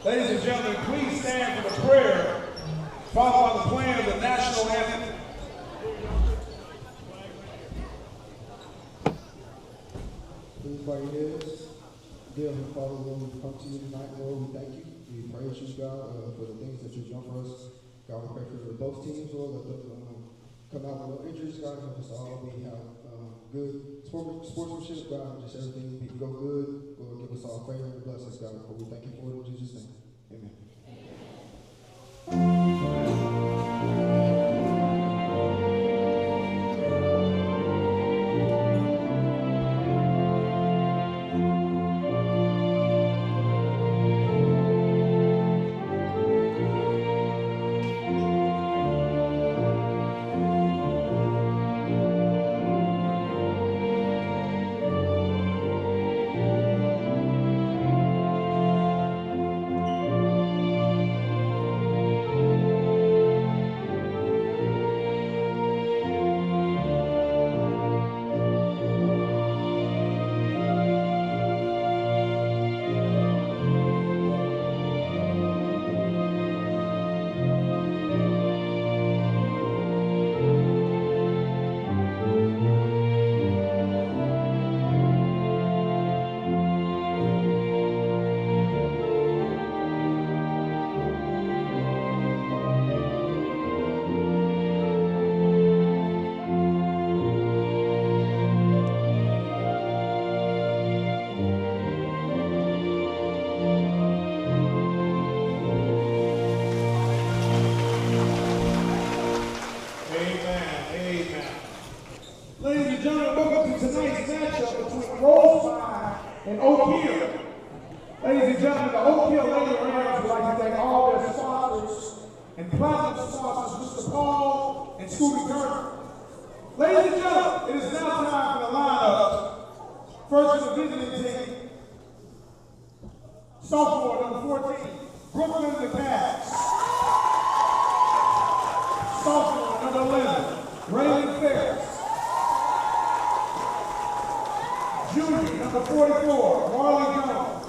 Ladies and gentlemen, please stand for the prayer, followed by the playing of the national anthem. Please bow your heads. Dear Heavenly Father, Lord, we come to you tonight, Lord. We thank you. We praise you, God, for the things that you've done for us. God, we pray for both teams, Lord. Let them come out with no injuries, God. Help us all have good sportsmanship, God, and just everything go good. Lord, give us all favor and blessings, God. For we thank you for it in Jesus' name. Amen. Ladies and gentlemen, welcome to tonight's matchup between Rosepine and Oak Hill. Ladies and gentlemen, the Oak Hill Lady Rams would like to thank all their sponsors and platinum sponsors, Mr. Paul and Scooty Turner. Ladies and gentlemen, it is now time for the lineup. First is the visiting team. Sophomore, number 14, Brooklyn the Cavs. Sophomore, number 11, Raymond Ferris. Junior, number 44, Marley Jones.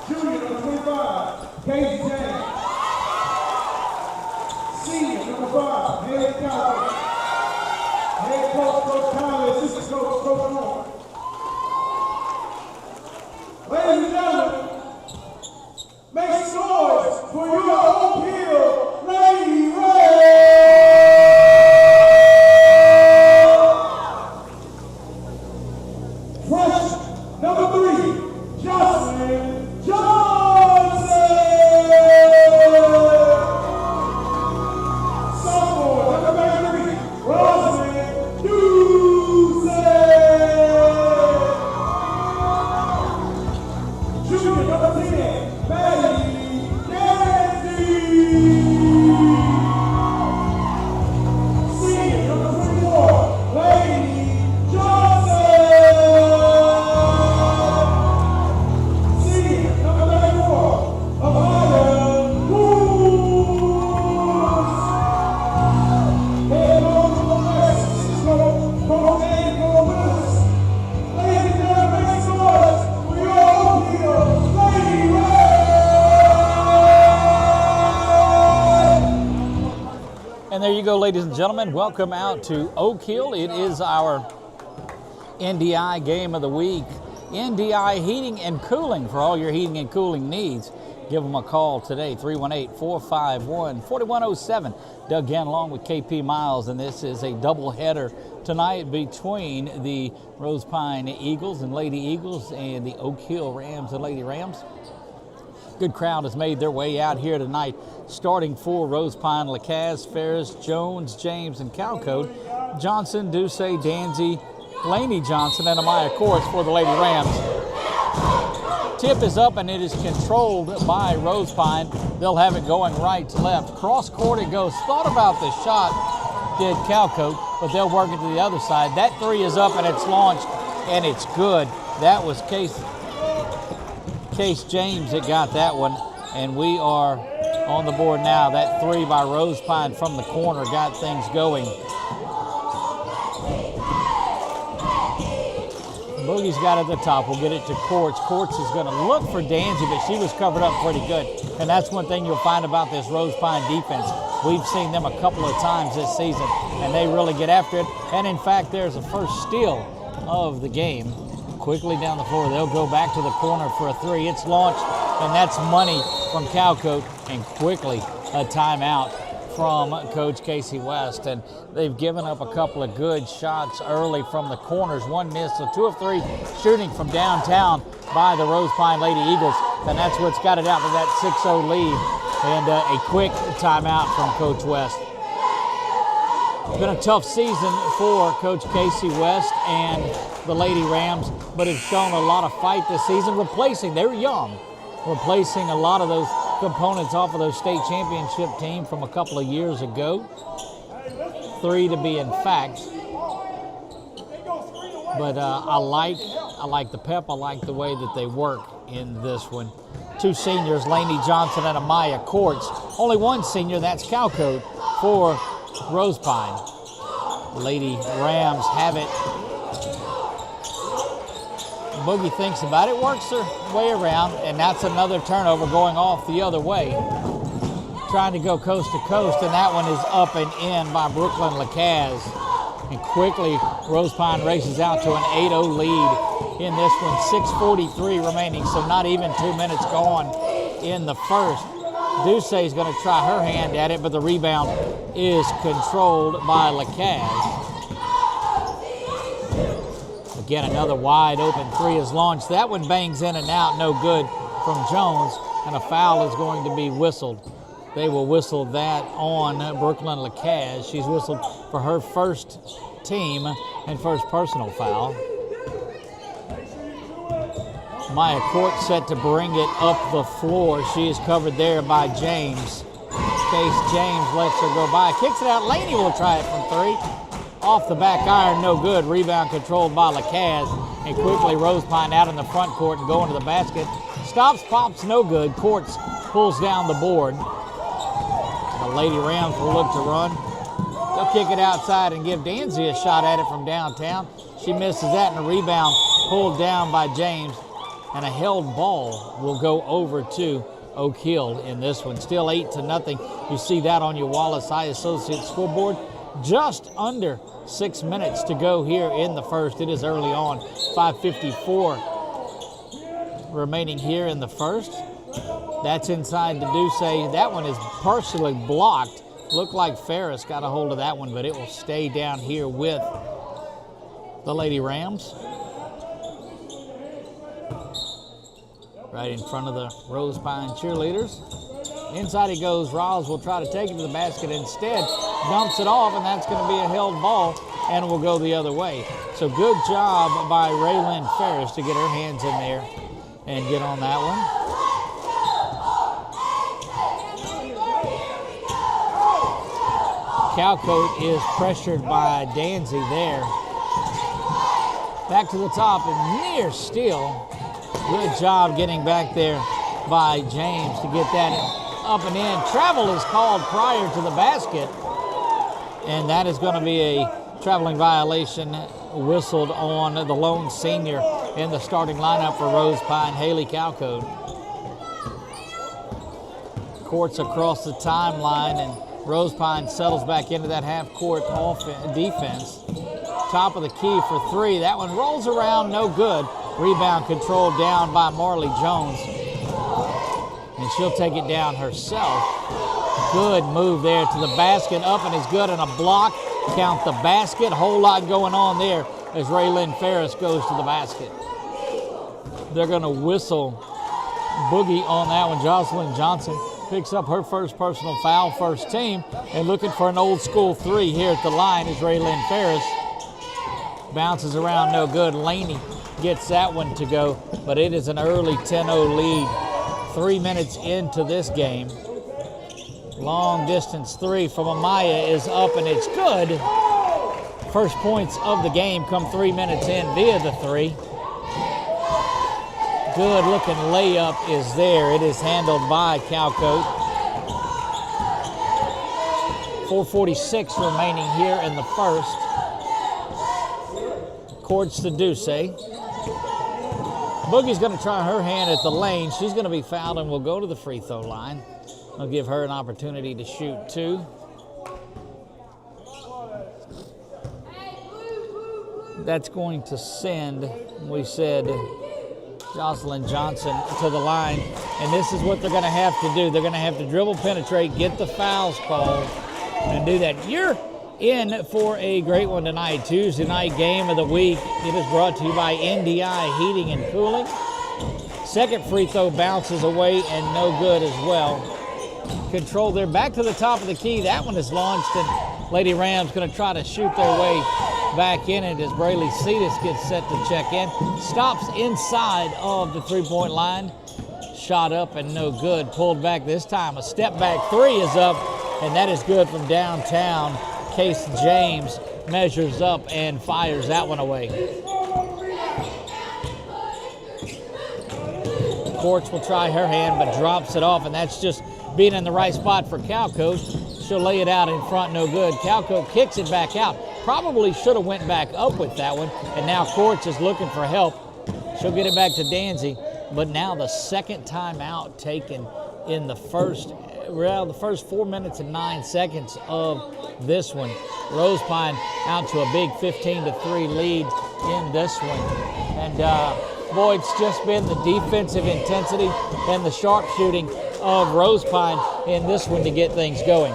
Junior, number 25, Casey James. Senior, number 5, Haley Calvin. Head coach, Coach Conley, assistant coach, Coach Moore. Ladies and gentlemen, make some noise for your Oak Hill Lady Rams. Fresh number 3, Jocelyn Johnson. Sophomore, number 3, Rosepine Junior, number 10, Maddie Nancy. Senior, number 24, Lady Johnson. Senior, number 34, Amanda Moose. Head coach, Coach Ann Willis. Ladies and gentlemen, make some noise for your Oak Hill Lady Rams. And there you go, ladies and gentlemen. Welcome out to Oak Hill. It is our NDI game of the week. NDI Heating and Cooling for all your heating and cooling needs. Give them a call today, 318-451-4107. Doug Gann along with KP Miles, and this is a doubleheader tonight between the Rosepine Eagles and Lady Eagles and the Oak Hill Rams and Lady Rams. Good crowd has made their way out here tonight. Starting for Rosepine, Lacaz, Ferris, Jones, James, and Calcote. Johnson, Duce, Danzy, Laney Johnson, and Amaya, of course, for the Lady Rams. Tip is up, and it is controlled by Rosepine. They'll have it going right to left. Cross court it goes. Thought about the shot, did Calcote, but they'll work it to the other side. That 3 is up, and it's launched, and it's good. That was Case James that got that one, and we are on the board now. That 3 by Rosepine from the corner got things going. Boogie's got it at the top. We'll get it to Courts. Courts is going to look for Danzy, but she was covered up pretty good. And that's one thing you'll find about this Rosepine defense. We've seen them a couple of times this season, and they really get after it. And in fact, there's a first steal of the game. Quickly down the floor, they'll go back to the corner for a three. It's launched, and that's money from Calcote, and quickly a timeout from Coach Casey West. And they've given up a couple of good shots early from the corners. One missed, so 2 of 3 shooting from downtown by the Rosepine Lady Eagles, and that's what's got it out to that 6-0 lead. And a quick timeout from Coach West. It's been a tough season for Coach Casey West and the Lady Rams, but have shown a lot of fight this season, they're young, replacing a lot of those components off of those state championship team from a couple of years ago. 3 to be in fact. But I like the pep. I like the way that they work in this one. 2 seniors, Lainey Johnson and Amaya Courts. Only 1 senior, that's Calcote for Rosepine. Lady Rams have it. Boogie thinks about it, works her way around, and that's another turnover going off the other way. Trying to go coast to coast, and that one is up and in by Brooklyn Lacaze. And quickly, Rosepine races out to an 8-0 lead in this one. 6:43 remaining, so not even 2 minutes gone in the first. Duce is going to try her hand at it, but the rebound is controlled by Lacaze. Again, another wide open 3 is launched. That one bangs in and out, no good from Jones, and a foul is going to be whistled. They will whistle that on Brooklyn Lacaze. She's whistled for her first team and first personal foul. Maya Court set to bring it up the floor. She is covered there by James. Case James lets her go by. Kicks it out. Laney will try it from 3. Off the back iron, no good. Rebound controlled by Lacaze. And quickly Rosepine out in the front court and going to the basket. Stops, pops, no good. Courts pulls down the board. The Lady Rams will look to run. They'll kick it outside and give Danzy a shot at it from downtown. She misses that, and a rebound pulled down by James. And a held ball will go over to Oak Hill in this one. Still 8-0. You see that on your Wallace High Associates scoreboard. Just under 6 minutes to go here in the first. It is early on. 5:54 remaining here in the first. That's inside to Duce. That one is partially blocked. Looked like Ferris got a hold of that one, but it will stay down here with the Lady Rams. Right in front of the Rosepine cheerleaders. Inside he goes. Rawls will try to take it to the basket. Instead, dumps it off, and that's going to be a held ball, and will go the other way. So good job by Raylyn Ferris to get her hands in there and get on that one. Calcote is pressured by Danzy there. Back to the top and near steal. Good job getting back there by James to get that up and in. Travel is called prior to the basket, and that is going to be a traveling violation whistled on the lone senior in the starting lineup for Rosepine, Haley Calcote. Courts across the timeline, and Rosepine settles back into that half-court defense. Top of the key for 3. That one rolls around, no good. Rebound controlled down by Marley Jones. And she'll take it down herself. Good move there to the basket. Up and is good, and a block. Count the basket. Whole lot going on there as Raylyn Ferris goes to the basket. They're going to whistle boogie on that one. Jocelyn Johnson picks up her first personal foul, first team, and looking for an old school 3 here at the line is Raylyn Ferris. Bounces around, no good. Laney gets that one to go, but it is an early 10-0 lead. 3 minutes into this game. Long distance 3 from Amaya is up, and it's good. First points of the game come 3 minutes in via the 3. Good looking layup is there. It is handled by Calcote. 4:46 remaining here in the first. Courts to Duce. Boogie's going to try her hand at the lane. She's going to be fouled and will go to the free throw line. I'll give her an opportunity to shoot 2. That's going to send, we said, Jocelyn Johnson to the line. And this is what they're going to have to do. They're going to have to dribble, penetrate, get the fouls called, and do that. You're in for a great one tonight. Tuesday night game of the week. It is brought to you by NDI Heating and Cooling. Second free throw bounces away and no good as well. Control there. Back to the top of the key. That one is launched, and Lady Rams going to try to shoot their way back in it as Braylee Cetus gets set to check in. Stops inside of the three-point line. Shot up and no good. Pulled back this time. A step back 3 is up, and that is good from downtown. Case James measures up and fires that one away. Courts will try her hand, but drops it off, and that's just being in the right spot for Calco. She'll lay it out in front, no good. Calco kicks it back out. Probably should have went back up with that one, and now Courts is looking for help. She'll get it back to Danzy, but now the second timeout taken in the first 4 minutes and 9 seconds of this one. Rosepine out to a big 15-3 lead in this one. And boy, it's just been the defensive intensity and the sharpshooting of Rosepine in this one to get things going.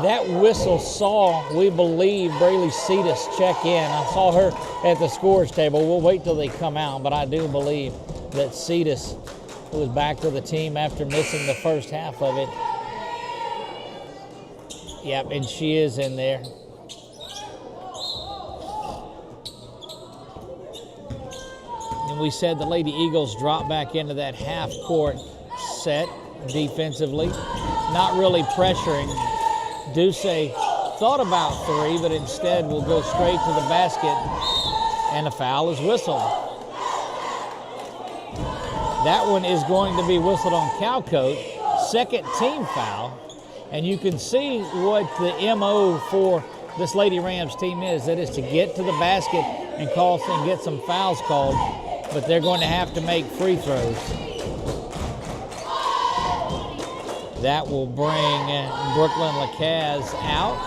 That whistle saw, we believe, Braylee Cetus check in. I saw her at the scores table. We'll wait till they come out, but I do believe that Cetus was back with the team after missing the first half of it. Yep, and she is in there. And we said the Lady Eagles drop back into that half-court set defensively, not really pressuring. Duce thought about 3, but instead will go straight to the basket, and a foul is whistled. That one is going to be whistled on Calcote, second team foul, and you can see what the MO for this Lady Rams team is. That is to get to the basket and get some fouls called, but they're going to have to make free throws. That will bring Brooklyn Lacaz out.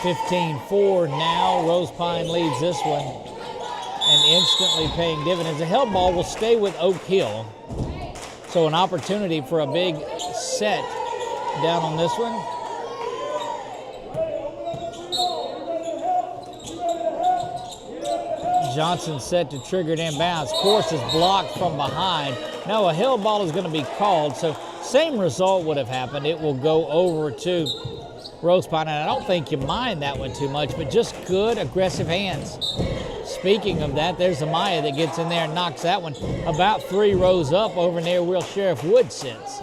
15-4 now. Rosepine leads this one and instantly paying dividends. The held ball will stay with Oak Hill. So an opportunity for a big set down on this one. Johnson set to trigger it inbounds. Course is blocked from behind. Now a held ball is going to be called, so same result would have happened. It will go over to Rosepine, and I don't think you mind that one too much, but just good aggressive hands. Speaking of that, there's Amaya that gets in there and knocks that one about 3 rows up over near where Sheriff Wood sits.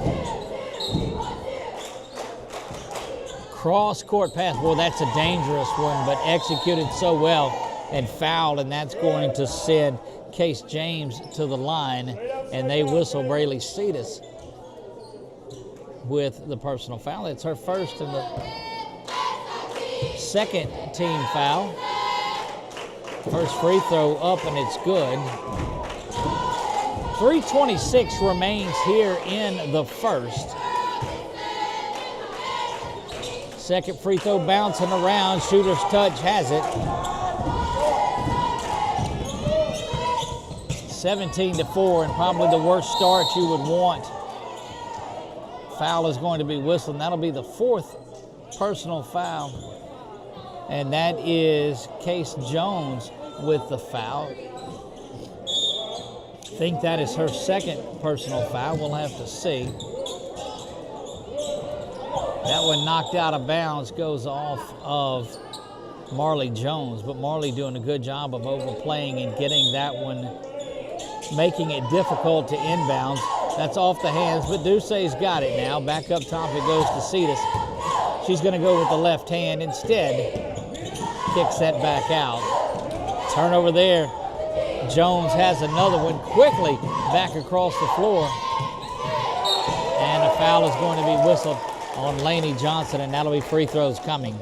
Cross-court pass. Boy, that's a dangerous one, but executed so well and fouled, and that's going to send Case James to the line, and they whistle Braylee Cetus with the personal foul. It's her first and the second team foul. First free throw up, and it's good. 3:26 remains here in the first. Second free throw bouncing around. Shooter's touch has it. 17-4, and probably the worst start you would want. Foul is going to be whistled, and that'll be the 4th personal foul. And that is Case Jones with the foul. I think that is her second personal foul. We'll have to see. That one knocked out of bounds, goes off of Marley Jones, but Marley doing a good job of overplaying and getting that one, making it difficult to inbounds. That's off the hands, but Ducey's got it now. Back up top it goes to Cetus. She's going to go with the left hand. Instead, kicks that back out. Turnover there. Jones has another one quickly back across the floor. And a foul is going to be whistled on Laney Johnson, and that'll be free throws coming.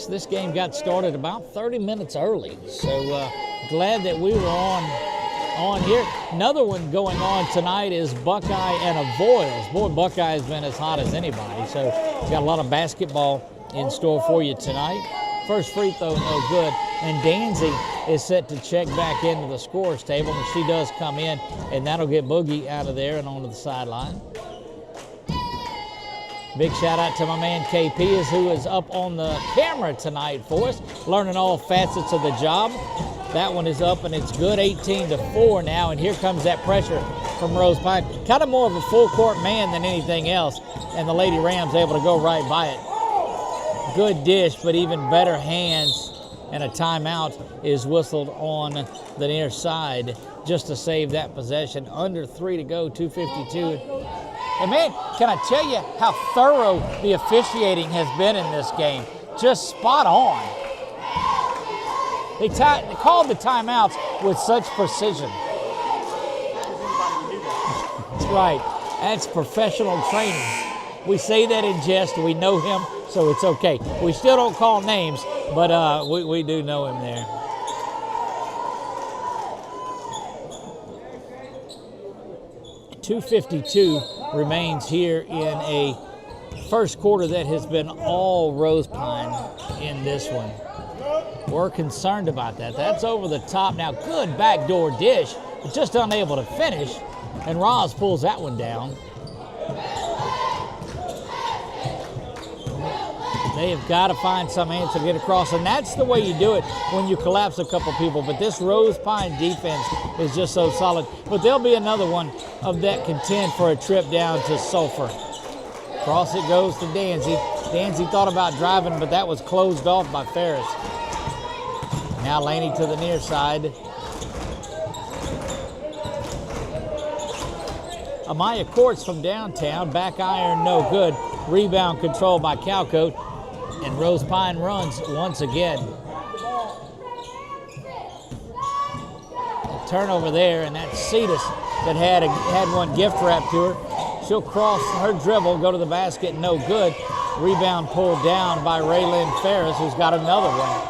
This game got started about 30 minutes early, so glad that we were on here. Another one going on tonight is Buckeye and Avoyles. Boy, Buckeye has been as hot as anybody, so we've got a lot of basketball in store for you tonight. First free throw, no good, and Danzy is set to check back into the scorer's table, and she does come in, and that'll get Boogie out of there and onto the sideline. Big shout out to my man KP, who is up on the camera tonight for us, learning all facets of the job. That one is up and it's good, 18-4 now, and here comes that pressure from Rosepine. Kind of more of a full court man than anything else, and the Lady Rams able to go right by it. Good dish, but even better hands, and a timeout is whistled on the near side just to save that possession. Under 3 to go, 2:52. And man, can I tell you how thorough the officiating has been in this game? Just spot on. They called the timeouts with such precision. That's right. That's professional training. We say that in jest. We know him, so it's okay. We still don't call names, but we do know him there. .252 remains here in a first quarter that has been all Rosepine in this one. We're concerned about that. That's over the top now. Good backdoor dish, but just unable to finish. And Roz pulls that one down. They have got to find some answer to get across, and that's the way you do it when you collapse a couple people. But this Rosepine defense is just so solid. But there'll be another one of that contend for a trip down to Sulphur. Cross it goes to Danzy. Danzy thought about driving, but that was closed off by Ferris. Now Laney to the near side. Amaya Courts from downtown. Back iron, no good. Rebound controlled by Calcote. And Rosepine runs once again. A turnover there, and that's Cetus that had one gift wrapped to her. She'll cross her dribble, go to the basket, no good. Rebound pulled down by Raylyn Ferris, who's got another one.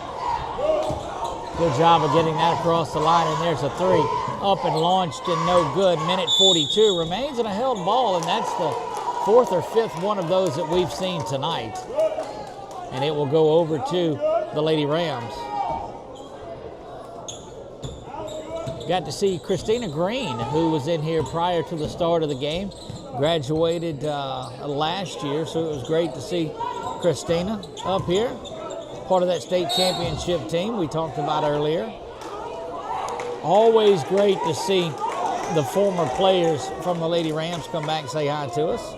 Good job of getting that across the line, and there's a three. Up and launched and no good. Minute 42 remains in a held ball, and that's the fourth or fifth one of those that we've seen tonight. And it will go over to the Lady Rams. Got to see Christina Green, who was in here prior to the start of the game. Graduated last year, so it was great to see Christina up here. Part of that state championship team we talked about earlier. Always great to see the former players from the Lady Rams come back and say hi to us.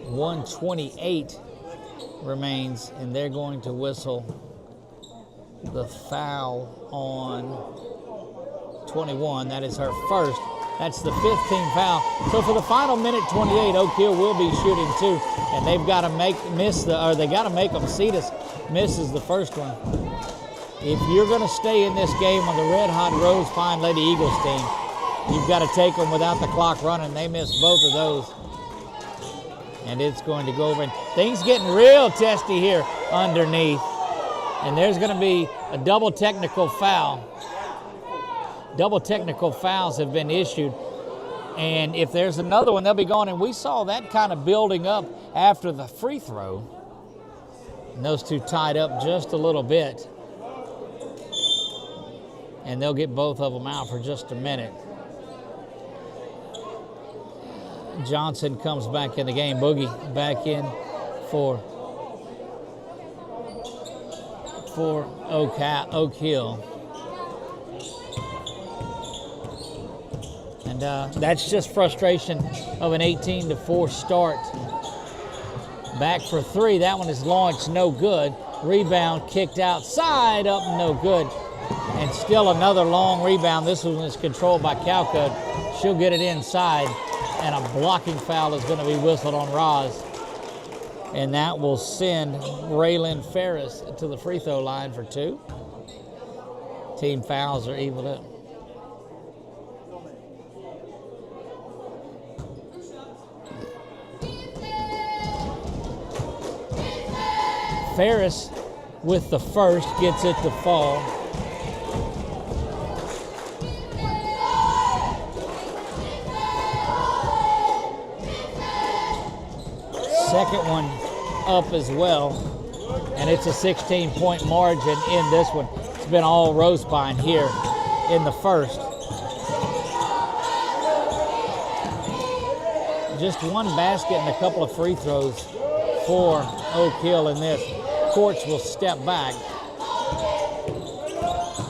1:28 remains, and they're going to whistle the foul on 21. That is her first. That's the 5th team foul. So for the final minute 28, Oak Hill will be shooting two, and they've got to make them. Cetus misses the first one. If you're going to stay in this game on the red-hot Rosepine Lady Eagles team, you've got to take them without the clock running. They missed both of those. And it's going to go over. And things getting real testy here underneath. And there's going to be a double technical foul. Double technical fouls have been issued. And if there's another one, they'll be going. And we saw that kind of building up after the free throw. And those two tied up just a little bit. And they'll get both of them out for just a minute. Johnson comes back in the game. Boogie back in for Oak Hill. And that's just frustration of an 18-4 start. Back for three. That one is launched, no good. Rebound kicked outside, up, no good. And still another long rebound. This one is controlled by Calcutt. She'll get it inside. And a blocking foul is going to be whistled on Roz. And that will send Raylyn Ferris to the free throw line for two. Team fouls are evened up. Ferris with the first, gets it to fall. Second one up as well, and it's a 16-point margin in this one. It's been all Rosepine here in the first. Just one basket and a couple of free throws for Oak Hill in this. Courts will step back.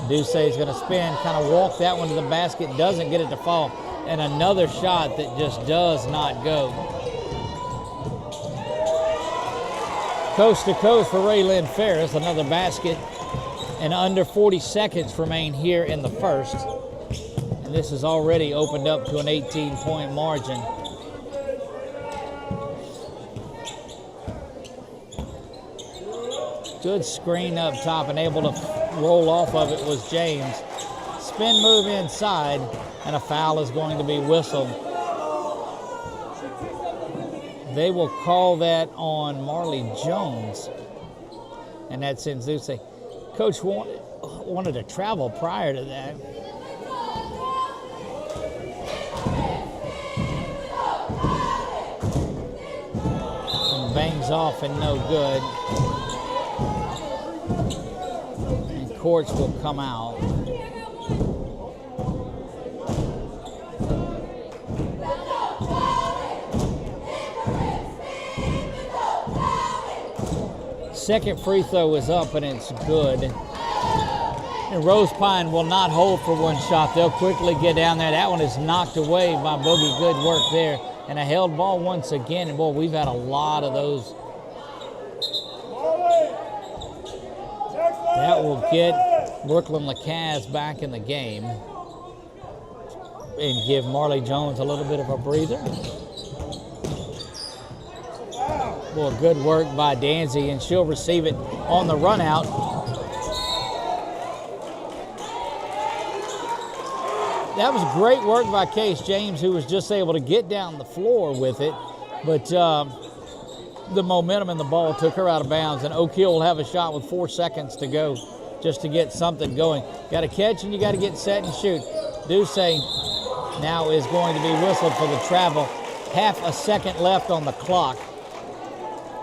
Duce is going to spin, kind of walk that one to the basket, doesn't get it to fall, and another shot that just does not go. Coast to coast for Raylyn Ferris, another basket, and under 40 seconds remain here in the first. And this has already opened up to an 18-point margin. Good screen up top, and able to roll off of it was James. Spin move inside, and a foul is going to be whistled. They will call that on Marley Jones, and that sends Duce. Coach wanted to travel prior to that. And bangs off and no good. And courts will come out. Second free throw is up, and it's good. And Rosepine will not hold for one shot. They'll quickly get down there. That one is knocked away by Boogie. Good work there. And a held ball once again. And boy, we've had a lot of those. That will get Brooklyn Lacaze back in the game and give Marley Jones a little bit of a breather. Well, good work by Danzy, and she'll receive it on the run out. That was great work by Case James, who was just able to get down the floor with it, but the momentum in the ball took her out of bounds, and Oak Hill will have a shot with 4 seconds to go just to get something going. Got to catch, and you got to get set and shoot. Duce now is going to be whistled for the travel. Half a second left on the clock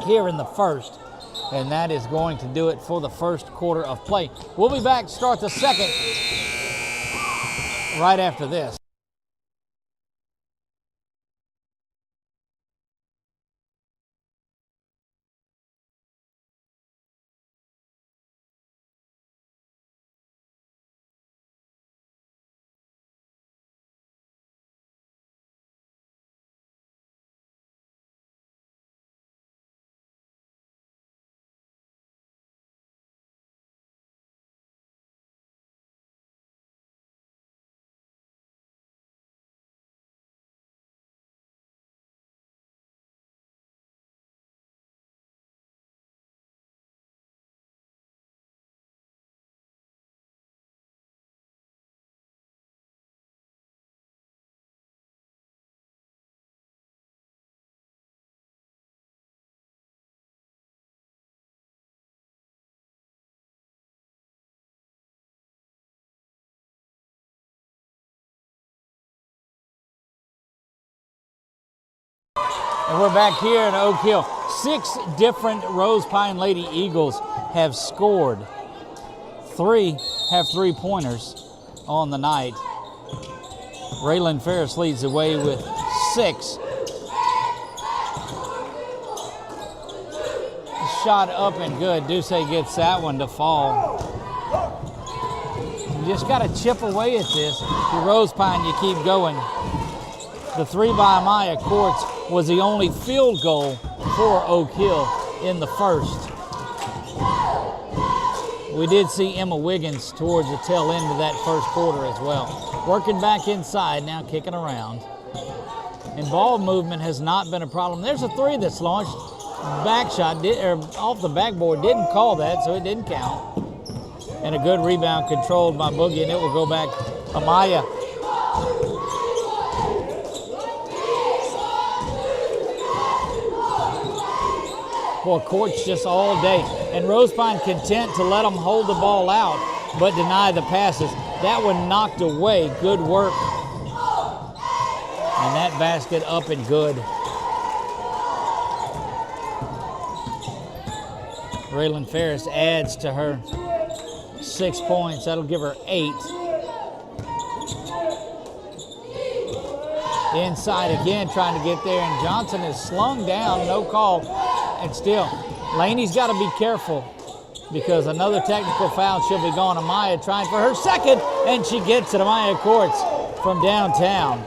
here in the first, and that is going to do it for the first quarter of play. We'll be back to start the second right after this. And we're back here in Oak Hill. 6 different Rosepine Lady Eagles have scored. 3 have 3-pointers on the night. Raylyn Ferris leads the way with 6. Shot up and good. Duce gets that one to fall. You just got to chip away at this. Your Rosepine, you keep going. The 3 by Amaya Courts was the only field goal for Oak Hill in the first. We did see Emma Wiggins towards the tail end of that first quarter as well. Working back inside, now kicking around. And ball movement has not been a problem. There's a 3 that's launched. Back shot, off the backboard, didn't call that, so it didn't count. And a good rebound controlled by Boogie, and it will go back Amaya. Boy, courts just all day. And Rosepine content to let them hold the ball out, but deny the passes. That one knocked away. Good work. And that basket up and good. Raylan Ferris adds to her 6 points. That'll give her 8. Inside again, trying to get there, and Johnson is slung down, no call. And still, Laney's got to be careful because another technical foul, she'll be gone. Amaya trying for her second, and she gets it. Amaya Courts from downtown.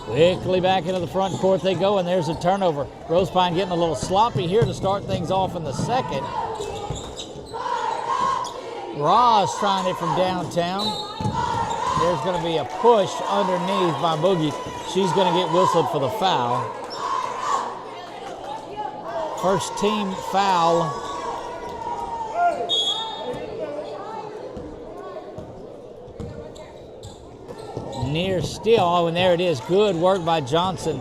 Quickly back into the front court they go, and there's a turnover. Rosepine getting a little sloppy here to start things off in the second. Ross trying it from downtown. There's going to be a push underneath by Boogie. She's going to get whistled for the foul. First team foul. Near still. Oh, and there it is. Good work by Johnson.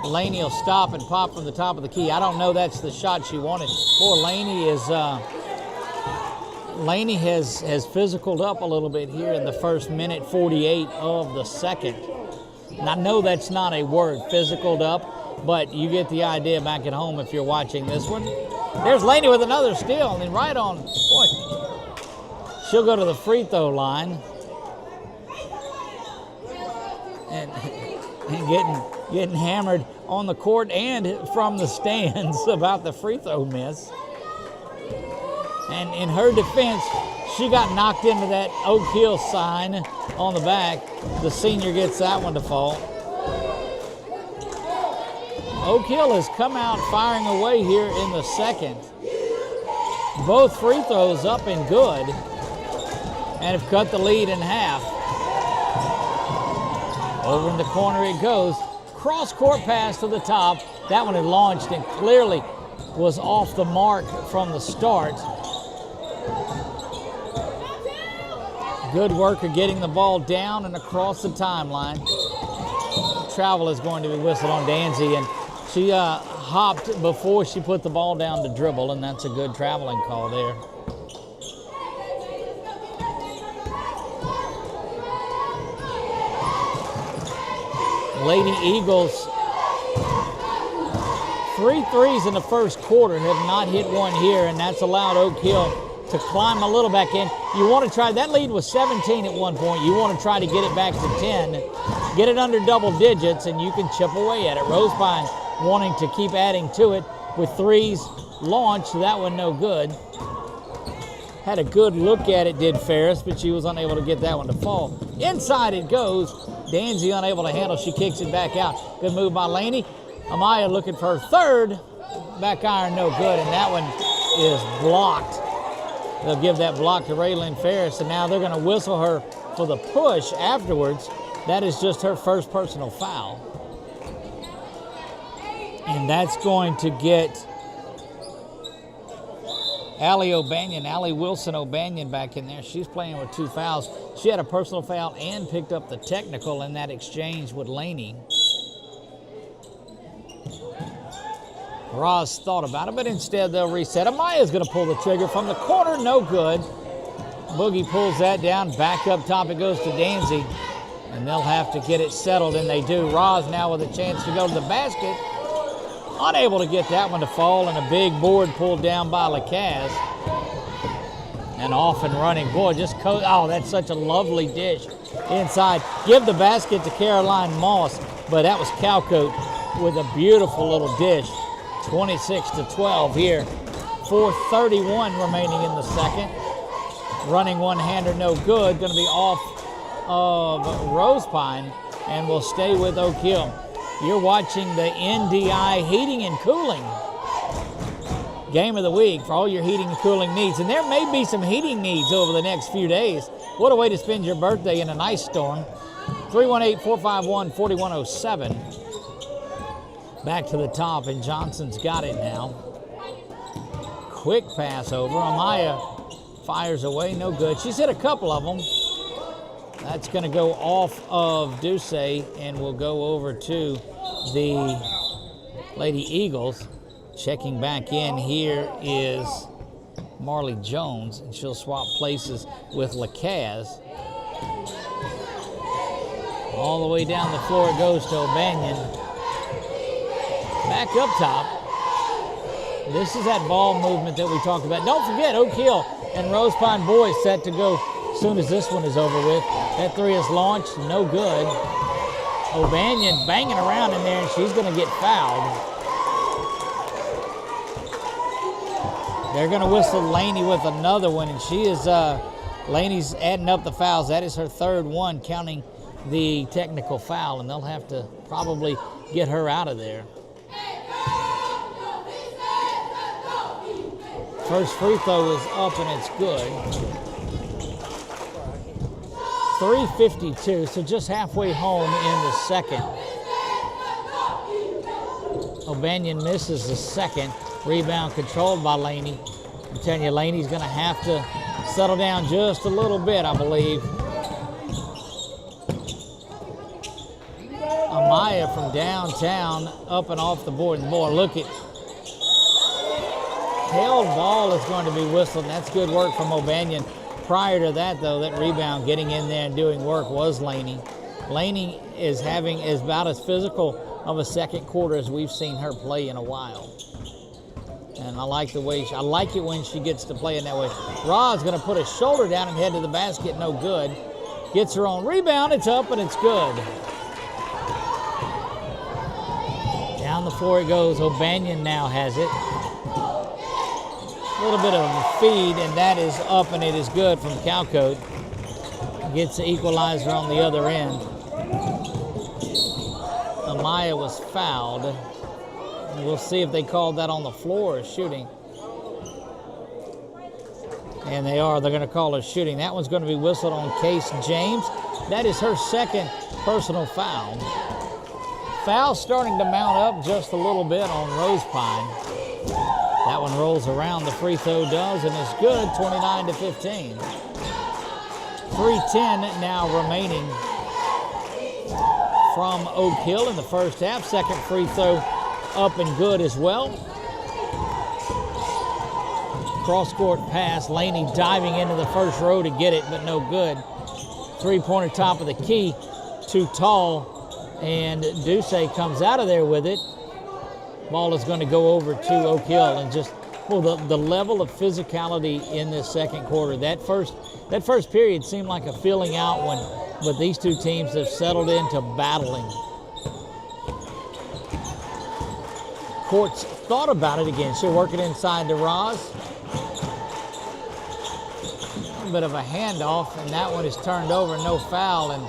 Laney will stop and pop from the top of the key. I don't know that's the shot she wanted. Boy, Laney is... Laney has physicaled up a little bit here in the first minute 48 of the second. And I know that's not a word, physicaled up, but you get the idea back at home if you're watching this one. There's Laney with another steal, and then right on, boy, she'll go to the free throw line. And getting hammered on the court and from the stands about the free throw miss. And in her defense, she got knocked into that Oak Hill sign on the back. The senior gets that one to fall. Oak Hill has come out firing away here in the second. Both free throws up and good, and have cut the lead in half. Over in the corner it goes. Cross-court pass to the top. That one had launched and clearly was off the mark from the start. Good work of getting the ball down and across the timeline. Travel is going to be whistled on Danzy, and she hopped before she put the ball down to dribble, and that's a good traveling call there. Lady Eagles, 3 threes in the first quarter, have not hit one here, and that's allowed Oak Hill to climb a little back in. You want to try, that lead was 17 at one point. You want to try to get it back to 10, get it under double digits, and you can chip away at it. Rosepine wanting to keep adding to it with threes launched. That one no good. Had a good look at it, did Ferris, but she was unable to get that one to fall. Inside it goes. Danzy unable to handle. She kicks it back out. Good move by Laney. Amaya looking for her third. Back iron no good, and that one is blocked. They'll give that block to Raylan Ferris, and now they're going to whistle her for the push afterwards. That is just her first personal foul. And that's going to get Allie Wilson O'Banion back in there. She's playing with 2 fouls. She had a personal foul and picked up the technical in that exchange with Laney. Ross thought about it, but instead they'll reset. Amaya's going to pull the trigger from the corner, no good. Boogie pulls that down, back up top it goes to Danzy, and they'll have to get it settled, and they do. Ross now with a chance to go to the basket. Unable to get that one to fall, and a big board pulled down by Lacaze. And off and running. Boy, oh, that's such a lovely dish inside. Give the basket to Caroline Moss, but that was Calcote with a beautiful little dish. 26-12 here. 4:31 remaining in the second. Running one-hander, no good. Going to be off of Rosepine, and will stay with Oak Hill. You're watching the NDI Heating and Cooling Game of the Week for all your heating and cooling needs. And there may be some heating needs over the next few days. What a way to spend your birthday in an ice storm. 318-451-4107. Back to the top, and Johnson's got it now. Quick pass over. Amaya fires away, no good. She's hit a couple of them. That's going to go off of Ducey and will go over to the Lady Eagles. Checking back in here is Marley Jones, and she'll swap places with LaCaz. All the way down the floor it goes to O'Banion. Back up top. This is that ball movement that we talked about. Don't forget, Oak Hill and Rosepine boys set to go as soon as this one is over with. That three is launched, no good. O'Banion banging around in there, and she's going to get fouled. They're going to whistle Laney with another one, and she is, Laney's adding up the fouls. That is her third one, counting the technical foul, and they'll have to probably get her out of there. First free throw is up, and it's good. 3:52, so just halfway home in the second. O'Banion misses the second. Rebound controlled by Laney. I'm telling you, Laney's going to have to settle down just a little bit, I believe. Amaya from downtown up and off the board. And boy, look at held ball is going to be whistled, and that's good work from O'Banion. Prior to that, though, that rebound getting in there and doing work was Laney. Laney is about as physical of a second quarter as we've seen her play in a while. And I like the way I like it when she gets to play in that way. Ra's going to put a shoulder down and head to the basket, no good. Gets her own rebound, it's up and it's good. Down the floor it goes. O'Banion now has it. A little bit of a feed, and that is up, and it is good from Calcote. Gets the equalizer on the other end. Amaya was fouled. We'll see if they called that on the floor as shooting. And they are. They're going to call it shooting. That one's going to be whistled on Case James. That is her second personal foul. Foul starting to mount up just a little bit on Rosepine. That one rolls around, the free throw does, and it's good, 29-15. 3:10 now remaining from Oak Hill in the first half. Second free throw up and good as well. Cross-court pass, Laney diving into the first row to get it, but no good. Three-pointer top of the key, too tall, and Duce comes out of there with it. Ball is going to go over to Oak Hill, and just the level of physicality in this second quarter. That first period seemed like a filling out one, but these two teams have settled into battling. Courts thought about it again. She'll work it inside to Roz. A bit of a handoff, and that one is turned over, no foul, and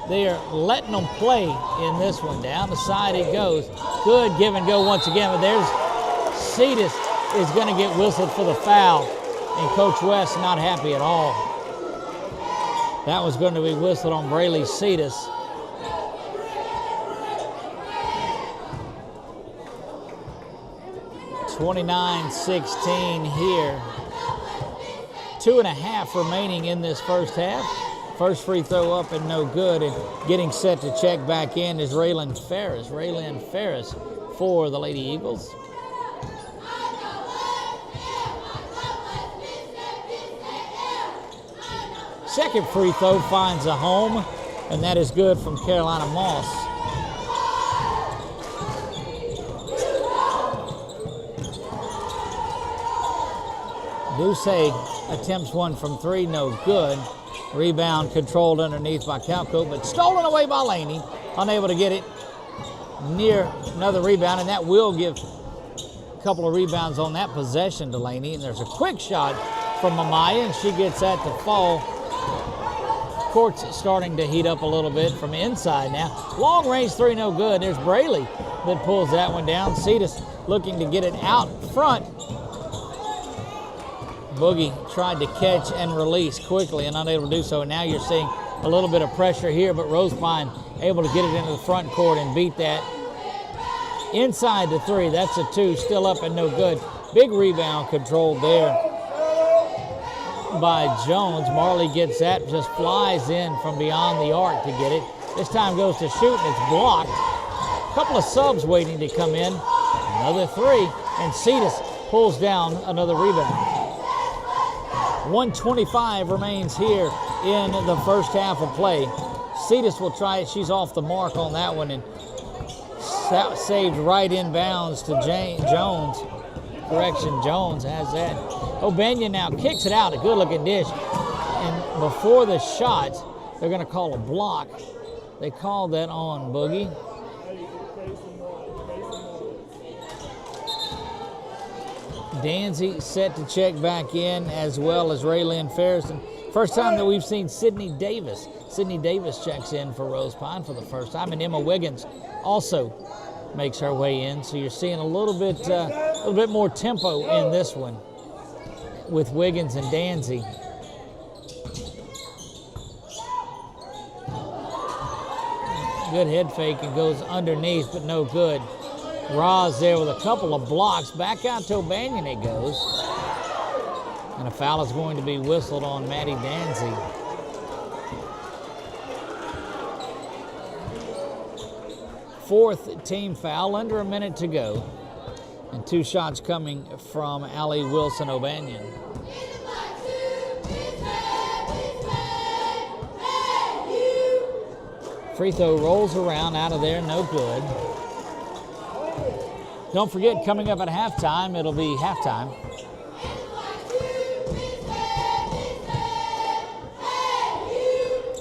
they are letting them play in this one. Down the side it goes. Good give and go once again, but there's Cetus is going to get whistled for the foul, and Coach West not happy at all. That was going to be whistled on Braylee Cetus. (29-16) here. 2.5 remaining in this first half. First free throw up and no good, and getting set to check back in is Raylyn Ferris. Raylyn Ferris for the Lady Eagles. Second free throw finds a home, and that is good from Carolina Moss. Duce attempts one from three, no good. Rebound controlled underneath by Calcote, but stolen away by Laney. Unable to get it near another rebound, and that will give a couple of rebounds on that possession to Laney. And there's a quick shot from Amaya, and she gets that to fall. Court's starting to heat up a little bit from inside now. Long range three, no good. There's Braley that pulls that one down. Cetus looking to get it out front. Boogie tried to catch and release quickly and unable to do so. And now you're seeing a little bit of pressure here, but Rosepine able to get it into the front court and beat that. Inside the three, that's a two, still up and no good. Big rebound controlled there by Jones. Marley gets that, just flies in from beyond the arc to get it. This time goes to shoot, and it's blocked. A couple of subs waiting to come in. Another three, and Cetus pulls down another rebound. 1:25 remains here in the first half of play. Cetus will try it. She's off the mark on that one, and saved right in bounds to Jones. Correction, Jones has that. O'Banion now kicks it out, a good-looking dish. And before the shot, they're going to call a block. They called that on Boogie. Danzy set to check back in, as well as Raylyn Ferriston. First time that we've seen Sydney Davis. Sydney Davis checks in for Rosepine for the first time, and Emma Wiggins also makes her way in. So you're seeing a little bit more tempo in this one with Wiggins and Danzy. Good head fake and goes underneath, but no good. Roz there with a couple of blocks. Back out to O'Banion it goes. And a foul is going to be whistled on Maddie Danzy. Fourth team foul, under a minute to go. And two shots coming from Allie Wilson O'Banion. Free throw rolls around out of there, no good. Don't forget, coming up at halftime, it'll be halftime.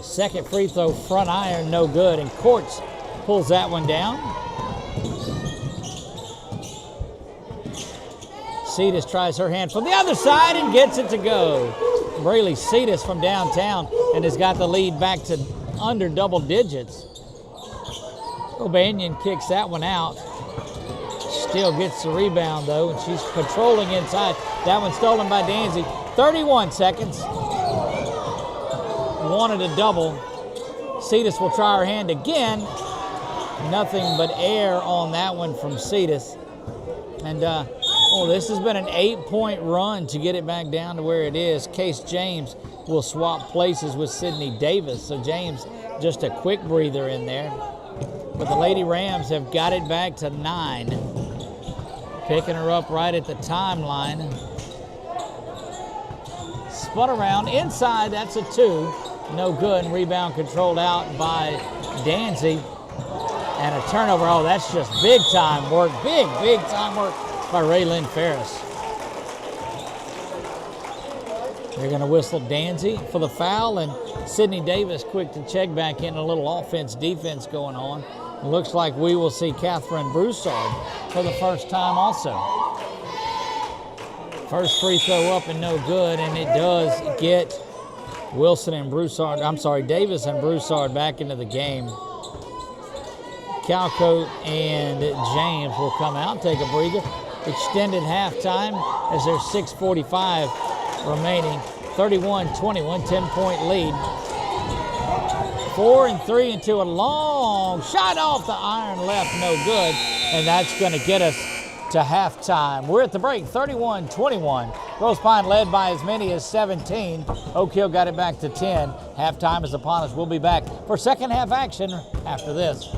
Second free throw, front iron, no good, and Courts pulls that one down. Cetus tries her hand from the other side and gets it to go. Braylee Cetus from downtown and has got the lead back to under double digits. O'Banion kicks that one out. Still gets the rebound though, and she's patrolling inside. That one stolen by Danzy. 31 seconds. Wanted a double. Cetus will try her hand again. Nothing but air on that one from Cetus. And this has been an 8-point run to get it back down to where it is. Case James will swap places with Sydney Davis. So James, just a quick breather in there. But the Lady Rams have got it back to 9. Picking her up right at the timeline. Spun around inside, that's a 2. No good, and rebound controlled out by Danzy. And a turnover, oh, that's just big time work. Big time work by Raylyn Ferris. They're going to whistle Danzy for the foul, and Sydney Davis quick to check back in. A little offense-defense going on. It looks like we will see Catherine Broussard for the first time also. First free throw up and no good, and it does get Davis and Broussard back into the game. Calcote and James will come out, take a breather. Extended halftime as there's 6:45 remaining. 31-21, 10-point lead. 4 and 3 into a long shot off the iron left, no good. And that's going to get us to halftime. We're at the break, 31-21. Rosepine led by as many as 17. Oak Hill got it back to 10. Halftime is upon us. We'll be back for second half action after this.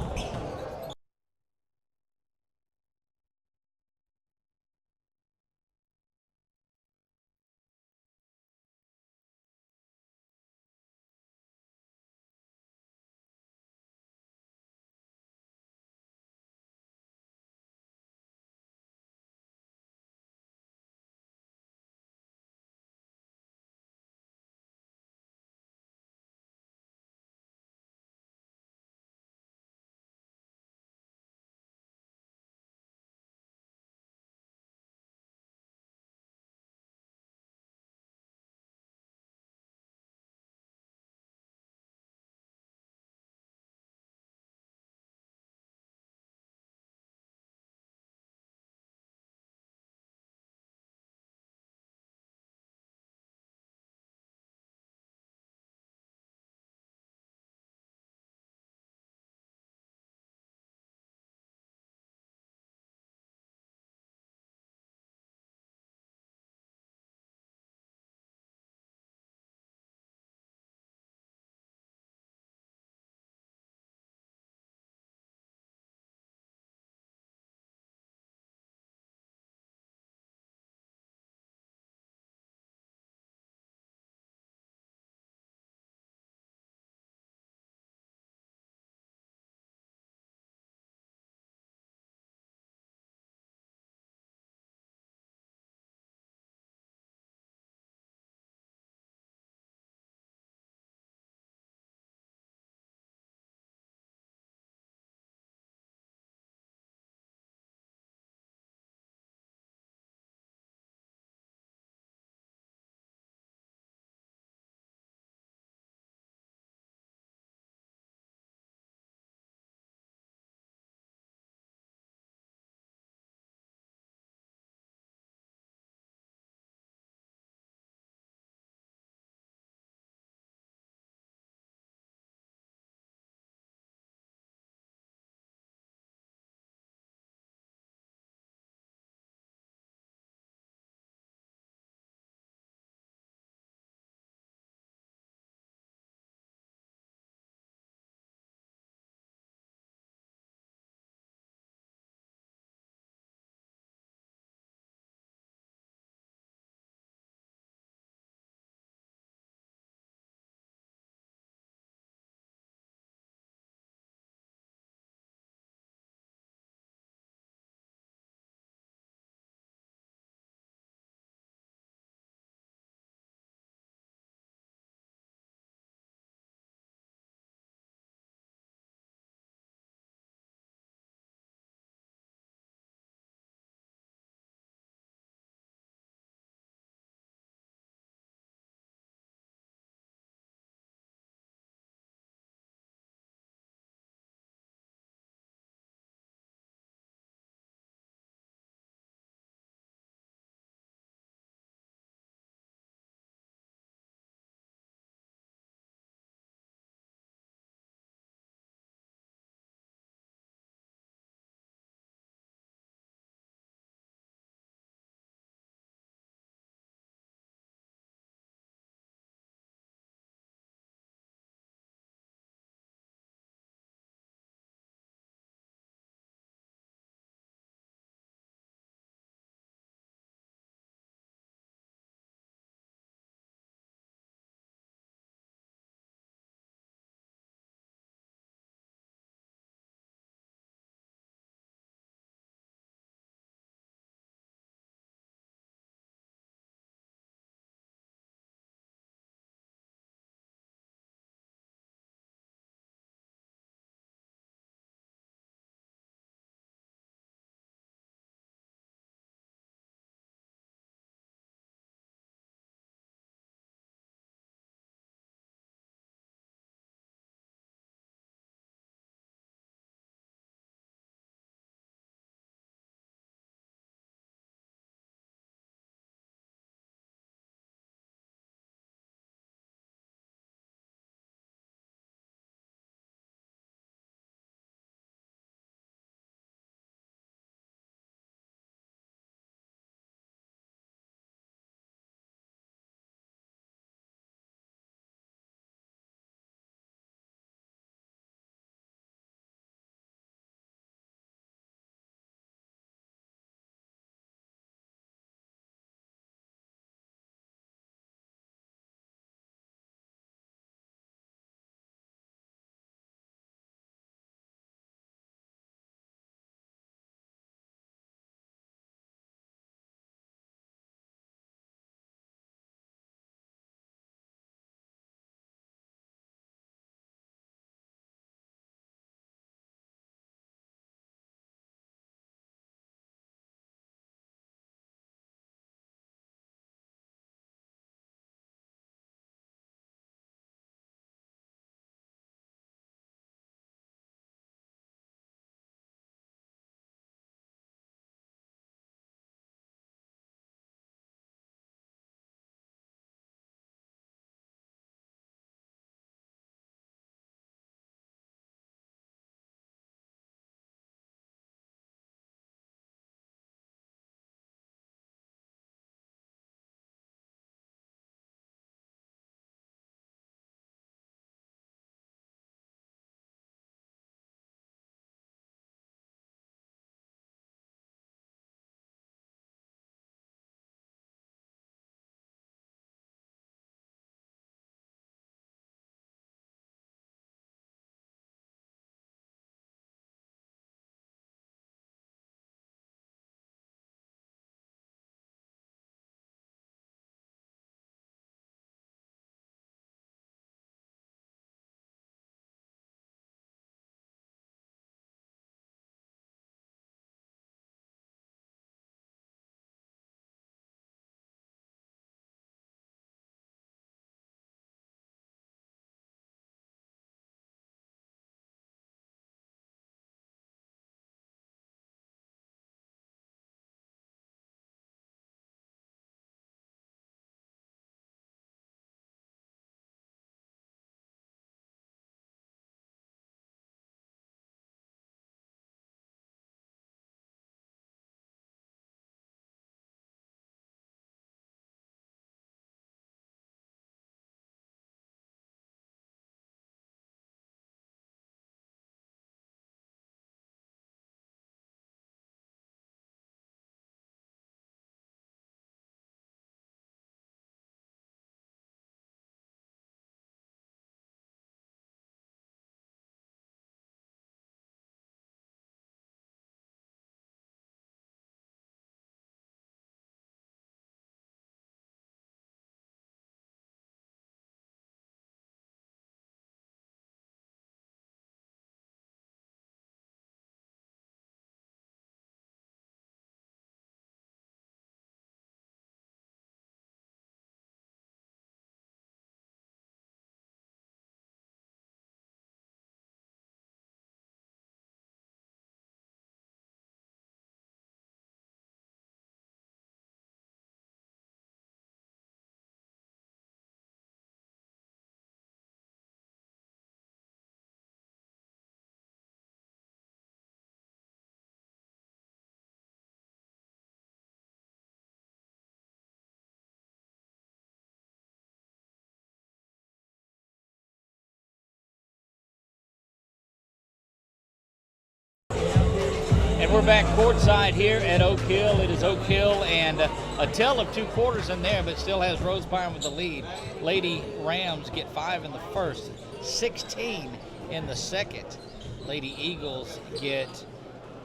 right, we're back courtside here at Oak Hill. It is Oak Hill and a tell of 2 quarters in there, but still has Rosepine with the lead. Lady Rams get 5 in the first, 16 in the second. Lady Eagles get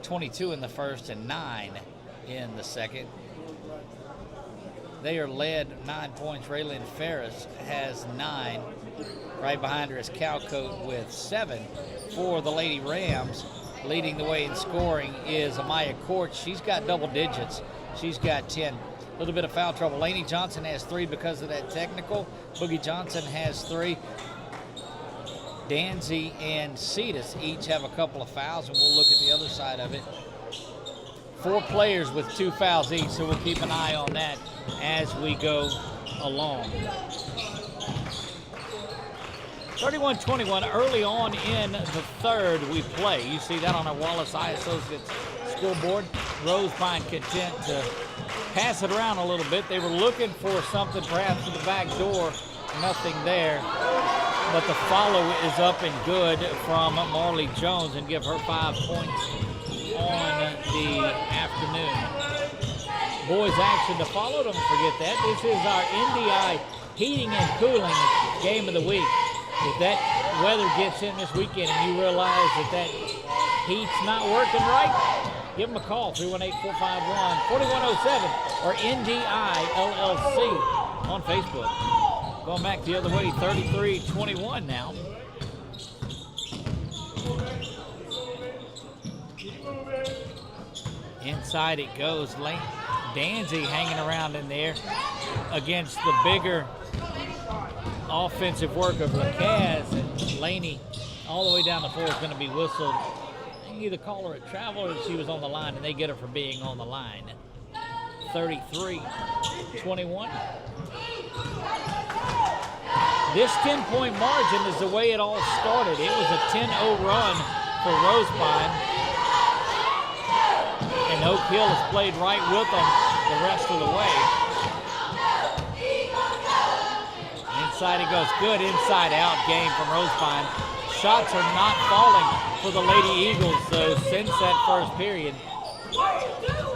22 in the first and 9 in the second. They are led 9 points. Raylyn Ferris has 9. Right behind her is Calcote with 7 for the Lady Rams. Leading the way in scoring is Amaya Court. She's got double digits. She's got 10. A little bit of foul trouble. Lainey Johnson has 3 because of that technical. Boogie Johnson has 3. Danzy and Cetus each have a couple of fouls, and we'll look at the other side of it. 4 players with 2 fouls each, so we'll keep an eye on that as we go along. 31-21 early on in the third we play. You see that on our Wallace Eye Associates scoreboard. Rosepine content to pass it around a little bit. They were looking for something perhaps to the back door. Nothing there. But the follow is up and good from Marley Jones and give her 5 points on the afternoon. Boys action to follow. Don't forget that. This is our NDI heating and cooling game of the week. If that weather gets in this weekend and you realize that heat's not working right, give them a call, 318-451-4107 or NDI LLC on Facebook. Going back the other way, 33-21 now. Inside it goes. Danzy hanging around in there against the bigger offensive work of Lacaz, and Laney all the way down the floor is going to be whistled. You can either call her a travel or she was on the line, and they get her for being on the line. 33-21. This 10-point margin is the way it all started. It was a 10-0 run for Rosepine, and Oak Hill has played right with them the rest of the way. Inside it goes. Good inside-out game from Rosepine. Shots are not falling for the Lady Eagles, though, since that first period.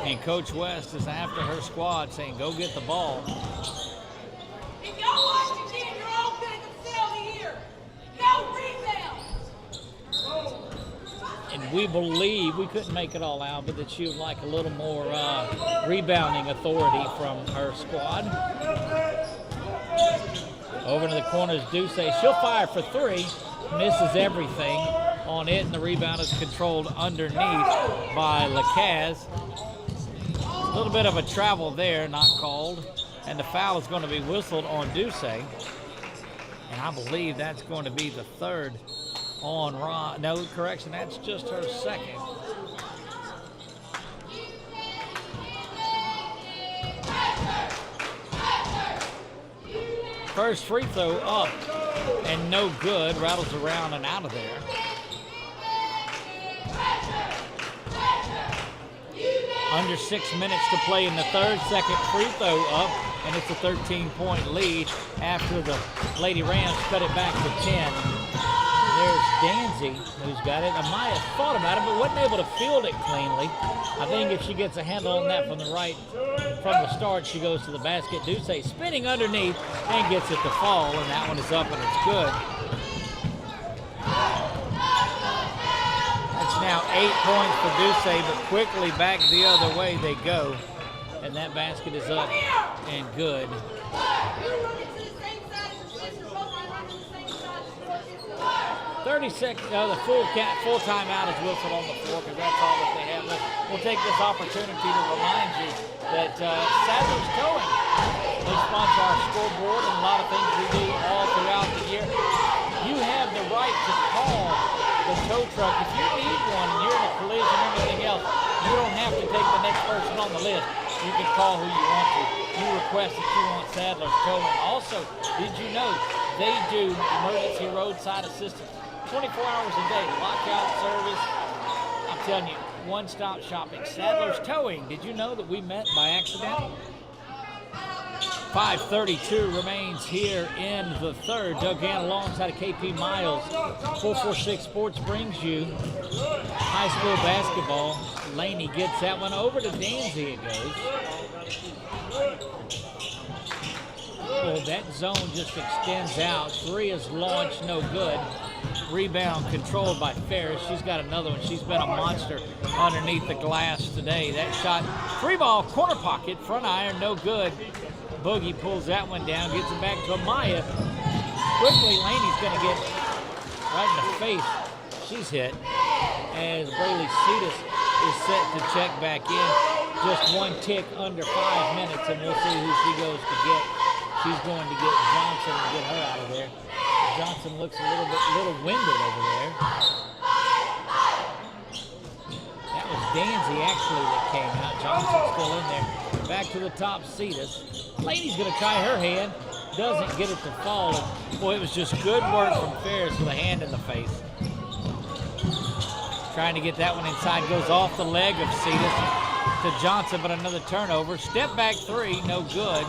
And Coach West is after her squad, saying, go get the ball. If y'all want to get your own business over here, no rebound. And we believe, we couldn't make it all out, but that she would like a little more rebounding authority from her squad. Over to the corners, Duce. She'll fire for 3. Misses everything on it, and the rebound is controlled underneath by Lacaz. A little bit of a travel there, not called. And the foul is going to be whistled on Duce. And I believe that's going to be the 3rd on Ron. No, correction, that's just her 2nd. First free throw up and no good. Rattles around and out of there. Under 6 minutes to play in the third. Second free throw up, and it's a 13-point lead after the Lady Rams cut it back to 10. There's Danzy, who's got it. Amaya thought about it, but wasn't able to field it cleanly. I think if she gets a handle on that from the start, she goes to the basket. Duce spinning underneath and gets it to fall, and that one is up and it's good. That's now 8 points for Duce, but quickly back the other way they go. And that basket is up and good. 30 seconds, the full timeout is whistled on the floor because that's all that they have. We'll take this opportunity to remind you that Sadler's Towing, they sponsor our scoreboard and a lot of things we do all throughout the year. You have the right to call the tow truck. If you need one and you're in a collision or anything else, you don't have to take the next person on the list. You can call who you want to. You request that you want Sadler's Towing. Also, did you know they do emergency roadside assistance 24 hours a day, lockout service? I'm telling you, one-stop shopping. Sadler's Towing. Did you know that we met by accident? 5:32 remains here in the third. Doug Gann alongside of KP Miles. 446 Sports brings you high school basketball. Laney gets that one over to Danzy. It goes. Well, that zone just extends out. Three is launched, no good. Rebound controlled by Ferris. She's got another one. She's been a monster underneath the glass today. That shot, free ball, corner pocket, front iron, no good. Boogie pulls that one down, gets it back to Amaya. Quickly, Laney's going to get right in the face. She's hit. As Braylee Cetus is set to check back in. Just one tick under 5 minutes, and we'll see who she goes to get. She's going to get Johnson and get her out of there. Johnson looks a little winded over there. That was Danzy actually that came out. Johnson's still in there. Back to the top, Cetus. Laney's going to try her hand. Doesn't get it to fall. And boy, it was just good work from Ferris with a hand in the face. Trying to get that one inside. Goes off the leg of Cetus to Johnson, but another turnover. Step back three, no good.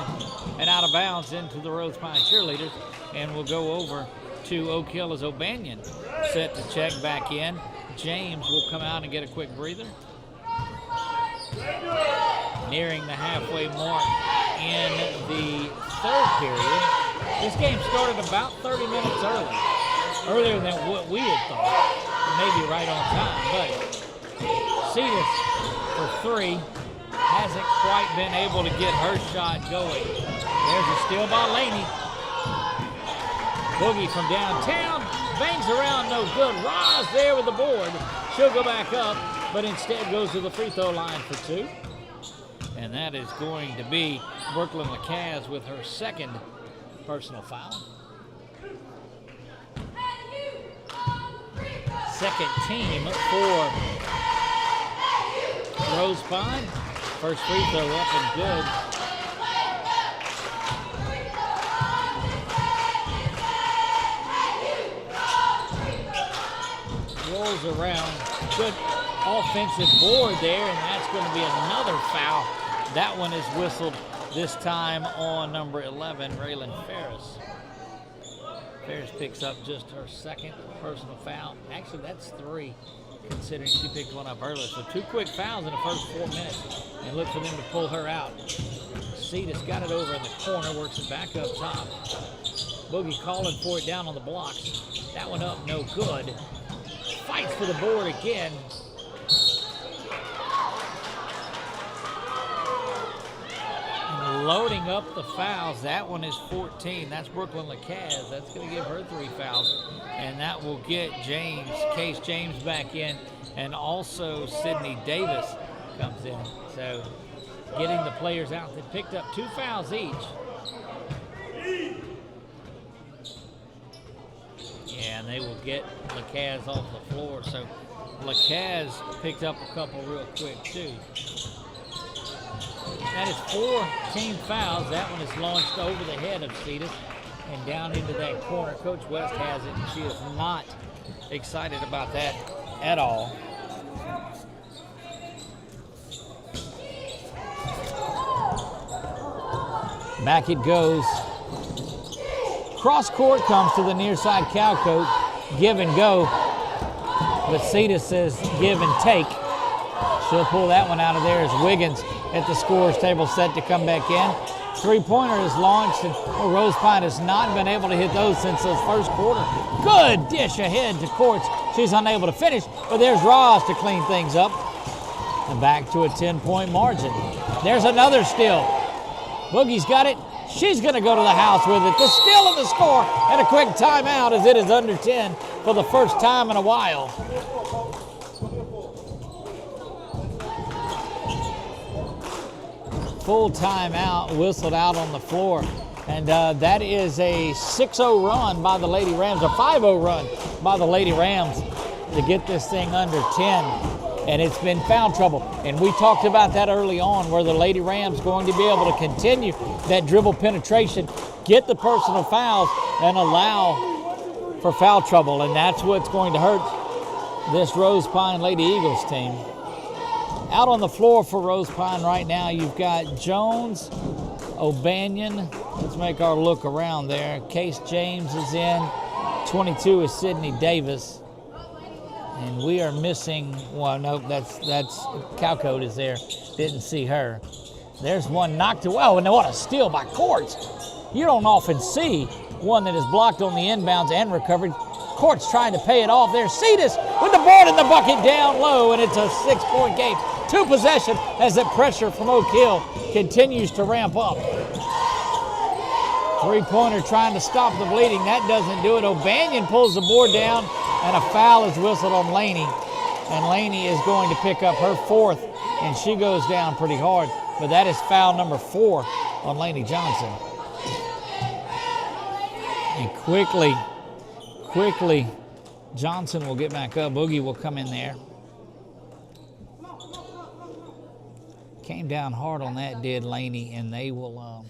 And out of bounds into the Rosepine cheerleaders. And we'll go over to Oak Hill as O'Banion set to check back in. James will come out and get a quick breather. Nearing the halfway mark in the third period. This game started about 30 minutes early. Earlier than what we had thought. Maybe right on time, but Cetus for three hasn't quite been able to get her shot going. There's a steal by Laney. Boogie from downtown, bangs around, no good. Roz there with the board. She'll go back up, but instead goes to the free throw line for two. And that is going to be Brooklyn Lacaze with her second personal foul. Second team for Rosepine. First free throw up and good. Rolls around. Good offensive board there, and that's going to be another foul. That one is whistled this time on number 11, Raylan Ferris. Ferris picks up just her second personal foul. Actually, that's three, considering she picked one up earlier. So two quick fouls in the first 4 minutes, and look for them to pull her out. Cetus got it over in the corner, works it back up top. Boogie calling for it down on the blocks. That one up, no good. Fights for the board again. Loading up the fouls. That one is 14. That's Brooklyn Lacaze. That's going to give her 3 fouls. And that will get Case James back in. And also Sydney Davis comes in. So getting the players out. They picked up 2 fouls each. Yeah, and they will get Lacaze off the floor. So Lacaze picked up a couple real quick too. That is 4 team fouls. That one is launched over the head of Cetus and down into that corner. Coach West has it, and she is not excited about that at all. Back it goes. Cross court comes to the near side Cowcoat. Give and go. But Cetus says give and take. She'll pull that one out of there as Wiggins at the scorer's table set to come back in. Three-pointer is launched, and Rosepine has not been able to hit those since the first quarter. Good dish ahead to Courts. She's unable to finish, but there's Ross to clean things up. And back to a 10-point margin. There's another steal. Boogie's got it. She's going to go to the house with it. The steal of the score and a quick timeout as it is under 10 for the first time in a while. Full timeout whistled out on the floor. And that is a 6-0 run by the Lady Rams, a 5-0 run by the Lady Rams to get this thing under 10. And it's been foul trouble. And we talked about that early on, where the Lady Rams going to be able to continue that dribble penetration, get the personal fouls, and allow for foul trouble. And that's what's going to hurt this Rosepine Lady Eagles team. Out on the floor for Rosepine right now, you've got Jones, O'Banion. Let's make our look around there. Case James is in. 22 is Sydney Davis. And we are missing, well, nope, that's Cowcoat is there. Didn't see her. There's one knocked away. Oh, and what a steal by Courts. You don't often see one that is blocked on the inbounds and recovered. Courts trying to pay it off there. Cetus with the board in the bucket down low, and it's a 6-point game. 2 possession as that pressure from Oak Hill continues to ramp up. 3-pointer trying to stop the bleeding. That doesn't do it. O'Banion pulls the board down, and a foul is whistled on Laney. And Laney is going to pick up her 4th, and she goes down pretty hard. But that is foul number 4 on Laney Johnson. And quickly, Johnson will get back up. Boogie will come in there. Came down hard on that, did Laney, and they will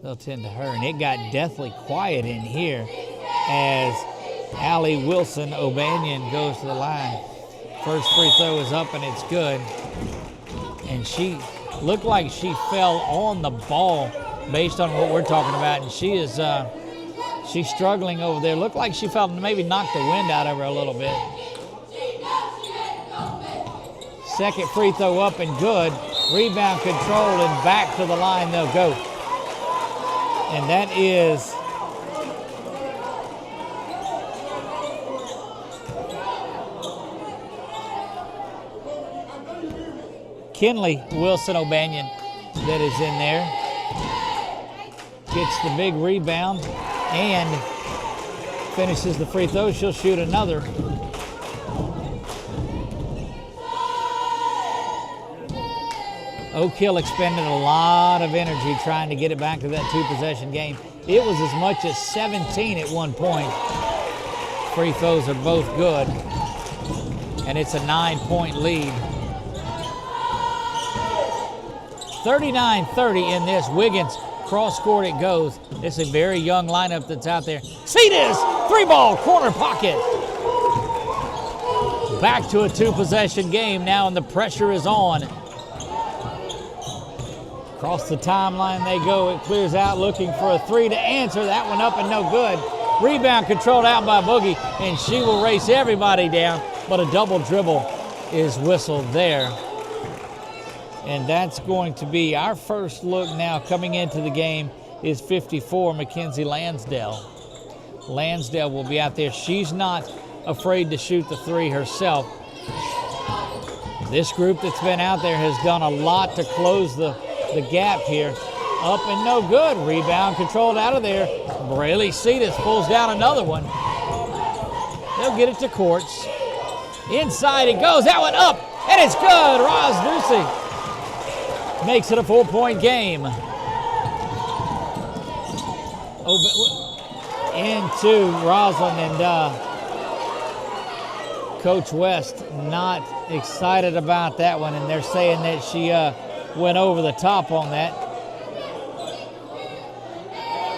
they'll tend to her. And it got deathly quiet in here as Allie Wilson O'Banion goes to the line. First free throw is up and it's good. And she looked like she fell on the ball based on what we're talking about. And she is she's struggling over there. Looked like she felt maybe knocked the wind out of her a little bit. Second free throw up and good. Rebound controlled and back to the line they'll go. And that is Kinley Wilson O'Banion that is in there. Gets the big rebound and finishes the free throw. She'll shoot another. Oak Hill expended a lot of energy trying to get it back to that 2-possession game. It was as much as 17 at one point. Free throws are both good. And it's a 9-point lead. 39-30 in this. Wiggins cross-court it goes. It's a very young lineup that's out there. Cetus, 3-ball, corner pocket. Back to a 2-possession game now, and the pressure is on. Across the timeline they go. It clears out looking for a 3 to answer. That one up and no good. Rebound controlled out by Boogie, and she will race everybody down, but a double dribble is whistled there. And that's going to be our first look now coming into the game is 54, Mackenzie Lansdale. Lansdale will be out there. She's not afraid to shoot the 3 herself. This group that's been out there has done a lot to close the gap here. Up and no good. Rebound controlled out of there. Braylee Cetus pulls down another one. They'll get it to Courts. Inside it goes. That one up, and it's good. Roz Ducey makes it a 4-point game. Into Roslyn, and Coach West not excited about that one, and they're saying that she went over the top on that.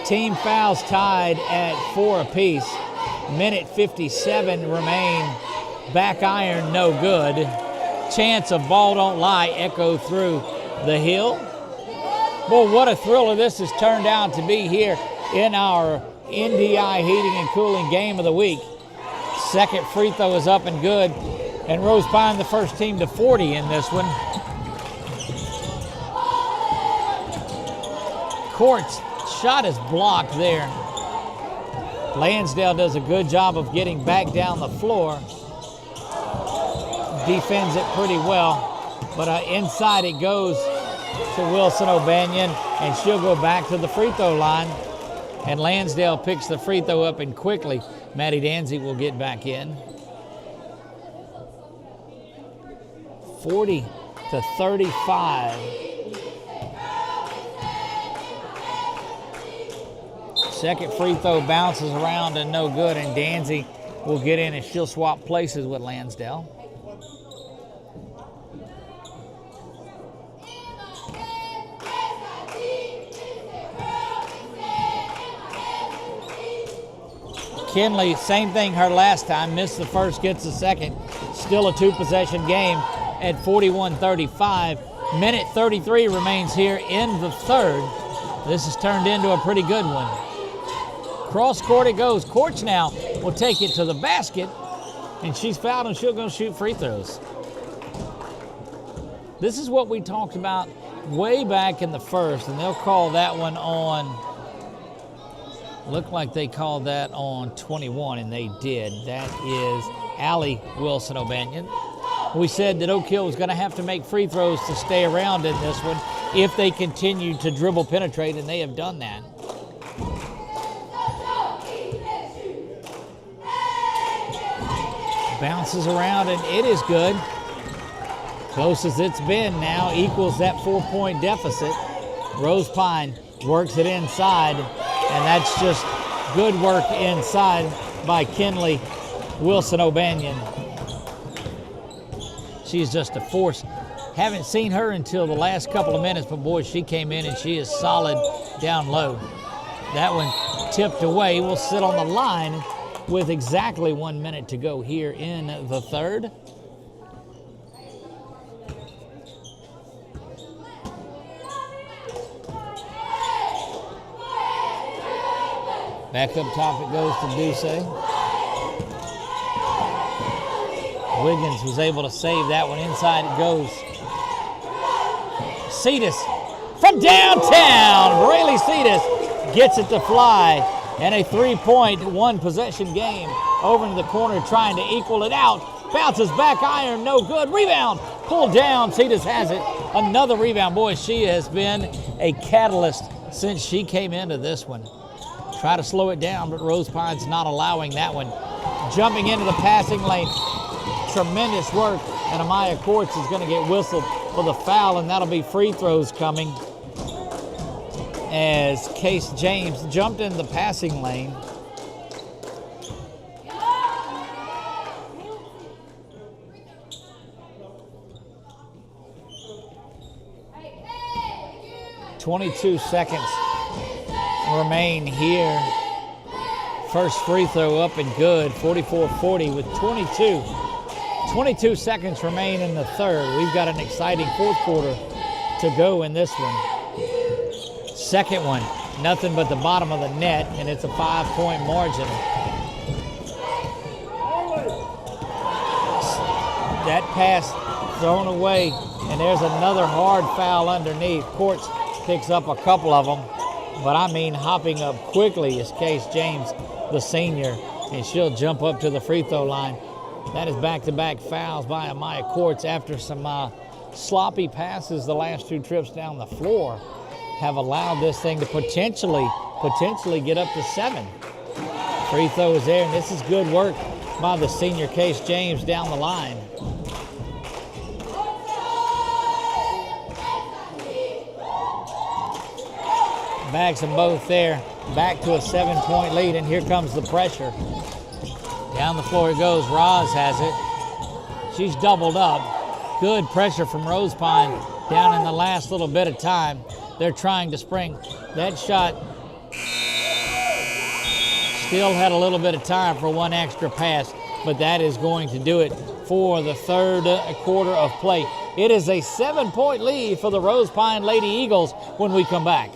Team fouls tied at 4 apiece. Minute 57 remain. Back iron, no good. Chance of ball don't lie echo through the hill. Boy, what a thriller this has turned out to be here in our NDI heating and cooling game of the week. Second free throw is up and good. And Rosepine, the first team to 40 in this one. Courts shot is blocked there. Lansdale does a good job of getting back down the floor. Defends it pretty well. But inside it goes to Wilson O'Banion, and she'll go back to the free throw line. And Lansdale picks the free throw up, and quickly Maddie Danzy will get back in. 40-35. Second free throw bounces around and no good, and Danzy will get in and she'll swap places with Lansdale. Kinley, same thing her last time, missed the first, gets the second. Still a 2-possession game at 41-35. Minute 33 remains here in the third. This has turned into a pretty good one. Cross court it goes. Courts now will take it to the basket, and she's fouled and she'll go shoot free throws. This is what we talked about way back in the first, and they'll call that one on, looked like they called that on 21, and they did. That is Allie Wilson O'Banion. We said that Oak Hill was going to have to make free throws to stay around in this one if they continue to dribble penetrate, and they have done that. Bounces around, and it is good. Close as it's been now, equals that 4-point deficit. Rosepine works it inside, and that's just good work inside by Kinley Wilson O'Banion. She's just a force. Haven't seen her until the last couple of minutes, but boy, she came in and she is solid down low. That one tipped away. Will sit on the line with exactly 1 minute to go here in the third. Back up top it goes to Ducey. Wiggins was able to save that one. Inside it goes. Cetus from downtown. Braylee Cetus gets it to fly. And a 3-point, 1-possession game. Over into the corner trying to equal it out. Bounces back iron, no good. Rebound, pulled down. Cetus has it. Another rebound. Boy, she has been a catalyst since she came into this one. Try to slow it down, but Rosepine's not allowing that one. Jumping into the passing lane. Tremendous work, and Amaya Courts is going to get whistled for the foul, and that'll be free throws coming as Case James jumped in the passing lane. "22 seconds remain here. First free throw up and good, 44-40 with 22 seconds remain in the third. We've got an exciting fourth quarter to go in this one. Second one, nothing but the bottom of the net, and it's a 5-point margin. That pass thrown away, and there's another hard foul underneath. Courts picks up a couple of them, but I mean hopping up quickly is Case James, the senior, and she'll jump up to the free throw line. That is back-to-back fouls by Amaya Courts after some sloppy passes the last 2 trips down the floor have allowed this thing to potentially get up to 7. Free throw is there, and this is good work by the senior Case James down the line. Bags them both there. Back to a 7-point lead, and here comes the pressure. Down the floor it goes. Roz has it. She's doubled up. Good pressure from Rosepine down in the last little bit of time. They're trying to spring. That shot still had a little bit of time for one extra pass, but that is going to do it for the third quarter of play. It is a 7-point lead for the Rosepine Lady Eagles when we come back.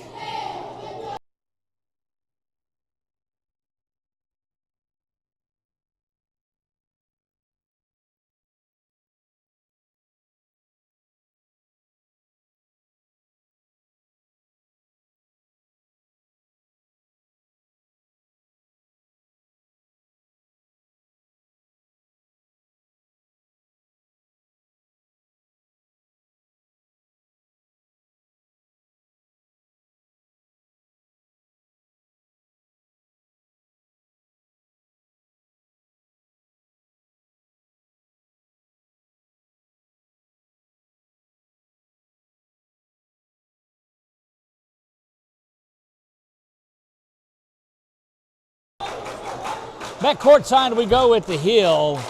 Back courtside we go at the Hill.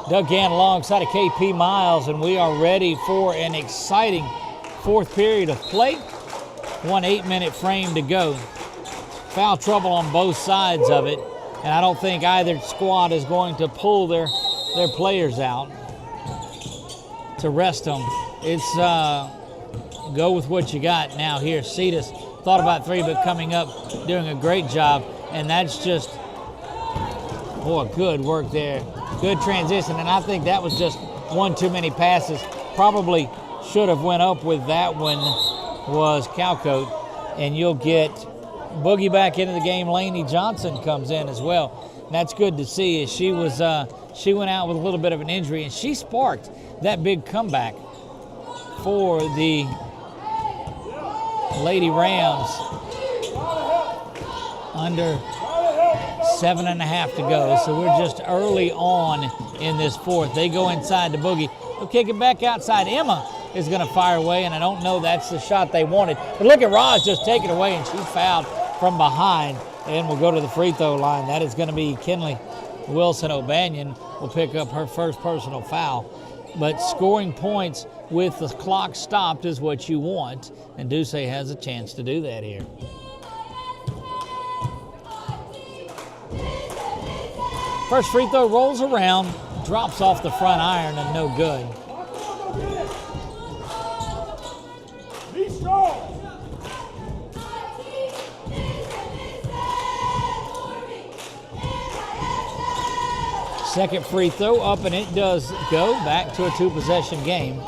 Doug Gann alongside of KP Miles, and we are ready for an exciting fourth period of play. 1 8-minute frame to go. Foul trouble on both sides of it, and I don't think either squad is going to pull their players out to rest them. It's go with what you got now here. Cetus thought about three, but coming up, doing a great job. And that's just, boy, good work there. Good transition, and I think that was just one too many passes. Probably should have went up with that one was Calcoat. And you'll get Boogie back into the game. Lainey Johnson comes in as well. And that's good to see as she went out with a little bit of an injury, and she sparked that big comeback for the Lady Rams. Under 7.5 to go, so we're just early on in this fourth. They go inside the Boogie. They'll kick it back outside. Emma is going to fire away, and I don't know that's the shot they wanted. But look at Roz just take it away, and she's fouled from behind, and will go to the free throw line. That is going to be Kinley Wilson O'Banion will pick up her first personal foul. But scoring points with the clock stopped is what you want, and Duce has a chance to do that here. First free throw rolls around, drops off the front iron, and no good. Be strong. Second free throw up, and it does go back to a two-possession game.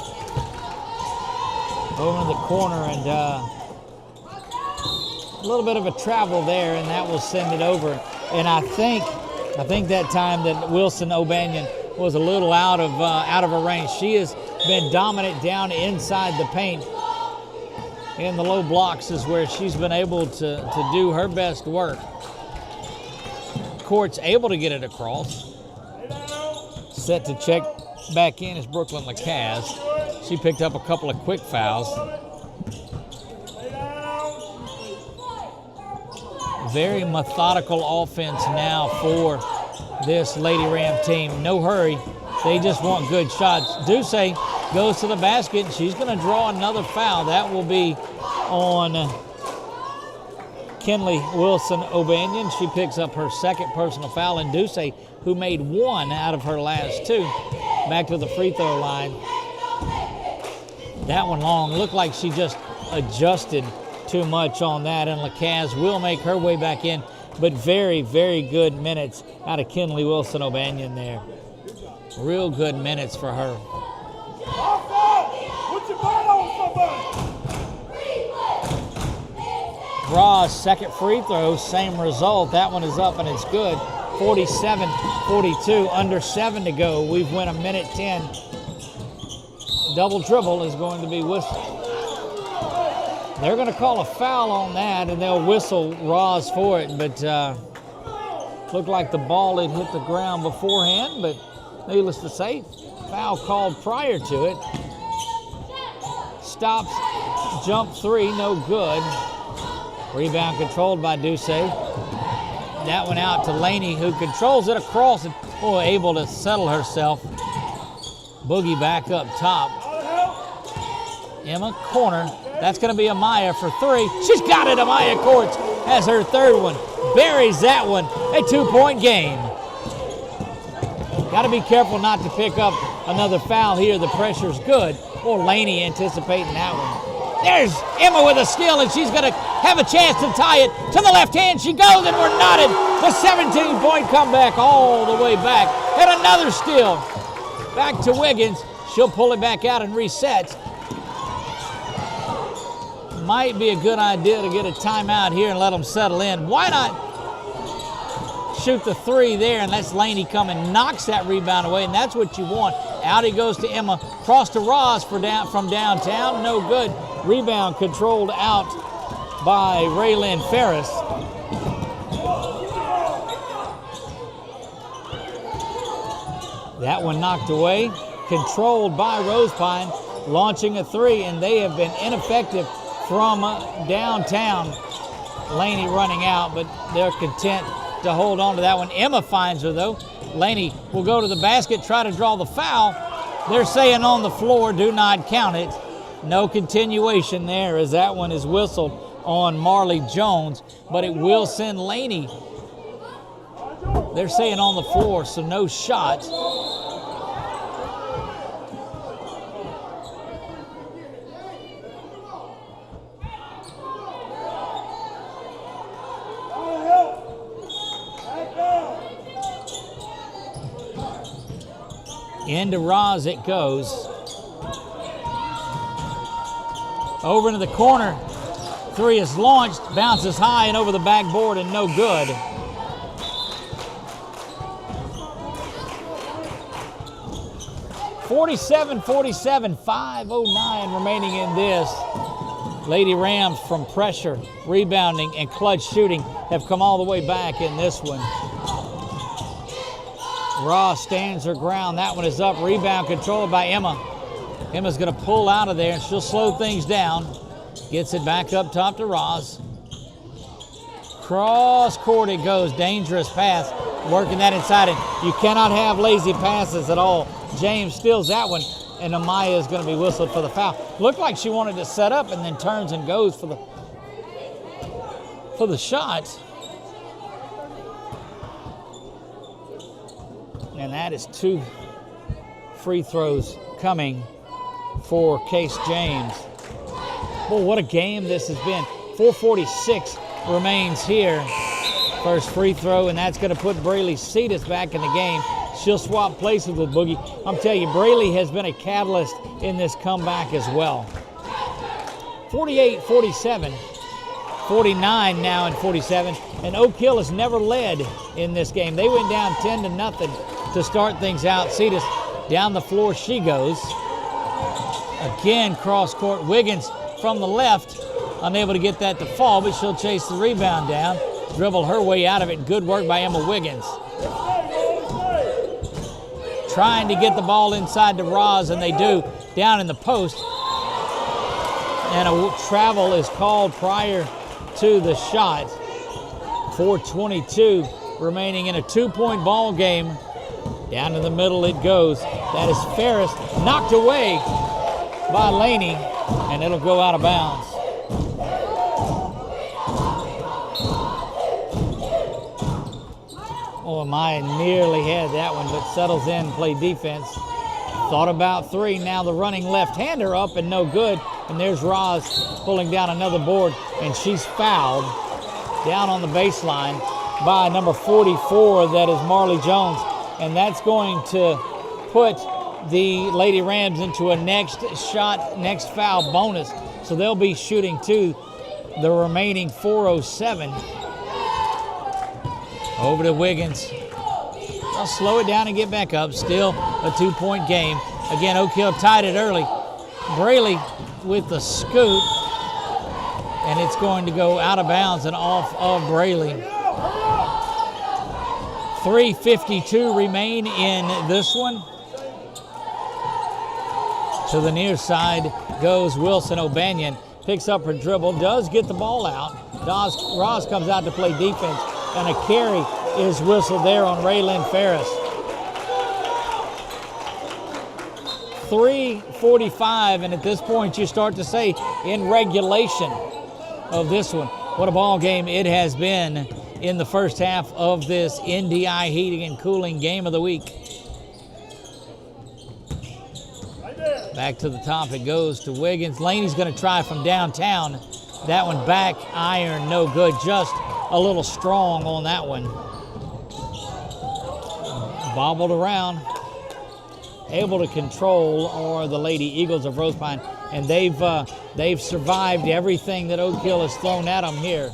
Over in the corner, and a little bit of a travel there, and that will send it over. And I think that time that Wilson O'Banion was a little out of her range. She has been dominant down inside the paint. In the low blocks is where she's been able to do her best work. Court's able to get it across. Set to check back in is Brooklyn Lacaze. She picked up a couple of quick fouls. Very methodical offense now for this Lady Ram team. No hurry. They just want good shots. Duce goes to the basket. She's going to draw another foul. That will be on Kinley Wilson O'Banion. She picks up her second personal foul. And Duce, who made one out of her last two, back to the free throw line. That one long. Looked like she just adjusted too much on that, and Lacaze will make her way back in, but very, very good minutes out of Kinley Wilson O'Banion there. Real good minutes for her. Ross, second free throw, same result. That one is up and it's good. 47-42, under 7 to go. We've went a minute 10. Double dribble is going to be whistled. They're going to call a foul on that, and they'll whistle Roz for it, but looked like the ball had hit the ground beforehand, but needless to say, foul called prior to it. Stops, jump three, no good. Rebound controlled by Duce. That one out to Laney, who controls it across and able to settle herself. Boogie back up top. Emma, corner. That's going to be Amaya for three. She's got it. Amaya Courts has her third one. Buries that one. A 2-point game. Got to be careful not to pick up another foul here. The pressure's good. Or Laney anticipating that one. There's Emma with a steal, and she's going to have a chance to tie it. To the left hand she goes, and we're knotted. The 17-point comeback all the way back. And another steal. Back to Wiggins. She'll pull it back out and reset. Might be a good idea to get a timeout here and let them settle in. Why not shoot the three there, and that's Laney coming, knocks that rebound away, and that's what you want. Out he goes to Emma, cross to Ross from downtown, no good. Rebound controlled out by Raylyn Ferris. That one knocked away, controlled by Rosepine, launching a three, and they have been ineffective from downtown. Laney running out, but they're content to hold on to that one. Emma finds her, though. Laney will go to the basket, try to draw the foul. They're saying on the floor, do not count it. No continuation there, as that one is whistled on Marley Jones, but it will send Laney. They're saying on the floor, so no shot. Into Roz it goes. Over into the corner. Three is launched, bounces high and over the backboard and no good. (47-47), 5:09 remaining in this. Lady Rams from pressure, rebounding, and clutch shooting have come all the way back in this one. Ross stands her ground. That one is up. Rebound controlled by Emma. Emma's going to pull out of there, and she'll slow things down. Gets it back up top to Ross. Cross court it goes. Dangerous pass. Working that inside, and you cannot have lazy passes at all. James steals that one, and Amaya is going to be whistled for the foul. Looked like she wanted to set up and then turns and goes for the shot. And that is 2 free throws coming for Case James. Boy, what a game this has been. 4:46 remains here. First free throw, and that's going to put Braylee Cetus back in the game. She'll swap places with Boogie. I'm telling you, Braylee has been a catalyst in this comeback as well. 48-47, 49 now and 47, and Oak Hill has never led in this game. They went down 10-0 to start things out. Cetus down the floor she goes. Again, cross court. Wiggins from the left, unable to get that to fall, but she'll chase the rebound down, dribble her way out of it. Good work by Emma Wiggins. Trying to get the ball inside to Roz, and they do, down in the post. And a travel is called prior to the shot. 4:22 remaining in a 2-point ball game. Down to the middle it goes. That is Ferris, knocked away by Laney, and it'll go out of bounds. Oh, Amaya nearly had that one, but settles in, play defense. Thought about 3, now the running left-hander up and no good. And there's Roz pulling down another board, and she's fouled down on the baseline by number 44, that is Marley Jones. And that's going to put the Lady Rams into a next shot, next foul bonus. So they'll be shooting to the remaining 4:07. Over to Wiggins. I'll slow it down and get back up. Still a 2-point game. Again, Oak Hill tied it early. Braylee with the scoop. And it's going to go out of bounds and off of Braylee. 3:52 remain in this one. To the near side goes Wilson O'Banion. Picks up her dribble, does get the ball out. Ross comes out to play defense, and a carry is whistled there on Raylyn Ferris. 3:45, and at this point you start to say, in regulation of this one, what a ball game it has been in the first half of this NDI heating and cooling game of the week. Back to the top it goes to Wiggins. Laney's going to try from downtown. That one back iron, no good. Just a little strong on that one. Bobbled around. Able to control are the Lady Eagles of Rosepine, and they've survived everything that Oak Hill has thrown at them here.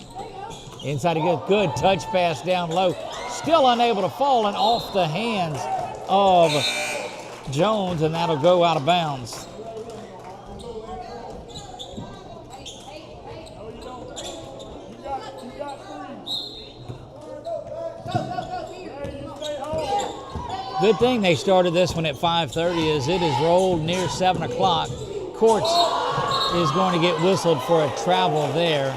Inside a good touch pass down low. Still unable to fall, and off the hands of Jones, and that'll go out of bounds. Good thing they started this one at 5:30, as it is rolled near 7 o'clock. Courts is going to get whistled for a travel there.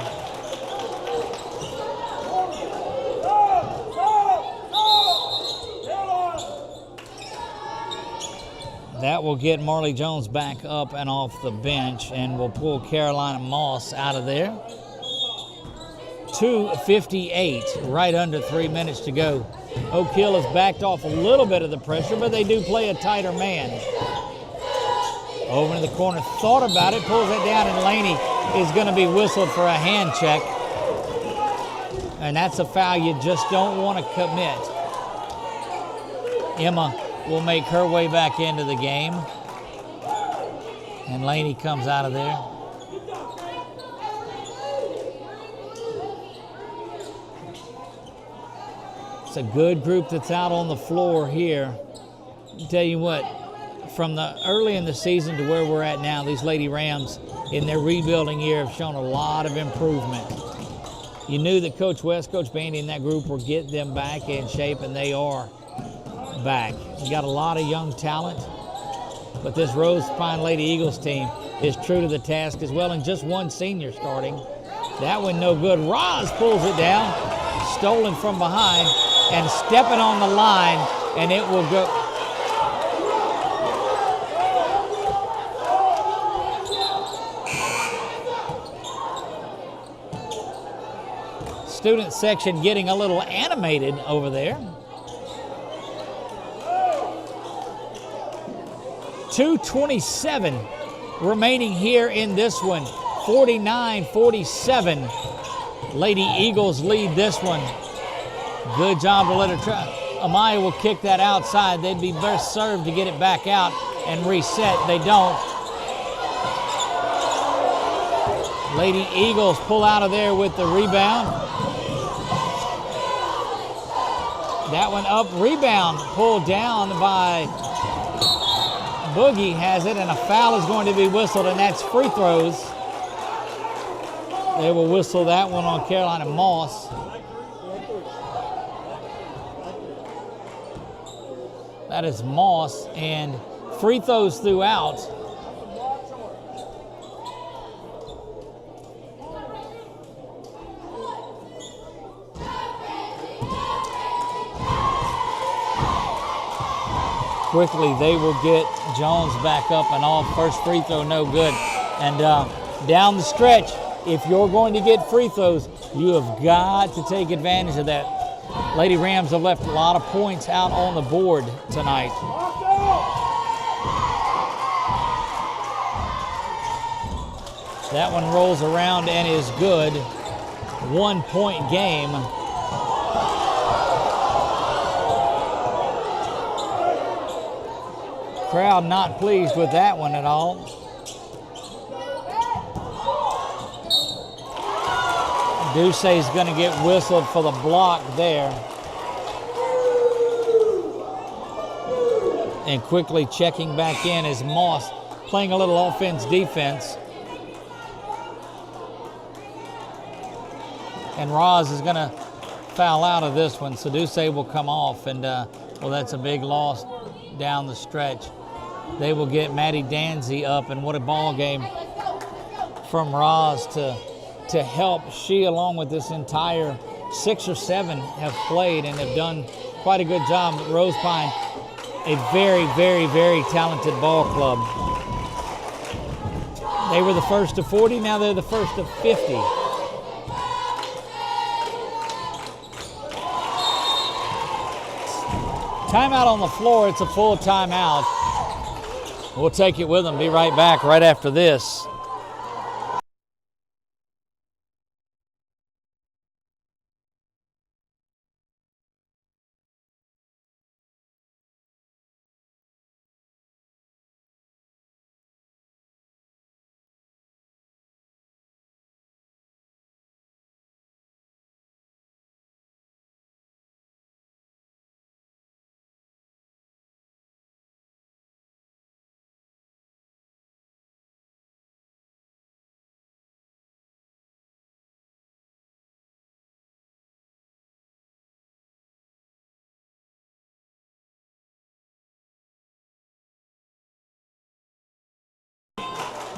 That will get Marley Jones back up and off the bench, and will pull Carolina Moss out of there. 2:58, right under 3 minutes to go. Oak Hill has backed off a little bit of the pressure, but they do play a tighter man. Over in the corner, thought about it, pulls it down, and Laney is going to be whistled for a hand check. And that's a foul you just don't want to commit. Emma will make her way back into the game. And Laney comes out of there. It's a good group that's out on the floor here. I'll tell you what, from the early in the season to where we're at now, these Lady Rams in their rebuilding year have shown a lot of improvement. You knew that Coach West, Coach Bandy, and that group were getting them back in shape, and they are back. You got a lot of young talent, but this Rosepine Lady Eagles team is true to the task as well, and just one senior starting. That one no good. Roz pulls it down, stolen from behind, and stepping on the line, and it will go. Student section getting a little animated over there. 2:27 remaining here in this one. 49-47. Lady Eagles lead this one. Good job to let her try. Amaya will kick that outside. They'd be best served to get it back out and reset. They don't. Lady Eagles pull out of there with the rebound. That one up, rebound pulled down by Boogie has it, and a foul is going to be whistled, and that's free throws. They will whistle that one on Carolina Moss. That is Moss, and free throws throughout. Quickly, they will get Jones back up and off. First free throw, no good. And down the stretch, if you're going to get free throws, you have got to take advantage of that. Lady Rams have left a lot of points out on the board tonight. That one rolls around and is good. 1 point game. Crowd not pleased with that one at all. Ducey's going to get whistled for the block there. And quickly checking back in is Moss, playing a little offense-defense. And Roz is going to foul out of this one, so Ducey will come off, and well, that's a big loss down the stretch. They will get Maddie Danzy up, and what a ball game from Roz to help. She, along with this entire 6 or 7, have played and have done quite a good job. Rosepine, a very, very, very talented ball club. They were the first to 40, now they're the first to 50. Timeout on the floor, it's a full timeout. We'll take it with them, be right back right after this.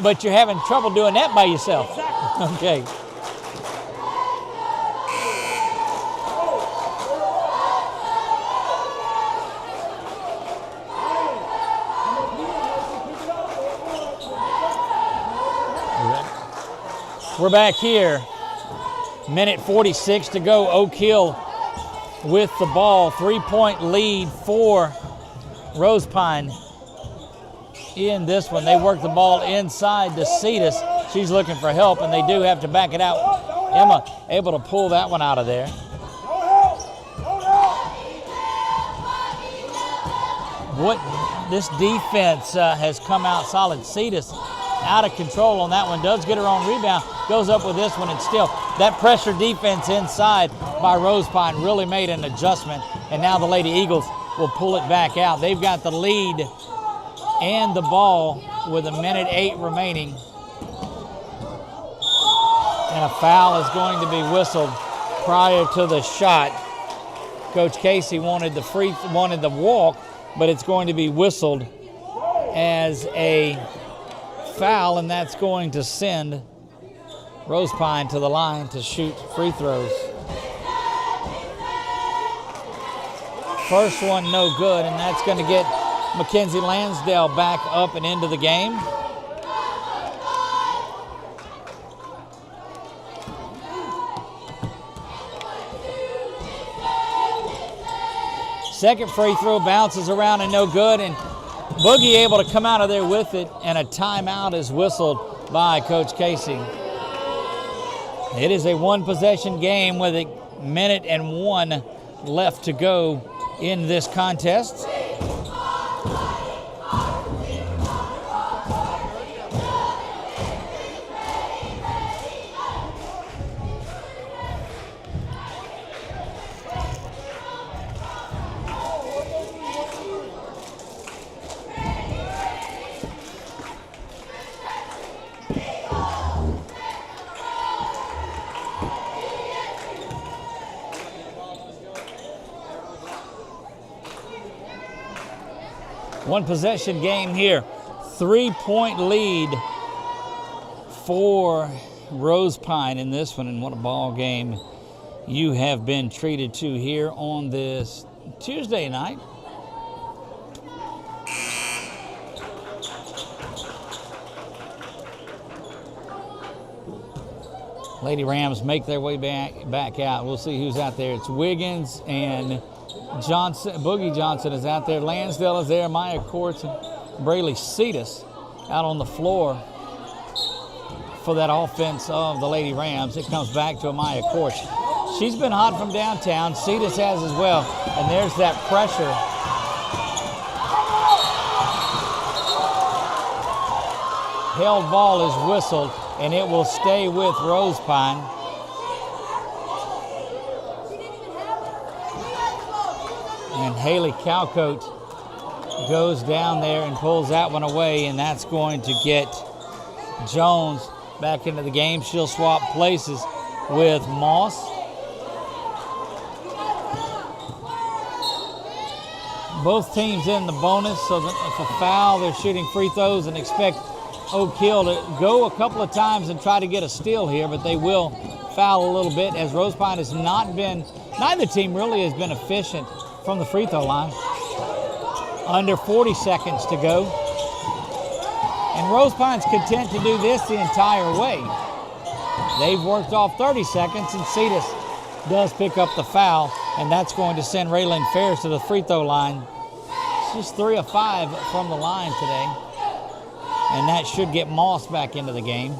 But you're having trouble doing that by yourself. Okay. We're back here. Minute 46 to go. Oak Hill with the ball. 3-point lead for Rosepine. In this one, they work the ball inside to Cetus. She's looking for help, and they do have to back it out. Emma able to pull that one out of there. what this defense has come out solid. Cetus out of control on that one, does get her own rebound, goes up with this one, and still that pressure defense inside by Rosepine really made an adjustment, and now the Lady Eagles will pull it back out. They've got the lead and the ball with 1:08 remaining, and a foul is going to be whistled prior to the shot. Coach Casey wanted the walk, but it's going to be whistled as a foul, and that's going to send Rosepine to the line to shoot free throws. First one no good, and that's going to get Mackenzie Lansdale back up and into the game. Second free throw bounces around and no good, and Boogie able to come out of there with it, and a timeout is whistled by Coach Casey. It is a one-possession game with 1:01 left to go in this contest. One possession game here. 3-point lead for Rosepine in this one, and what a ball game you have been treated to here on this Tuesday night. Lady Rams make their way back out. We'll see who's out there. It's Wiggins and Johnson. Boogie Johnson is out there. Lansdale is there. Maya Courts and Braylee Cetus out on the floor for that offense of the Lady Rams. It comes back to Maya Courts. She's been hot from downtown. Cetus has as well. And there's that pressure. Held ball is whistled, and it will stay with Rosepine. And Haley Calcoat goes down there and pulls that one away, and that's going to get Jones back into the game. She'll swap places with Moss. Both teams in the bonus, so that if a foul, they're shooting free throws and expect Oak Hill to go a couple of times and try to get a steal here, but they will foul a little bit, as Rosepine has not been, neither team really has been efficient from the free throw line. Under 40 seconds to go. And Rosepine's content to do this the entire way. They've worked off 30 seconds, and Cetus does pick up the foul, and that's going to send Raylyn Ferris to the free throw line. She's 3 of 5 from the line today. And that should get Moss back into the game.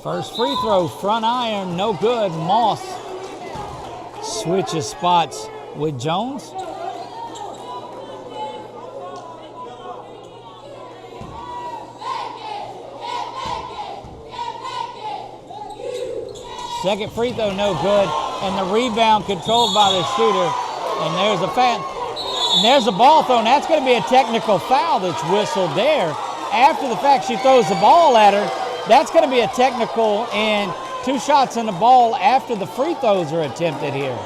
First free throw, front iron, no good. Moss switches spots with Jones. Second free throw, no good. And the rebound controlled by the shooter. And there's a foul. And there's a ball thrown. That's going to be a technical foul that's whistled there. After the fact, she throws the ball at her. That's going to be a technical, and 2 shots in the ball after the free throws are attempted here.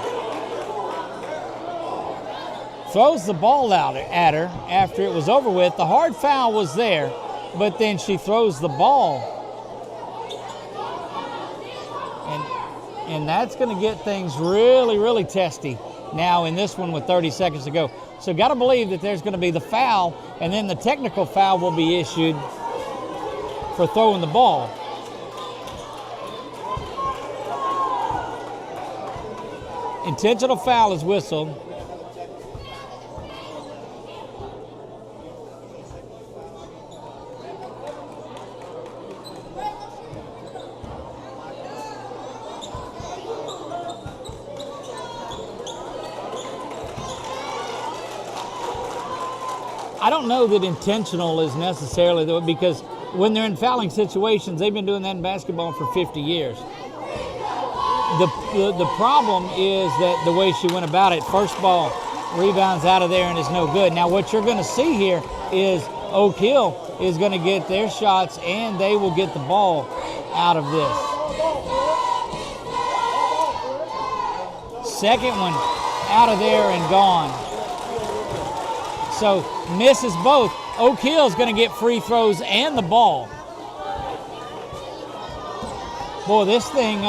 Throws the ball out at her after it was over with. The hard foul was there, but then she throws the ball. And that's going to get things really, really testy now in this one with 30 seconds to go. So got to believe that there's going to be the foul, and then the technical foul will be issued for throwing the ball. Intentional foul is whistled. I don't know that intentional is necessarily, though, because when they're in fouling situations, they've been doing that in basketball for 50 years. The problem is that the way she went about it, first ball, rebounds out of there and is no good. Now what you're going to see here is Oak Hill is going to get their shots and they will get the ball out of this. Second one out of there and gone. So misses both. Oak Hill is going to get free throws and the ball. Boy, this thing,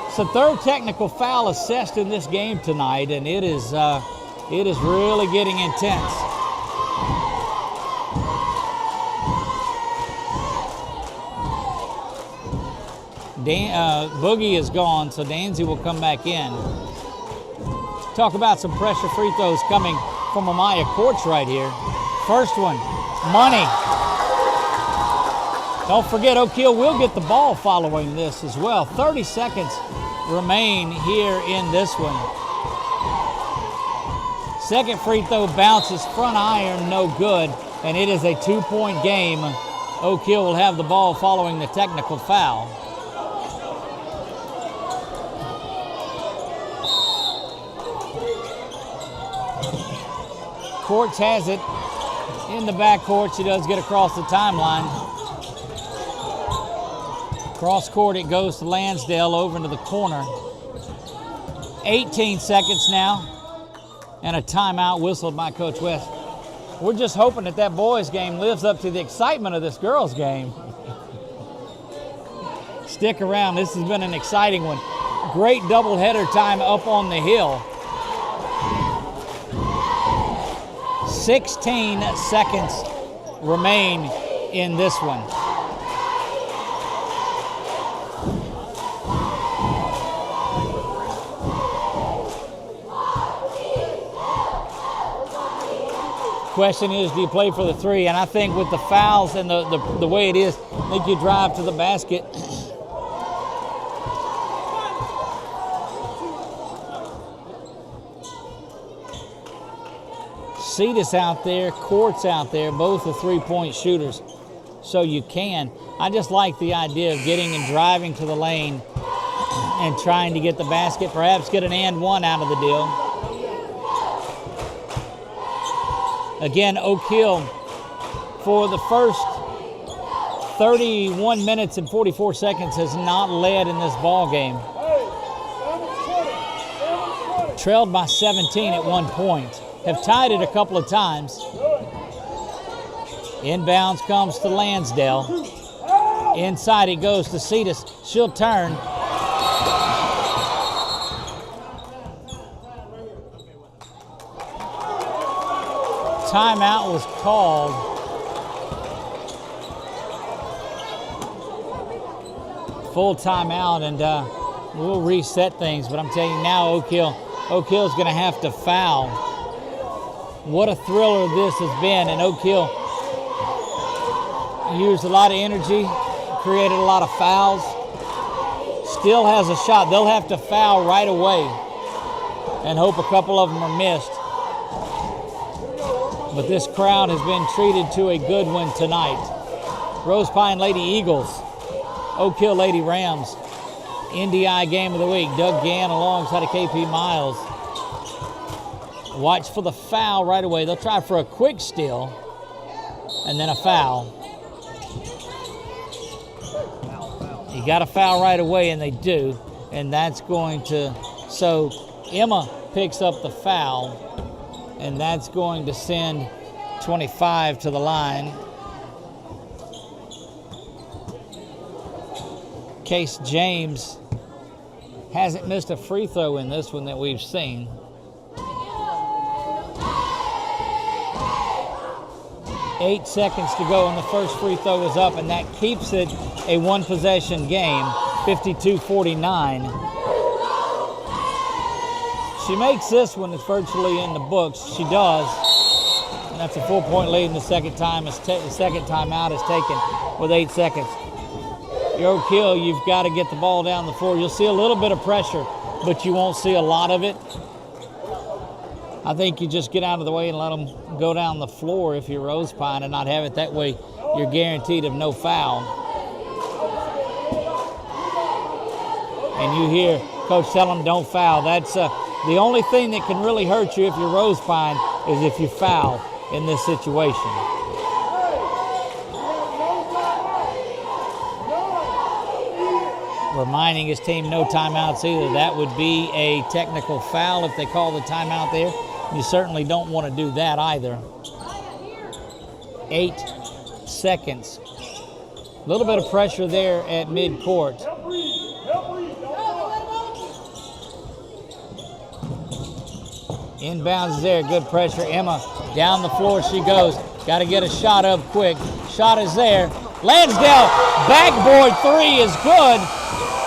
it's the third technical foul assessed in this game tonight, and it is really getting intense. Boogie is gone, so Danzy will come back in. Talk about some pressure free throws coming from Amaya Courts right here. First one, money. Don't forget, Oak Hill will get the ball following this as well. 30 seconds remain here in this one. Second free throw bounces front iron, no good, and it is a 2-point game. Oak Hill will have the ball following the technical foul. Courts has it in the backcourt. She does get across the timeline. Cross court it goes to Lansdale over into the corner. 18 seconds now, and a timeout whistled by Coach West. We're just hoping that that boys game lives up to the excitement of this girls game. Stick around, this has been an exciting one. Great doubleheader time up on the hill. 16 seconds remain in this one. Question is, do you play for the three? And I think with the fouls and the way it is, I think you drive to the basket. Cetus out there, Courts out there, both are three-point shooters. So you can. I just like the idea of getting and driving to the lane and trying to get the basket, perhaps get an and one out of the deal. Again, Oak Hill, for the first 31 minutes and 44 seconds, has not led in this ball game. Trailed by 17 at one point. Have tied it a couple of times. Inbounds comes to Lansdale. Inside it goes to Cetus. She'll turn. Timeout was called. Full timeout, and we'll reset things. But I'm telling you now, Oak Hill's going to have to foul. What a thriller this has been, and Oak Hill used a lot of energy, created a lot of fouls. Still has a shot. They'll have to foul right away and hope a couple of them are missed. But this crowd has been treated to a good one tonight. Rosepine Lady Eagles, Oak Hill Lady Rams, NDI Game of the Week. Doug Gann alongside of KP Miles. Watch for the foul right away. They'll try for a quick steal and then a foul. You got to foul right away, and they do. And that's going to, so Emma picks up the foul, and that's going to send 25 to the line. Case James hasn't missed a free throw in this one that we've seen. Eight seconds to go, and the first free throw is up, and that keeps it a one-possession game, 52-49. She makes this one, it's virtually in the books. She does, and that's a 4-point lead in the second time. The second timeout is taken with 8 seconds. Your Oak Hill, you've got to get the ball down the floor. You'll see a little bit of pressure, but you won't see a lot of it. I think you just get out of the way and let them go down the floor if you're Rosepine and not have it that way. You're guaranteed of no foul. And you hear Coach tell them don't foul. That's the only thing that can really hurt you if you're Rosepine is if you foul in this situation. Reminding his team no timeouts either. That would be a technical foul if they call the timeout there. You certainly don't want to do that either. 8 seconds. A little bit of pressure there at midcourt. Inbounds there, good pressure. Emma down the floor she goes. Got to get a shot up quick. Shot is there. Lansdale, backboard three is good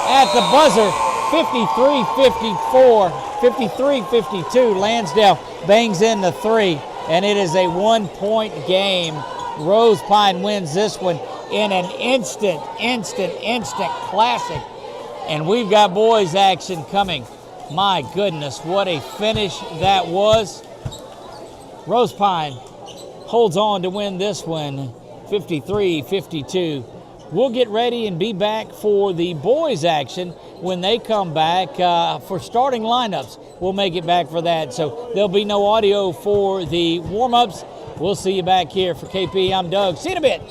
at the buzzer. 53-54, 53-52. Lansdale bangs in the three, and it is a 1-point game. Rosepine wins this one in an instant classic. And we've got boys action coming. My goodness, what a finish that was. Rosepine holds on to win this one, 53-52. We'll get ready and be back for the boys action when they come back for starting lineups. We'll make it back for that. So there'll be no audio for the warm-ups. We'll see you back here for KP. I'm Doug. See you in a bit.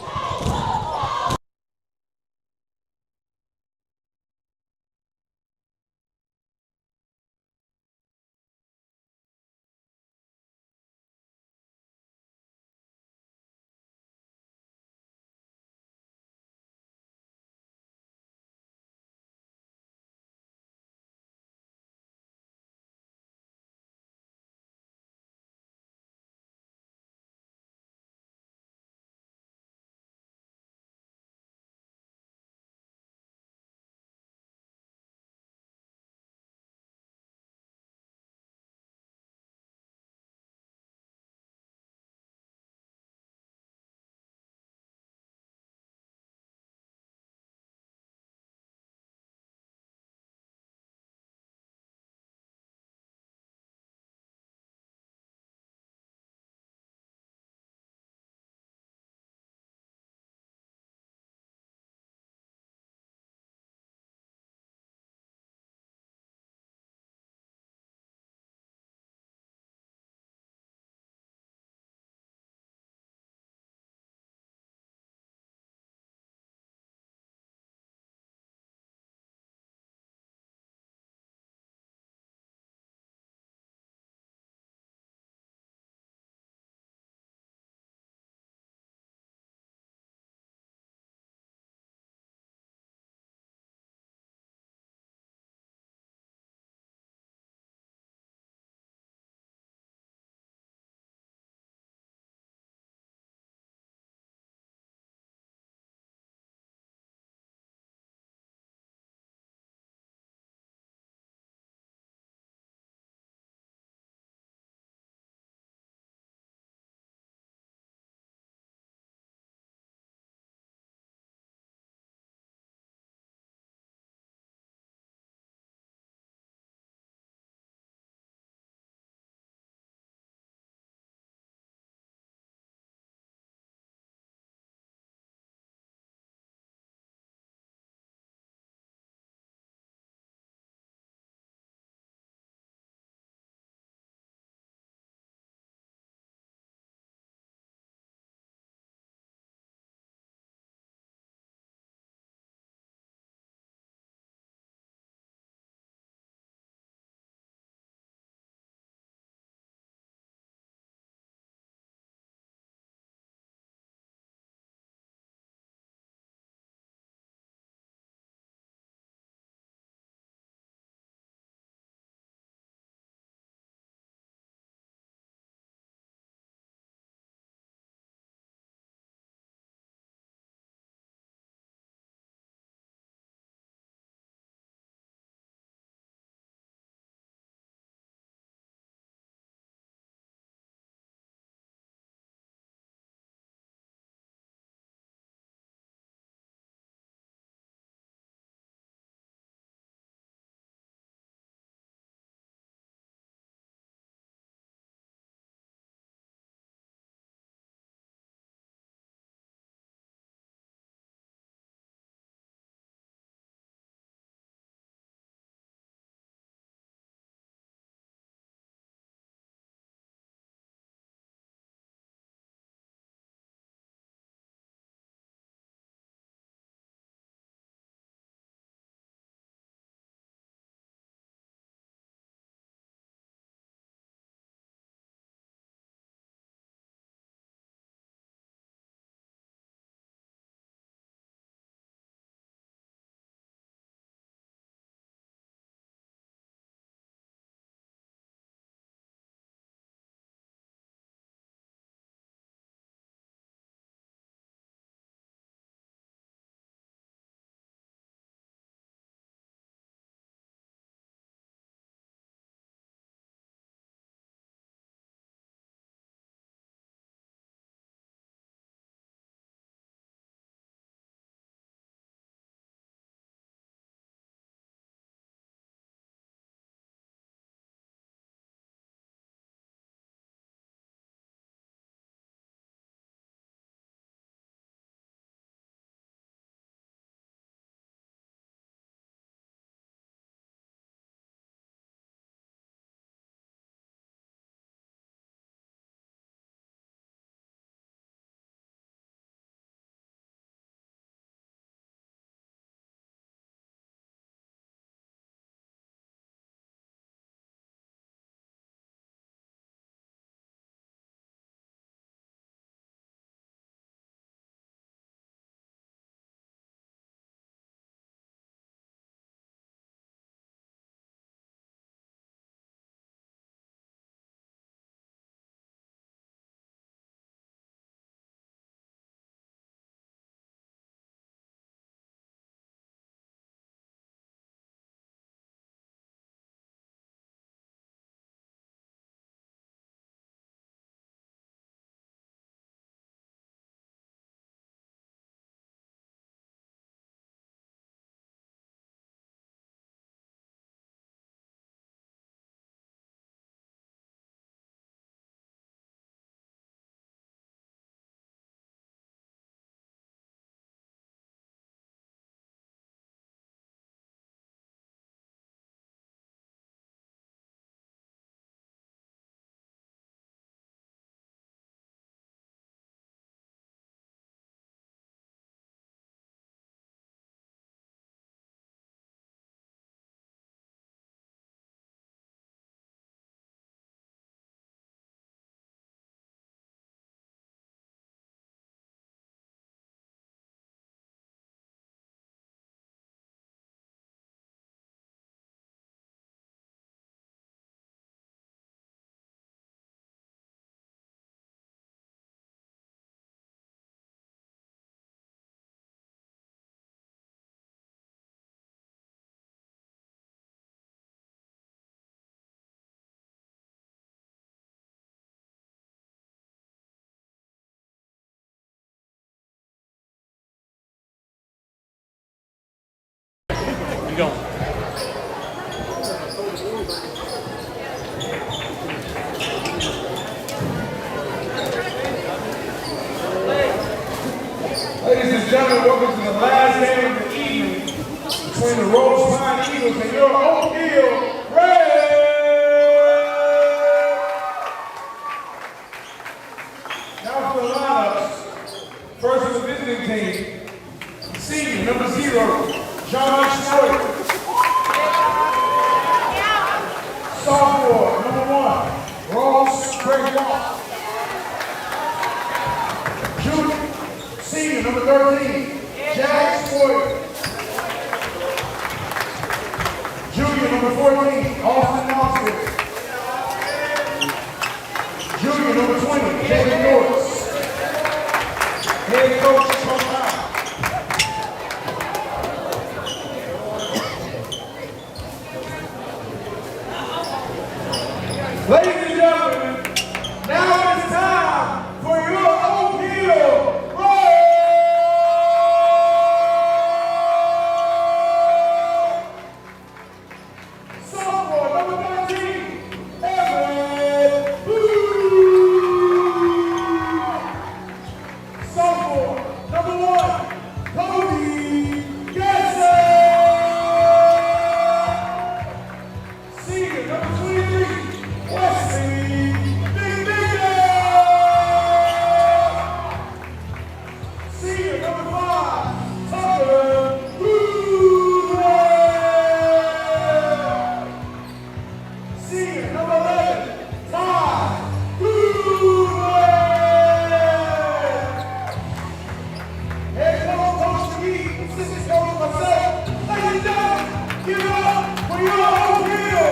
going. Ladies and gentlemen, welcome to the last game of the evening between the Rosepine Eagles and your Oak Hill Rams. Now for the lineups. First is the visiting team. Senior, number 0, John Schroeder. Sophomore, number 1, Ross Pregame. Junior, senior, number 13, Jack Sawyer. Junior, number 14, Austin Knoxville. Junior, number 20, Jacob Norris. Head coach, Coach Brown. Ladies and gentlemen, now it's time for your Oak Hill Rams. Sophomore, number 13, Everett Boo. Sophomore, number 1, Cody Getson. Senior, number 23, Wesley Big. Senior, number 5, Tucker Woodward. Senior, number 11, Ty Woodward. Head coach, Coach McGee, assistant coach, myself. Ladies and gentlemen, give it up for your Oak Hill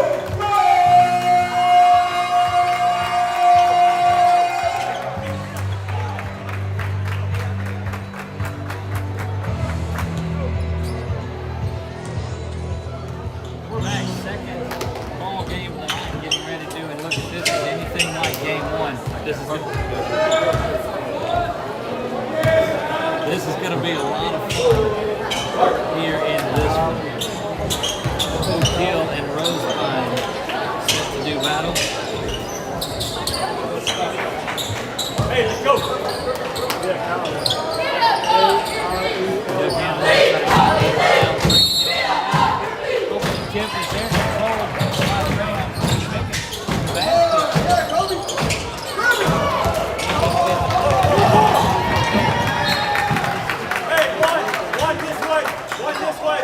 We're back, second ball game of the night, getting ready to do, and look at this, is anything like game 1. This is going to be a lot of fun here in this one. Oak Hill and Rosepine set to do battle. Hey, let's go. Opening tip is there, controlled by Rams, making the basket. Hey, one this way. One this way.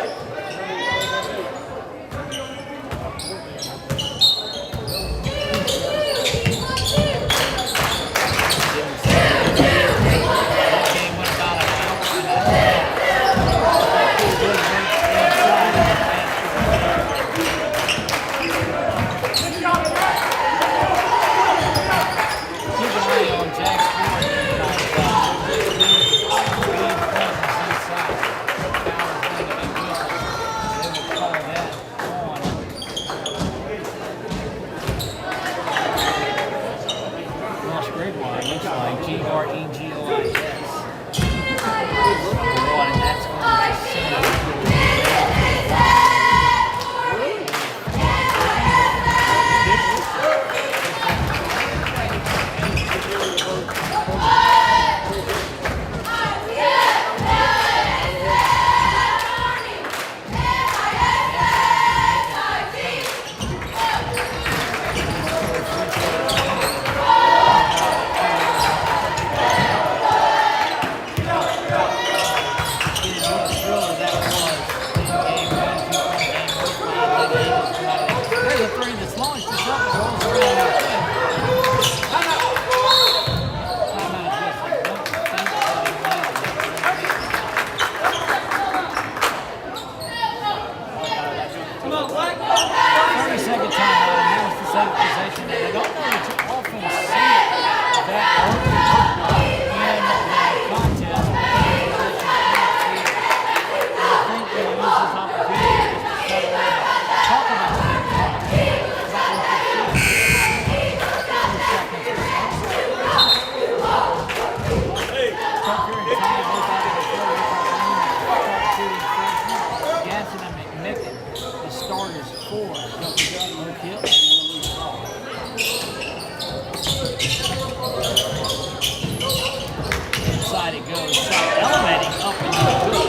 Inside it goes. Shot elevating up and good.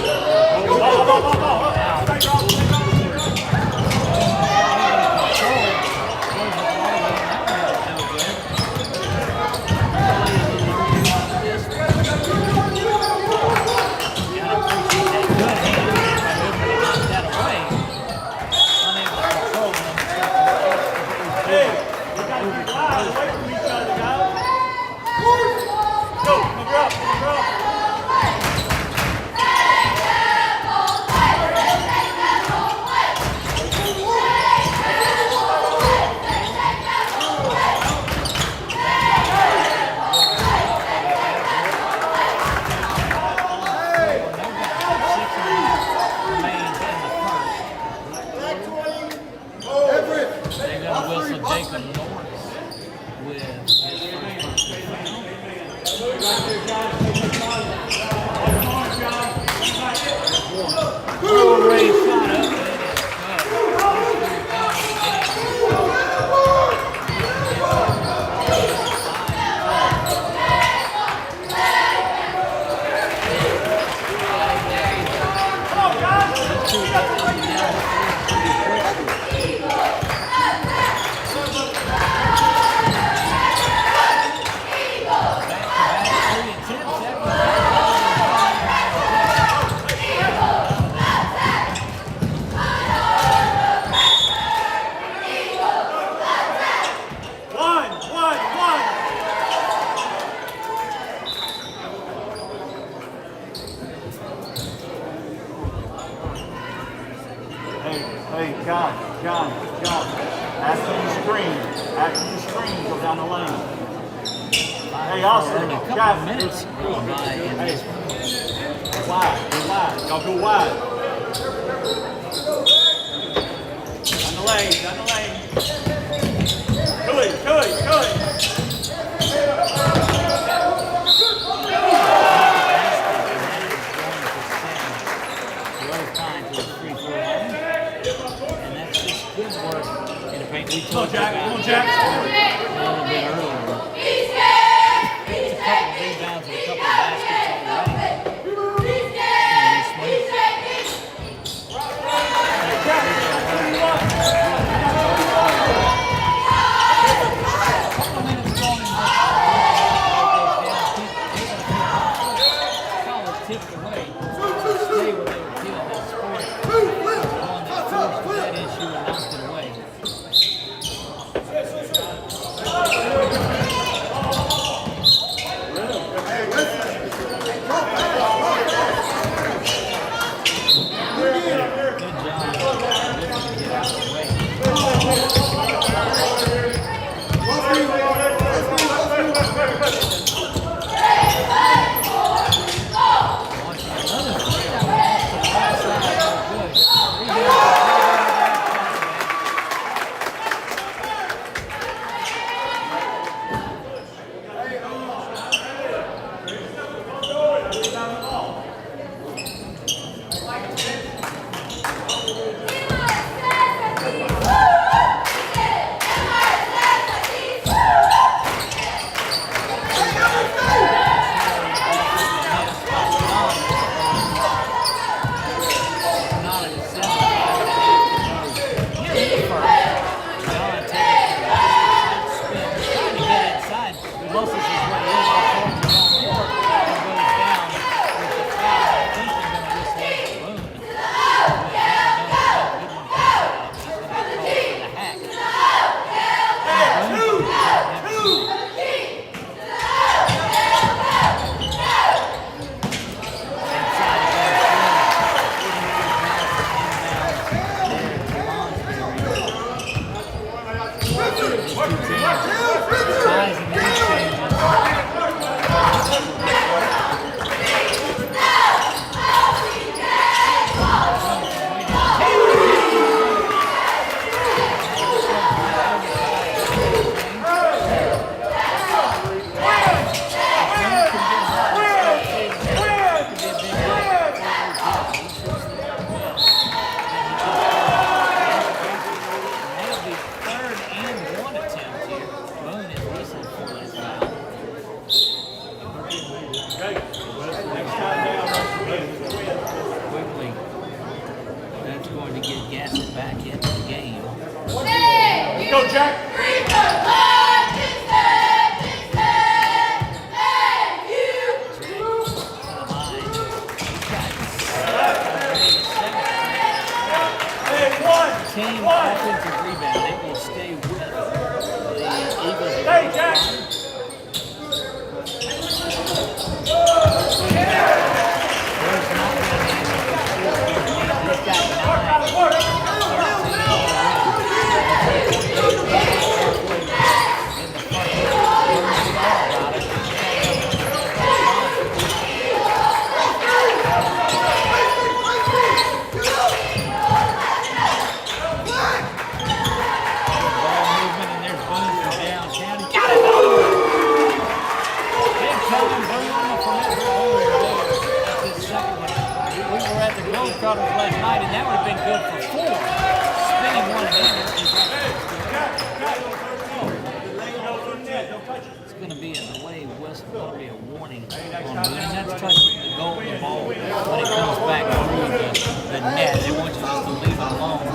John. After you screen, go down the lane. Hey, Austin, a couple minutes going by in this one. Wide. Y'all go wide. Down the lane. Good. Come on, Jack. A little bit earlier. It's a couple of rebounds and a couple of baskets already. Tipped away. Stay where they were killing that sport. On that forced that issue and knocked it away. starters last night, and that would have been good for 4. Spinning one-hander is it's going to be a delay whistle. Going to be a warning on Mooney. That's touching the ball when it comes back through the net. They want you just to leave it alone.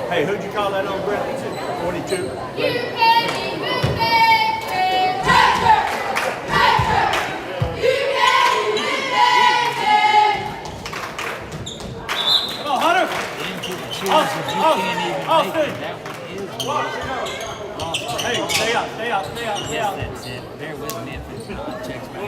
Hey, who'd you call that on, Brett? 42? Come on, Hunter! Hey, stay out. That's it. Bear with me if it's checks back.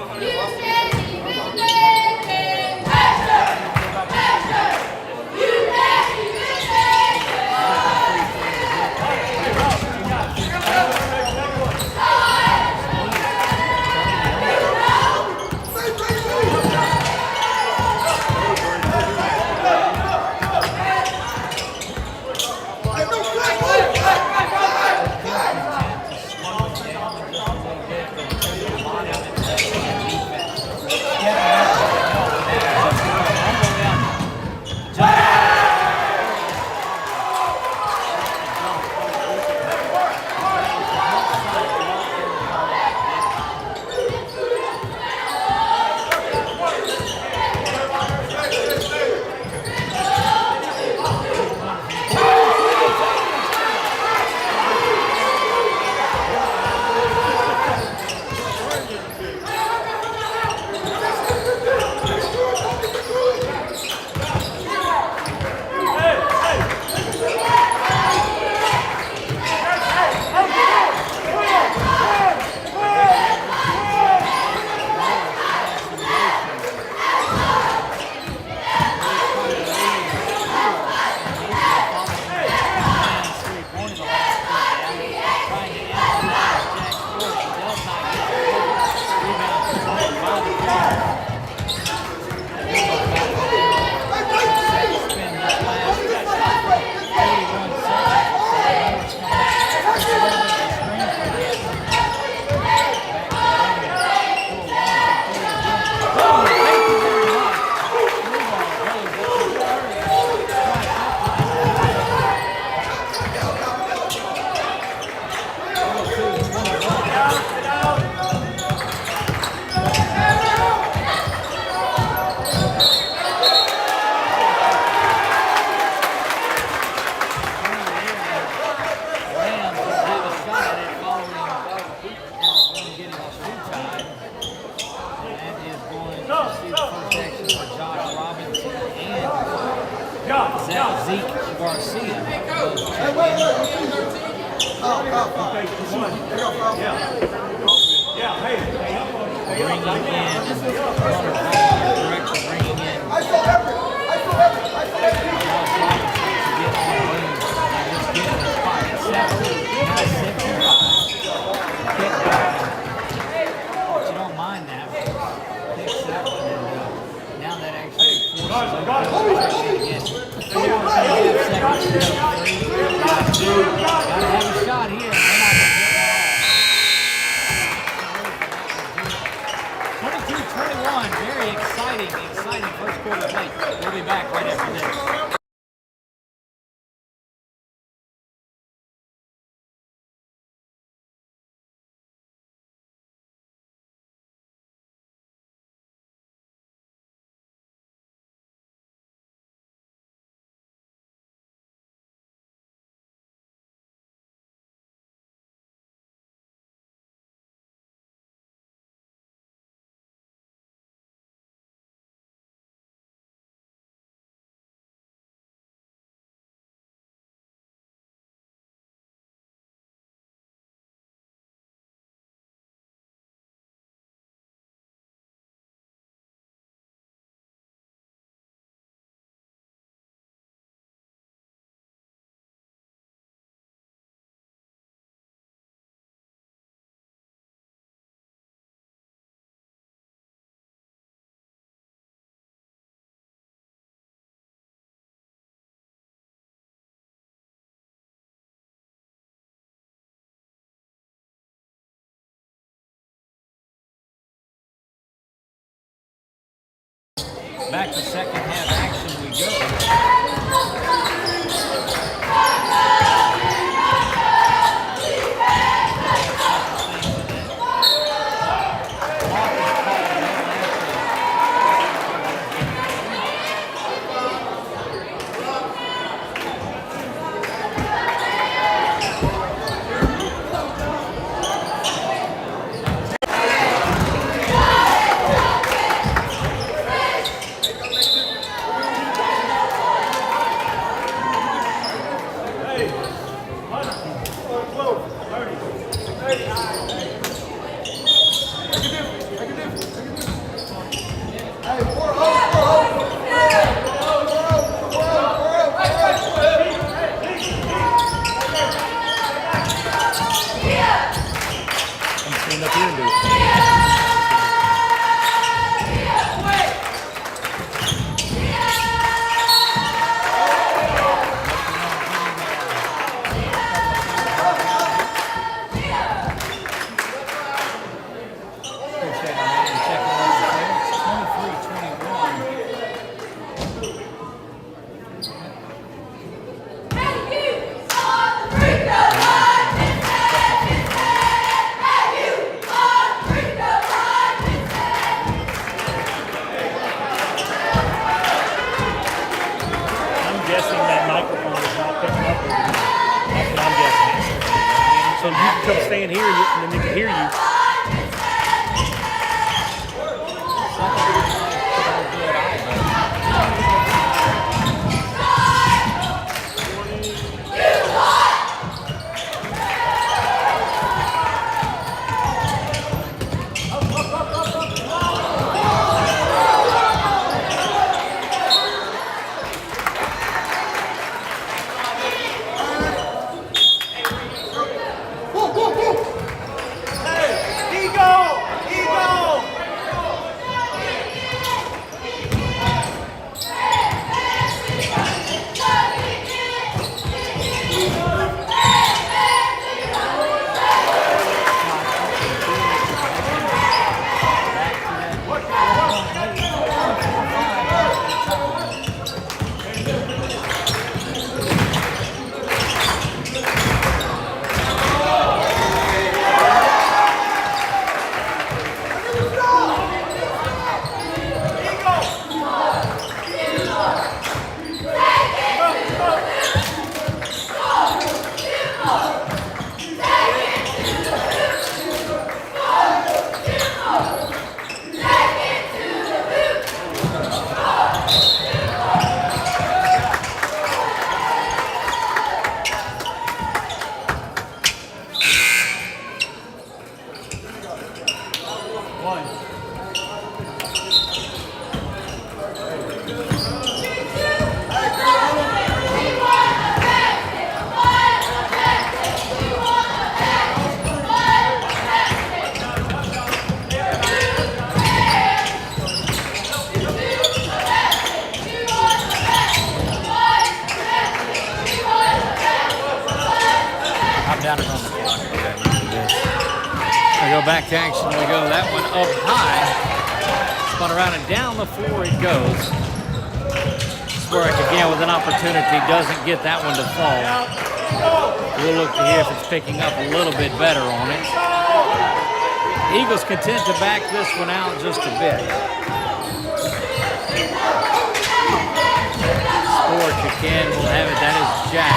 see the first action by Josh Robinson and Zeke Garcia. Bringing in Hunter Hall, director, bringing in Josh Robinson to get on the room. And just getting the spot at 7. Now 75. Kick back. But you don't mind that. Picks it up and now that actually forces him to again. 4.5 seconds to go. 3, 2, gotta have a shot here. They're not gonna get one off. 22-21, very exciting first quarter play. We'll be back right after this. Back to second half action we go. So you can come stand here and then they can hear you. Hey! back to action we go. That one up high. Spun around and down the floor it goes. Swerk again with an opportunity. Doesn't get that one to fall. We'll look to hear if it's picking up a little bit better on it. Eagles content to back this one out just a bit. Sport again will have it. That is Jack.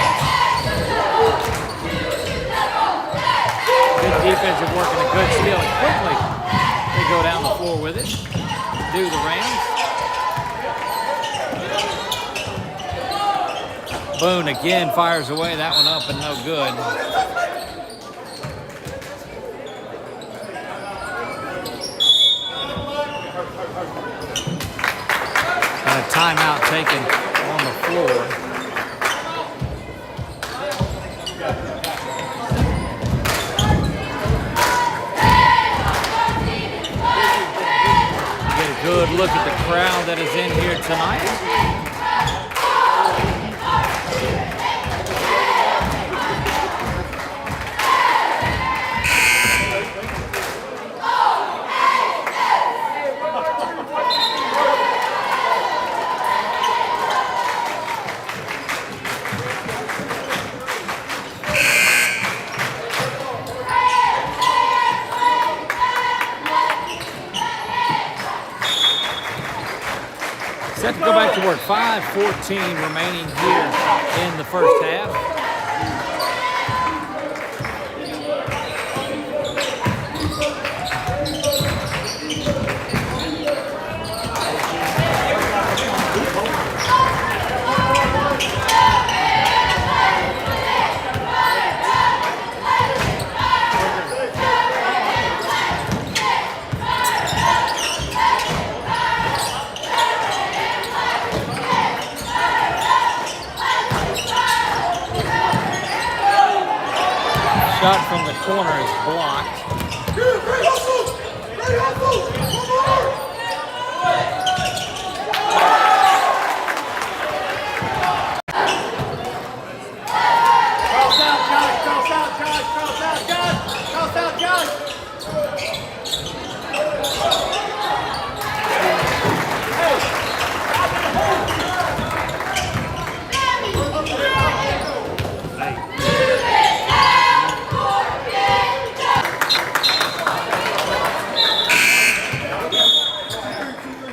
Good defensive work and a good steal. And quickly they go down the floor with it. Do the Rams. Boone again fires away. That one up and no good. And a timeout taken on the floor. Get a good look at the crowd that is in here tonight. Set to go back to work. 5:14 remaining here in the first half. Shot from the corner is blocked. Cross out, Josh. Cross out, Josh. Cross out, Josh. Cross out, Josh.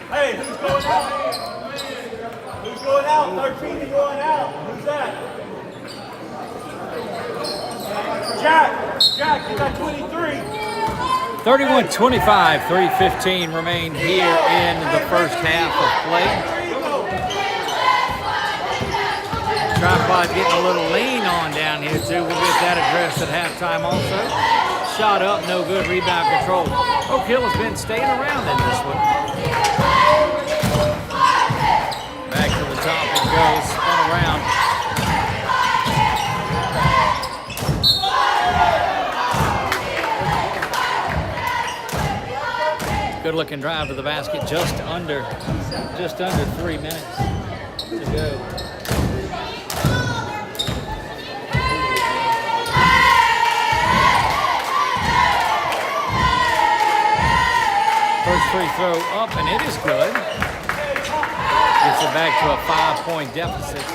Hey, who's going out? Who's going out? 13 is going out. Who's that? Jack, you got 23. 31-25, 3:15 remain here in the first half of play. Tripod getting a little lean on down here too. We'll get that addressed at halftime also. Shot up, no good, rebound control. Oak Hill has been staying around in this one. Back to the top it goes, spun around. Good looking drive to the basket, just under 3 minutes to go. First free throw up, and it is good. Gets it back to a 5-point deficit.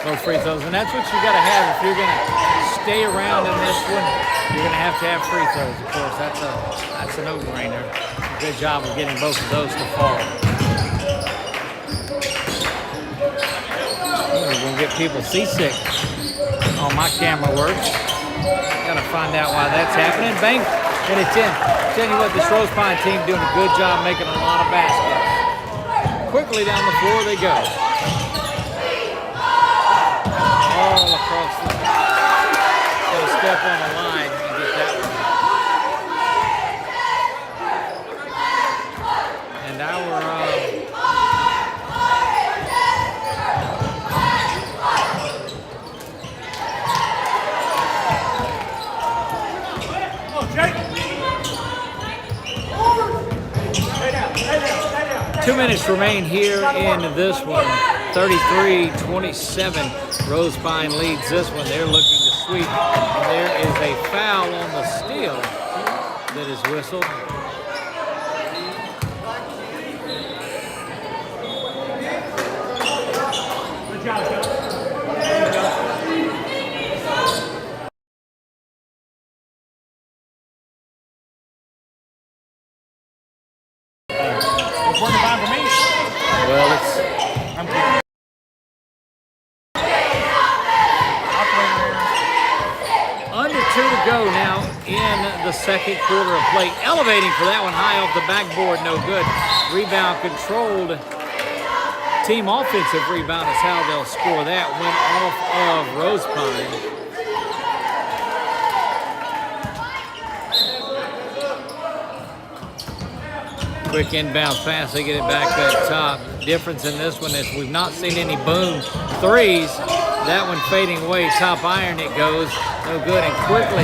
Those free throws, and that's what you got to have if you're going to stay around in this one. You're going to have free throws, of course. That's a no-brainer. Good job of getting both of those to fall. We're going to get people seasick on my camera work. Got to find out why that's happening. Bang, and it's in. Tell you what, this Rosepine team doing a good job making a lot of baskets. Quickly down the floor they go. All across the got to step on the line and get that one. And our Jake. Stay down. 2 minutes remain here in this one. 33-27. Rosepine leads this one. They're looking to sweep. And there is a foul on the steal that is whistled. Good job, Joe. Well, it's under 2 to go now in the second quarter of play. Elevating for that one, high off the backboard, no good. Rebound controlled. Team offensive rebound is how they'll score that. Went off of Rosepine. Quick inbound pass, they get it back up top. Difference in this one is we've not seen any boom threes. That one fading away, top iron it goes. No good, and quickly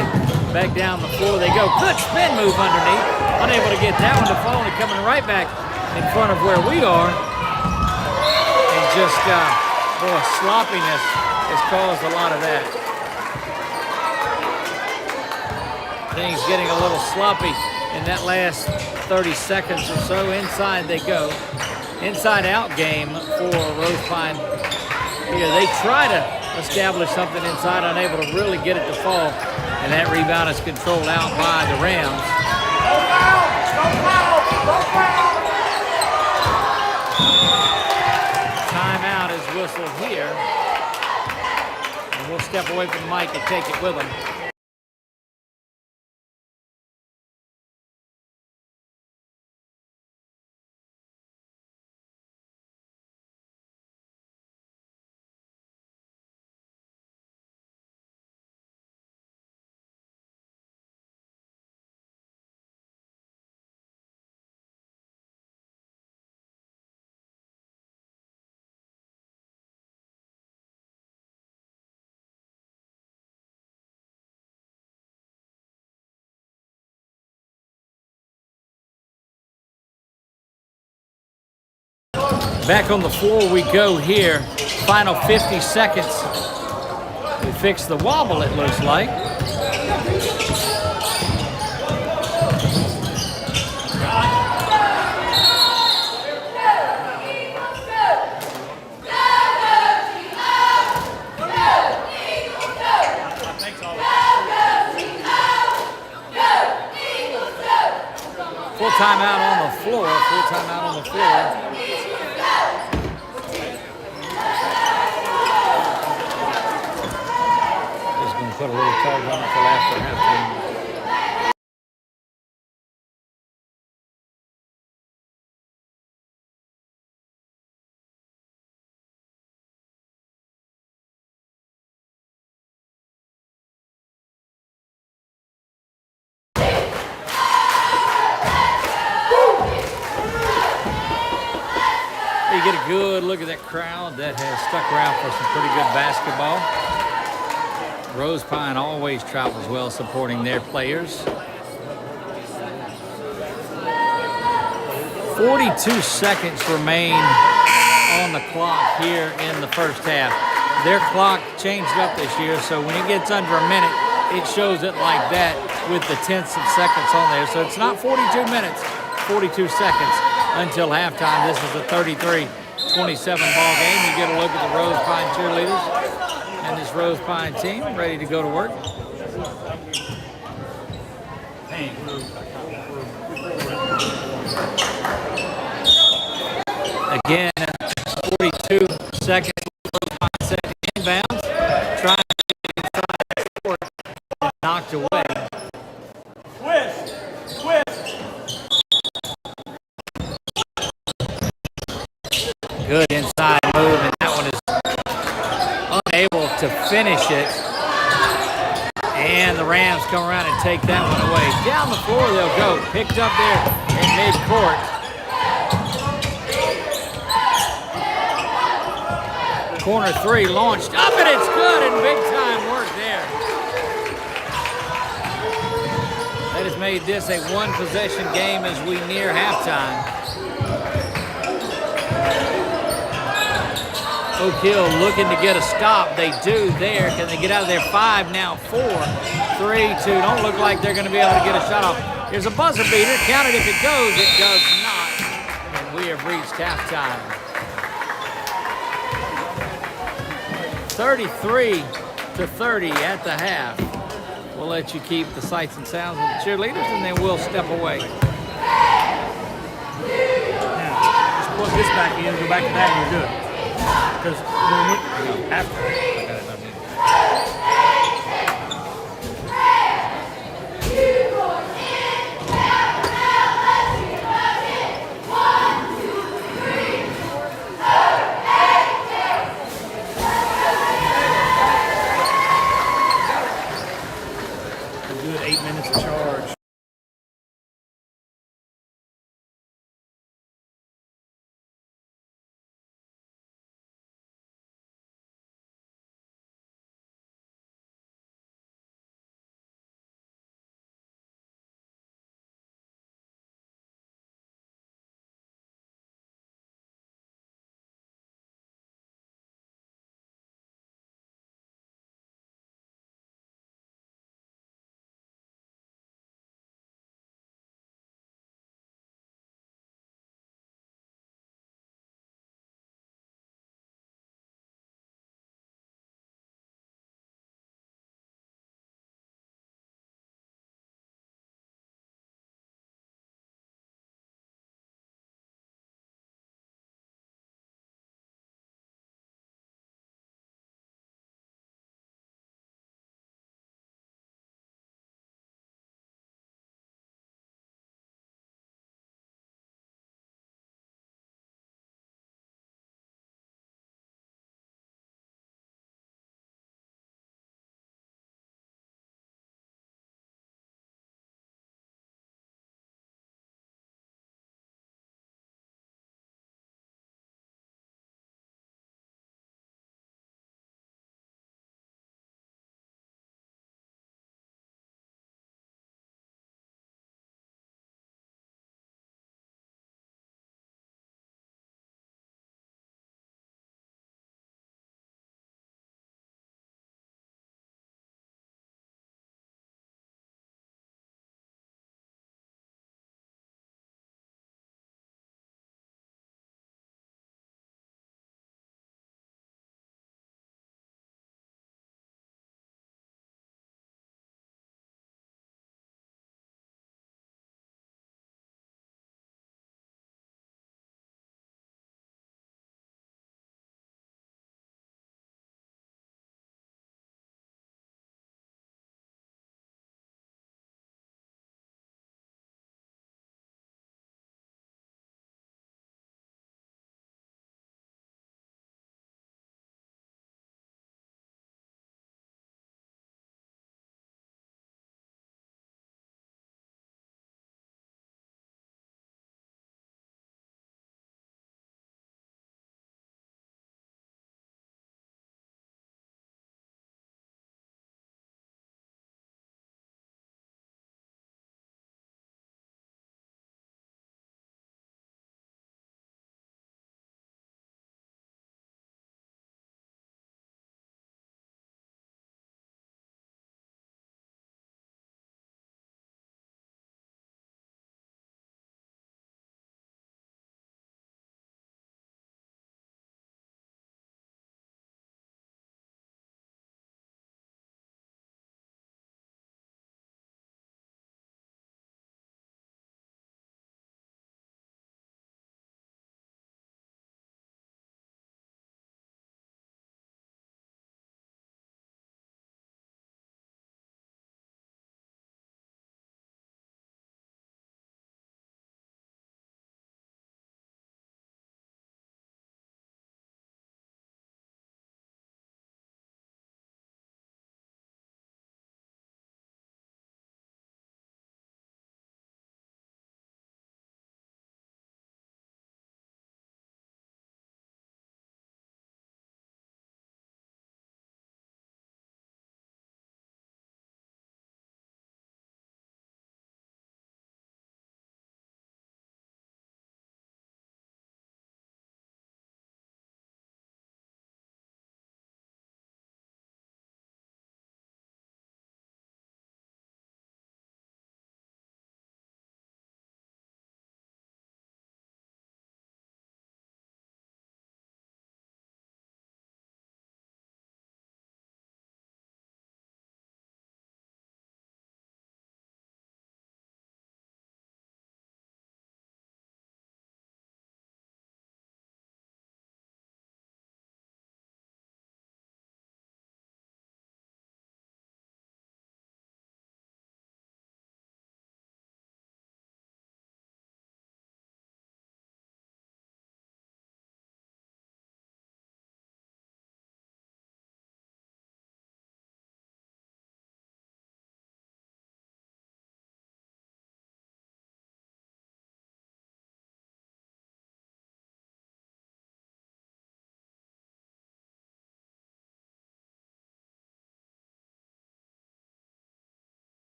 back down the floor they go. Good spin move underneath. Unable to get that one to fall, and coming right back in front of where we are. And just, boy, sloppiness has caused a lot of that. Things getting a little sloppy in that last 30 seconds or so. Inside they go. Inside out game for Rosepine here. They try to establish something inside, unable to really get it to fall. And that rebound is controlled out by the Rams. Timeout is whistled here. And we'll step away from the mic and take it with them. Back on the floor we go here. Final 50 seconds. We fix the wobble, it looks like. Full timeout on the floor. Full timeout on the floor. Put a little charge on it until after halftime. You get a good look at that crowd that has stuck around for some pretty good basketball. Rosepine always travels well supporting their players. 42 seconds remain on the clock here in the first half. Their clock changed up this year, so when it gets under a minute, it shows it like that with the tenths of seconds on there. So it's not 42 minutes, 42 seconds until halftime. This is a 33-27 ball game. You get a look at the Rosepine cheerleaders and this Rosepine team ready to go to work. Again, 42 seconds. Rosepine set inbounds, trying to get inside the court, knocked away. Twist. Good inside move, and that one is unable to finish it. And the Rams come around and take that one away. Down the floor they'll go. Picked up there in mid-court. Corner three launched up, and it's good, and big-time work there. That has made this a one-possession game as we near halftime. Oak Hill looking to get a stop. They do there. Can they get out of there? 5 now, 4, 3, 2. Don't look like they're going to be able to get a shot off. Here's a buzzer beater. Count it if it goes. It does not. And we have reached halftime. 33-30 at the half. We'll let you keep the sights and sounds of the cheerleaders, and then we'll step away. Now, just plug this back in, go back to that, and you're good. Because after.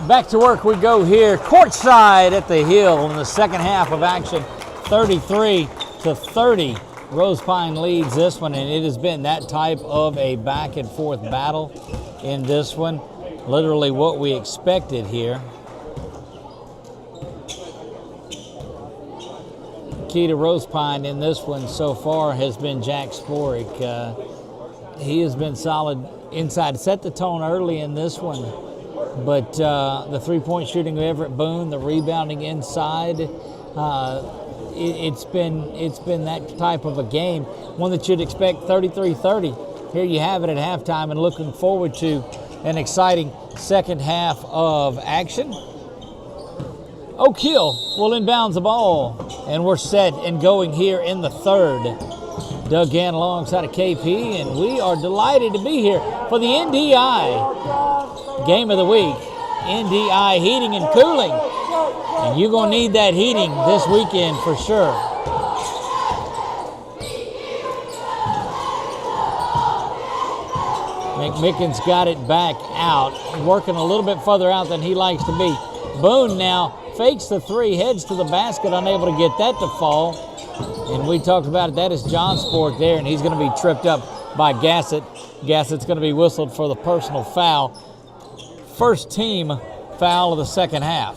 Back to work we go here, courtside at the Hill in the second half of action. 33-30. Rosepine leads this one, and it has been that type of a back and forth battle in this one. Literally what we expected here. Key to Rosepine in this one so far has been Jack Sporick. He has been solid inside. Set the tone early in this one, but the three-point shooting of Everett Boone, the rebounding inside, it's been that type of a game, one that you'd expect 33-30. Here you have it at halftime, and looking forward to an exciting second half of action. Oak Hill will inbounds the ball, and we're set and going here in the third. Doug Gann alongside of KP, and we are delighted to be here for the NDI Game of the Week. NDI Heating and Cooling, and you're going to need that heating this weekend for sure. McMickens got it back out, working a little bit further out than he likes to be. Boone now fakes the three, heads to the basket, unable to get that to fall. And we talked about it, that is John Sport there, and he's going to be tripped up by Gassett. Gassett's going to be whistled for the personal foul. First team foul of the second half.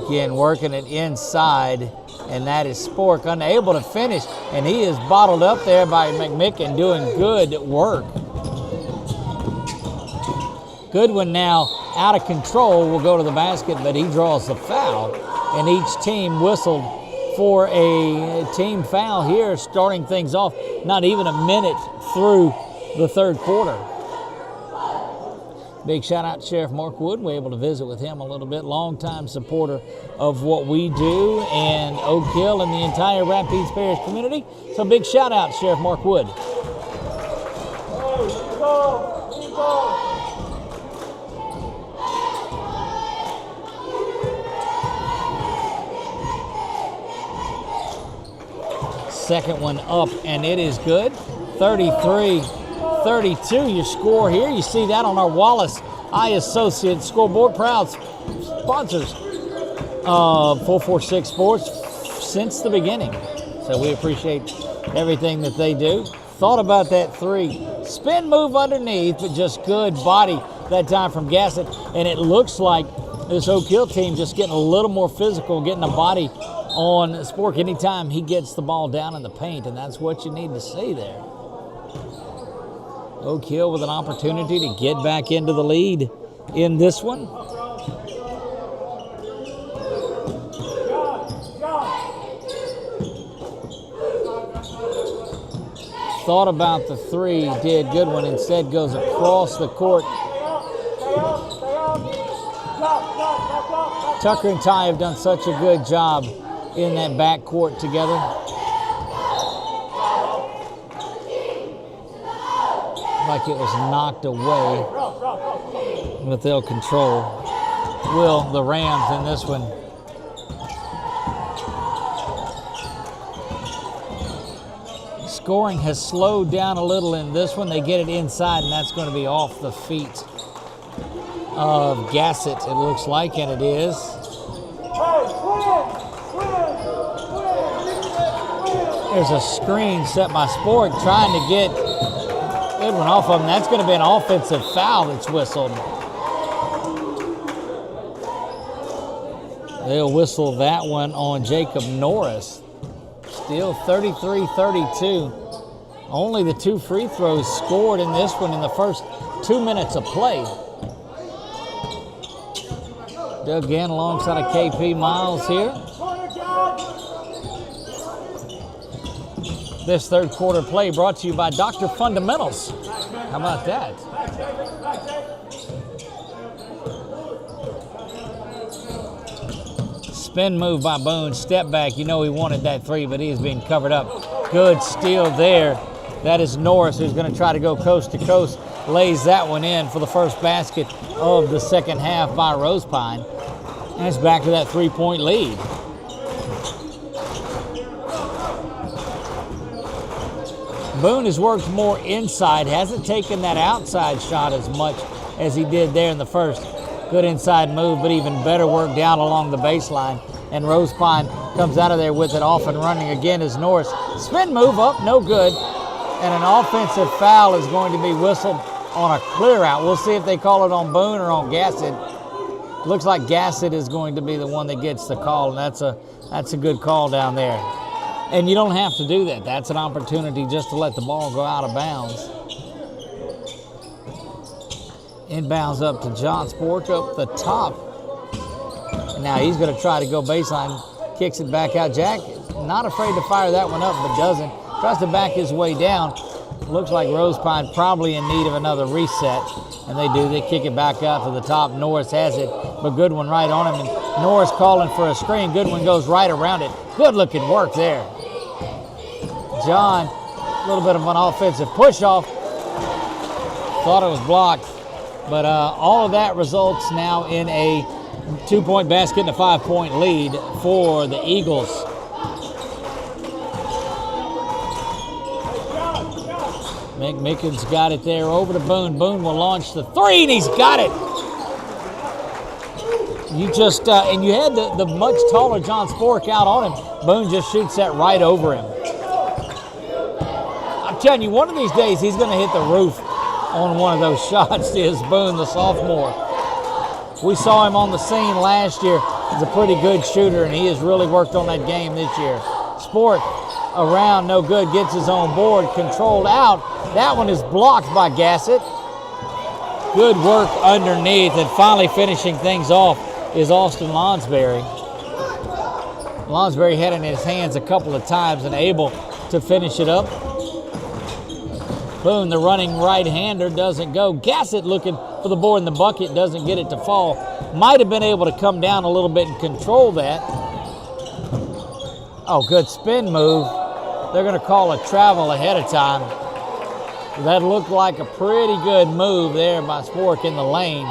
Again, working it inside, and that is Spork unable to finish, and he is bottled up there by McMicken doing good work. Goodwin now out of control will go to the basket, but he draws the foul, and each team whistled for a team foul here, starting things off not even a minute through the third quarter. Big shout out to Sheriff Mark Wood. We're able to visit with him a little bit. Longtime supporter of what we do and Oak Hill and the entire Rapides Parish community. So big shout out to Sheriff Mark Wood. Second one up, and it is good. 33-32 your score here. You see that on our Wallace Eye Associates scoreboard. Proud sponsors of 446 Sports since the beginning. So we appreciate everything that they do. Thought about that three. Spin move underneath, but just good body that time from Gassett. And it looks like this Oak Hill team just getting a little more physical, getting a body on Spork anytime he gets the ball down in the paint, and that's what you need to see there. Oak Hill with an opportunity to get back into the lead in this one. Thought about the three, did good one, instead goes across the court. Tucker and Ty have done such a good job in that backcourt together. Like it was knocked away, but they'll control. Will the Rams in this one. Scoring has slowed down a little in this one. They get it inside, and that's going to be off the feet of Gassett, it looks like, and it is. There's a screen set by Spork trying to get good one off of him. That's going to be an offensive foul that's whistled. They'll whistle that one on Jacob Norris. Still 33-32. Only the two free throws scored in this one in the first 2 minutes of play. Doug Gann alongside of KP Miles here. This third quarter play brought to you by Dr. Fundamentals. How about that? Spin move by Boone, step back. You know he wanted that three, but he is being covered up. Good steal there. That is Norris, who's going to try to go coast to coast. Lays that one in for the first basket of the second half by Rosepine. And it's back to that 3-point lead. Boone has worked more inside, hasn't taken that outside shot as much as he did there in the first. Good inside move, but even better work down along the baseline. And Rosepine comes out of there with it off and running again as Norris. Spin move up, no good. And an offensive foul is going to be whistled on a clear out. We'll see if they call it on Boone or on Gassett. Looks like Gassett is going to be the one that gets the call, and that's a good call down there. And you don't have to do that. That's an opportunity just to let the ball go out of bounds. Inbounds up to John Spork up the top. Now he's going to try to go baseline, kicks it back out. Jack, not afraid to fire that one up, but doesn't. Tries to back his way down. Looks like Rosepine probably in need of another reset, and they do. They kick it back out to the top. Norris has it, but Goodwin right on him, and Norris calling for a screen. Goodwin goes right around it. Good looking work there. John, a little bit of an offensive push-off. Thought it was blocked, but all of that results now in a 2-point basket and a 5-point lead for the Eagles. McMickens got it there over to Boone. Boone will launch the three, and he's got it. You just, and you had the much taller John Spork out on him. Boone just shoots that right over him. I'm telling you, one of these days he's going to hit the roof on one of those shots, is Boone, the sophomore. We saw him on the scene last year. He's a pretty good shooter, and he has really worked on that game this year. Spork around, no good, gets his own board, controlled out. That one is blocked by Gassett. Good work underneath, and finally finishing things off is Austin Lonsberry. Lonsberry had it in his hands a couple of times and able to finish it up. Boone, the running right-hander, doesn't go. Gassett looking for the board in the bucket, doesn't get it to fall. Might have been able to come down a little bit and control that. Oh, good spin move. They're going to call a travel ahead of time. That looked like a pretty good move there by Spork in the lane.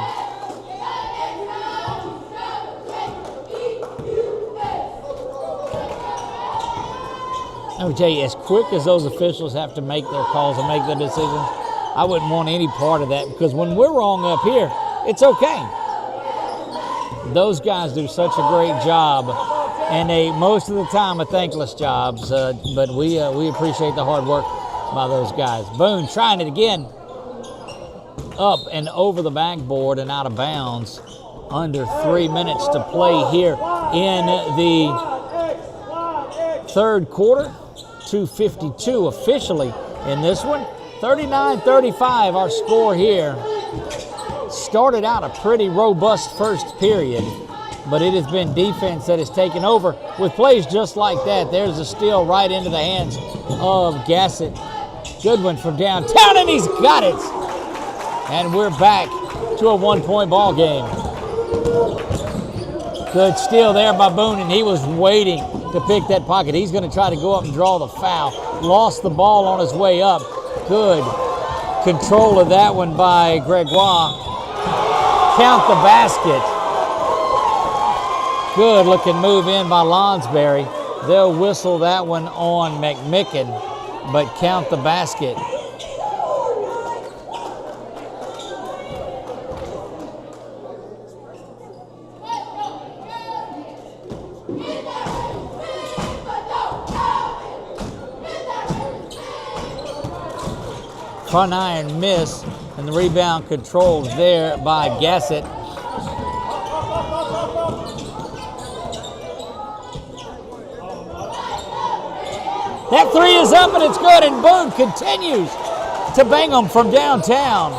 I would tell you, as quick as those officials have to make their calls and make their decisions, I wouldn't want any part of that, because when we're wrong up here, it's okay. Those guys do such a great job, and most of the time a thankless jobs, but we appreciate the hard work by those guys. Boone trying it again. Up and over the backboard and out of bounds. Under 3 minutes to play here in the third quarter. 2:52 officially in this one. 39-35 our score here. Started out a pretty robust first period, but it has been defense that has taken over with plays just like that. There's a steal right into the hands of Gassett. Goodwin from downtown, and he's got it. And we're back to a 1-point ball game. Good steal there by Boone, and he was waiting to pick that pocket. He's going to try to go up and draw the foul. Lost the ball on his way up. Good control of that one by Gregoire. Count the basket. Good looking move in by Lonsberry. They'll whistle that one on McMicken, but count the basket. Front iron miss, and the rebound controlled there by Gassett. That three is up and it's good, and Boone continues to bang them from downtown.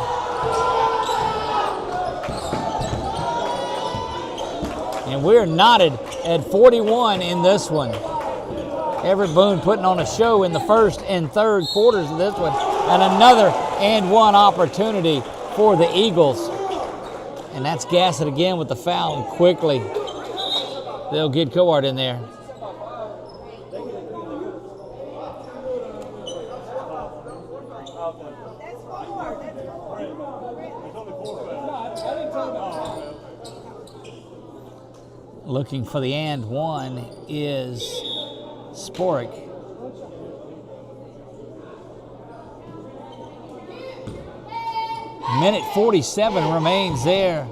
And we're knotted at 41 in this one. Everett Boone putting on a show in the first and third quarters of this one. And another and one opportunity for the Eagles. And that's Gassett again with the foul, and quickly they'll get Coart in there. Looking for the and one is Sporick. Minute 47 remains there.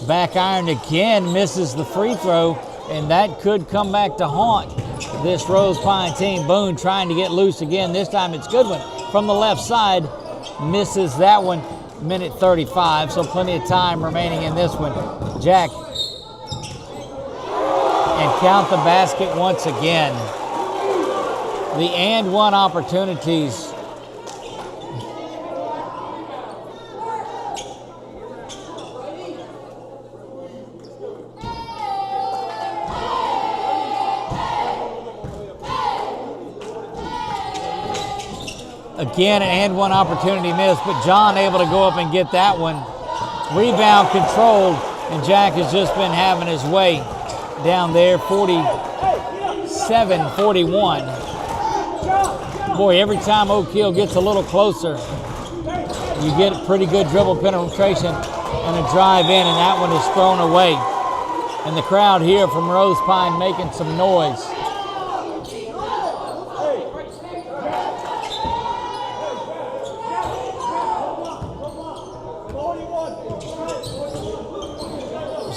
Back iron again, misses the free throw, and that could come back to haunt this Rosepine team. Boone trying to get loose again. This time it's Goodwin from the left side. Misses that one. Minute 35, so plenty of time remaining in this one. Jack. And count the basket once again. The and one opportunities. Again, an and one opportunity missed, but John able to go up and get that one. Rebound controlled, and Jack has just been having his way down there, 47-41. Boy, every time Oak Hill gets a little closer, you get a pretty good dribble penetration and a drive in, and that one is thrown away. And the crowd here from Rosepine making some noise.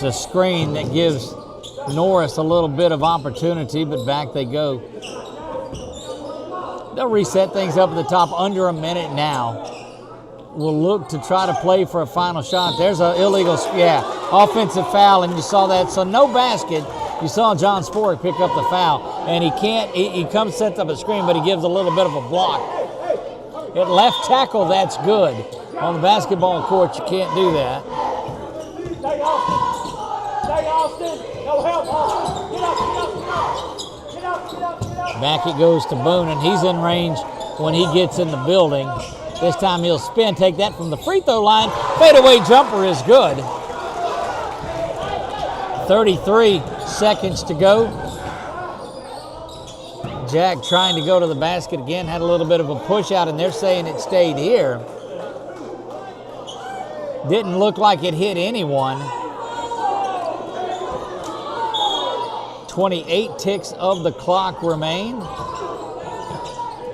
It's a screen that gives Norris a little bit of opportunity, but back they go. They'll reset things up at the top, under a minute now. We'll look to try to play for a final shot. There's an illegal, offensive foul, and you saw that. So no basket. You saw John Sporick pick up the foul, and he comes, sets up a screen, but he gives a little bit of a block. At left tackle, that's good. On the basketball court, you can't do that. Back it goes to Boone, and he's in range when he gets in the building. This time he'll spin, take that from the free throw line. Fadeaway jumper is good. 33 seconds to go. Jack trying to go to the basket again, had a little bit of a push out, and they're saying it stayed here. Didn't look like it hit anyone. 28 ticks of the clock remain.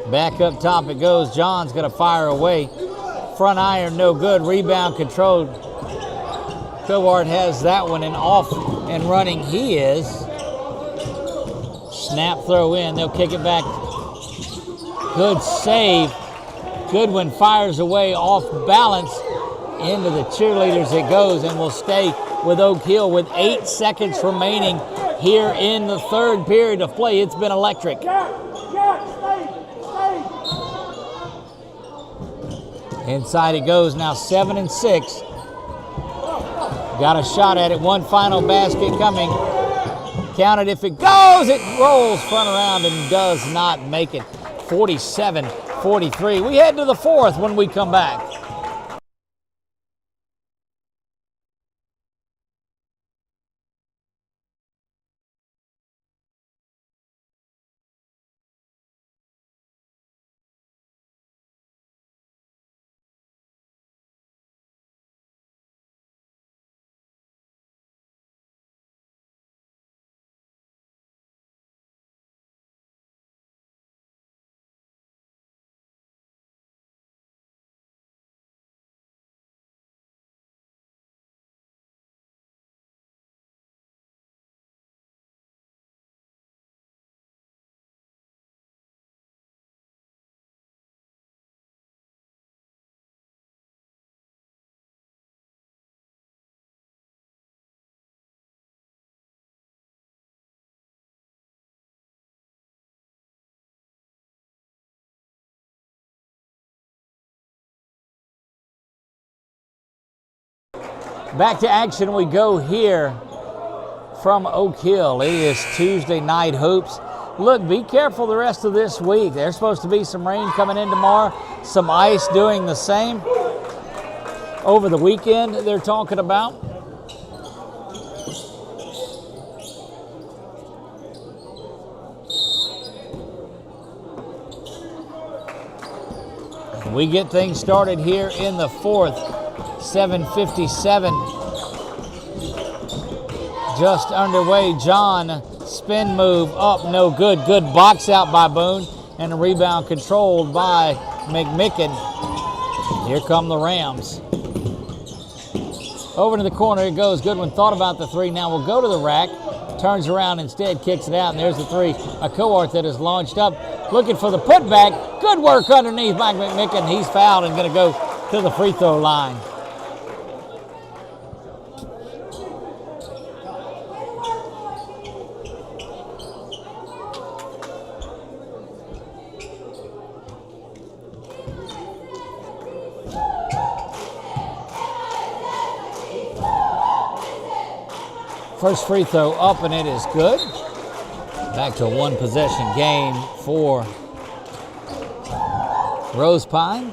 Back up top it goes. John's going to fire away. Front iron, no good. Rebound controlled. Covart has that one, and off and running he is. Snap throw in. They'll kick it back. Good save. Goodwin fires away off balance. Into the cheerleaders it goes, and will stay with Oak Hill with 8 seconds remaining here in the third period of play. It's been electric. Inside it goes now, 7-6. Got a shot at it. One final basket coming. Count it if it goes. It rolls front around and does not make it. 47-43. We head to the fourth when we come back. Back to action we go here from Oak Hill. It is Tuesday night hoops. Look, be careful the rest of this week. There's supposed to be some rain coming in tomorrow, some ice doing the same. Over the weekend, they're talking about. We get things started here in the fourth. 7:57 just underway. John, spin move up, no good. Good box out by Boone, and a rebound controlled by McMicken. Here come the Rams. Over to the corner it goes. Goodwin thought about the three. Now will go to the rack. Turns around instead, kicks it out, and there's the three. A cohort that is launched up, looking for the putback. Good work underneath by McMicken. He's fouled and going to go to the free throw line. First free throw up, and it is good. Back to a one-possession game for Rosepine.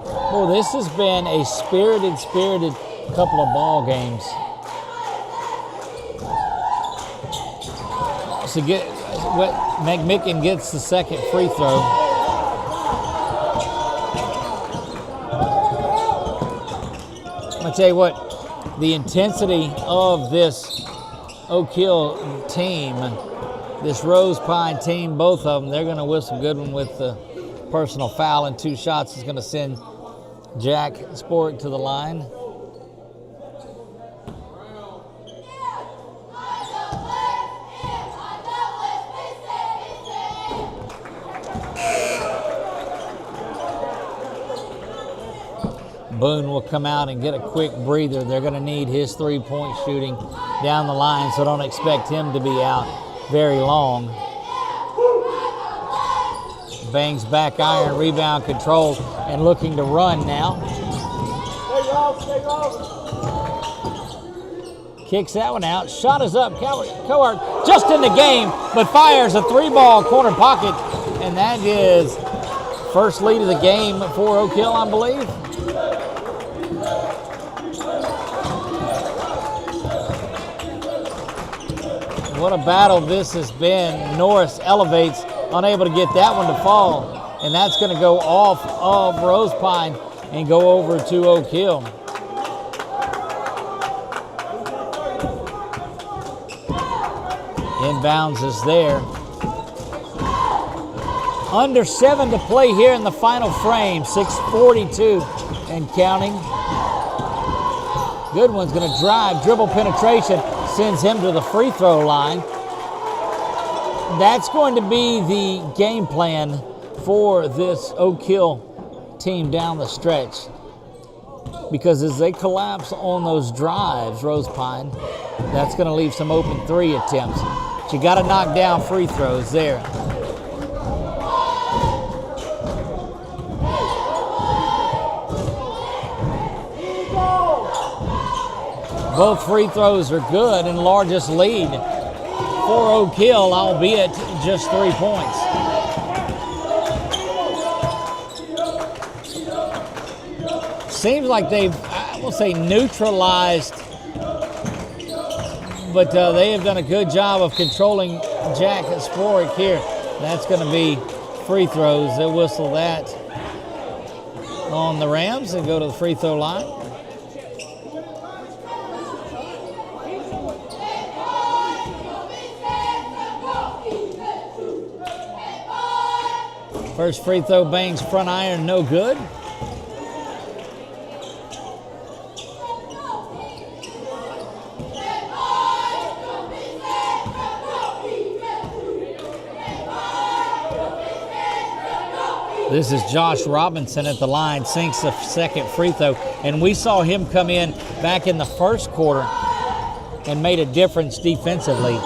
Well, this has been a spirited couple of ball games. So McMicken gets the second free throw. I'm gonna tell you what. The intensity of this Oak Hill team, this Rosepine team, both of them, they're going to whistle Goodwin with the personal foul, and 2 shots is going to send Jack Sport to the line. Boone will come out and get a quick breather. They're going to need his three-point shooting down the line, so don't expect him to be out very long. Bangs back iron, rebound control, and looking to run now. Kicks that one out. Shot is up. Cohart just in the game, but fires a 3-ball corner pocket, and that is first lead of the game for Oak Hill, I believe. What a battle this has been. Norris elevates, unable to get that one to fall, and that's going to go off of Rosepine and go over to Oak Hill. Inbounds is there. Under 7 to play here in the final frame. 6:42 and counting. Goodwin's going to drive, dribble penetration, sends him to the free throw line. That's going to be the game plan for this Oak Hill team down the stretch. Because as they collapse on those drives, Rosepine, that's going to leave some open 3 attempts. But you got to knock down free throws there. Both free throws are good, and largest lead for Oak Hill, albeit just 3 points. Seems like they've, I will say, neutralized, but they have done a good job of controlling Jack Sporick here. That's going to be free throws. They'll whistle that on the Rams and go to the free throw line. First free throw, Bangs front iron, no good. This is Josh Robinson at the line, sinks the second free throw. And we saw him come in back in the first quarter and made a difference defensively.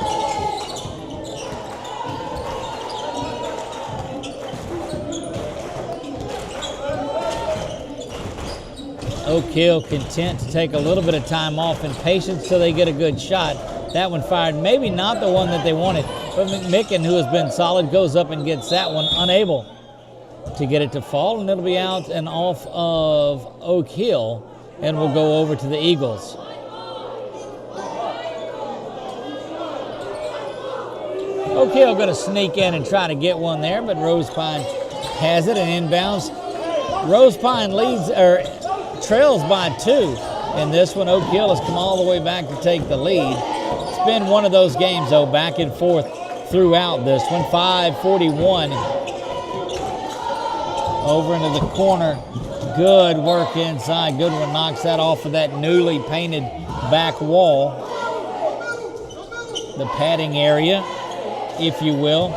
Oak Hill content to take a little bit of time off and patience till they get a good shot. That one fired, maybe not the one that they wanted, but McMicken, who has been solid, goes up and gets that one, unable to get it to fall, and it'll be out and off of Oak Hill, and we'll go over to the Eagles. Oak Hill going to sneak in and try to get one there, but Rosepine has it and inbounds. Rosepine leads, or trails by 2. In this one, Oak Hill has come all the way back to take the lead. been one of those games, though, back and forth throughout this one. 5:41 over into the corner. Good work inside. Goodwin knocks that off of that newly painted back wall. The padding area, if you will.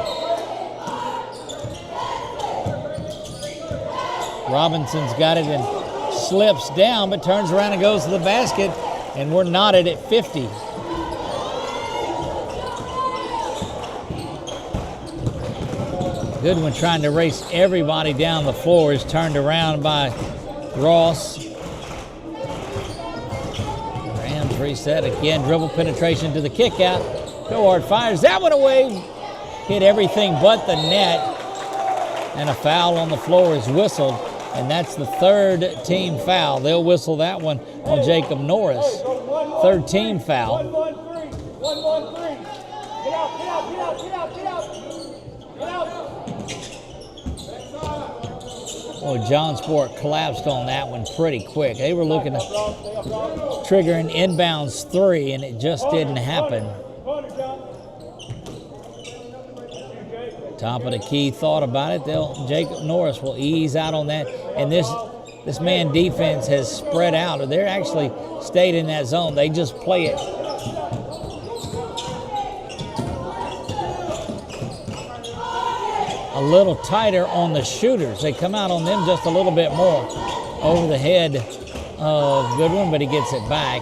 Robinson's got it and slips down, but turns around and goes to the basket, and we're knotted at 50. Goodwin trying to race everybody down the floor is turned around by Ross. Rams reset again, dribble penetration to the kick out. Cohart fires that one away. Hit everything but the net. And a foul on the floor is whistled. And that's the third team foul. They'll whistle that one on Jacob Norris. Third team foul. 1-1-3. 1-1-3. Get out, get out, get out, get out, get out. Get out. Well, Johnsport collapsed on that one pretty quick. They were looking to trigger an inbounds 3, and it just didn't happen. Top of the key thought about it. Jacob Norris will ease out on that. And this man defense has spread out. They're actually stayed in that zone. They just play it. A little tighter on the shooters. They come out on them just a little bit more. Over the head of Goodwin, but he gets it back.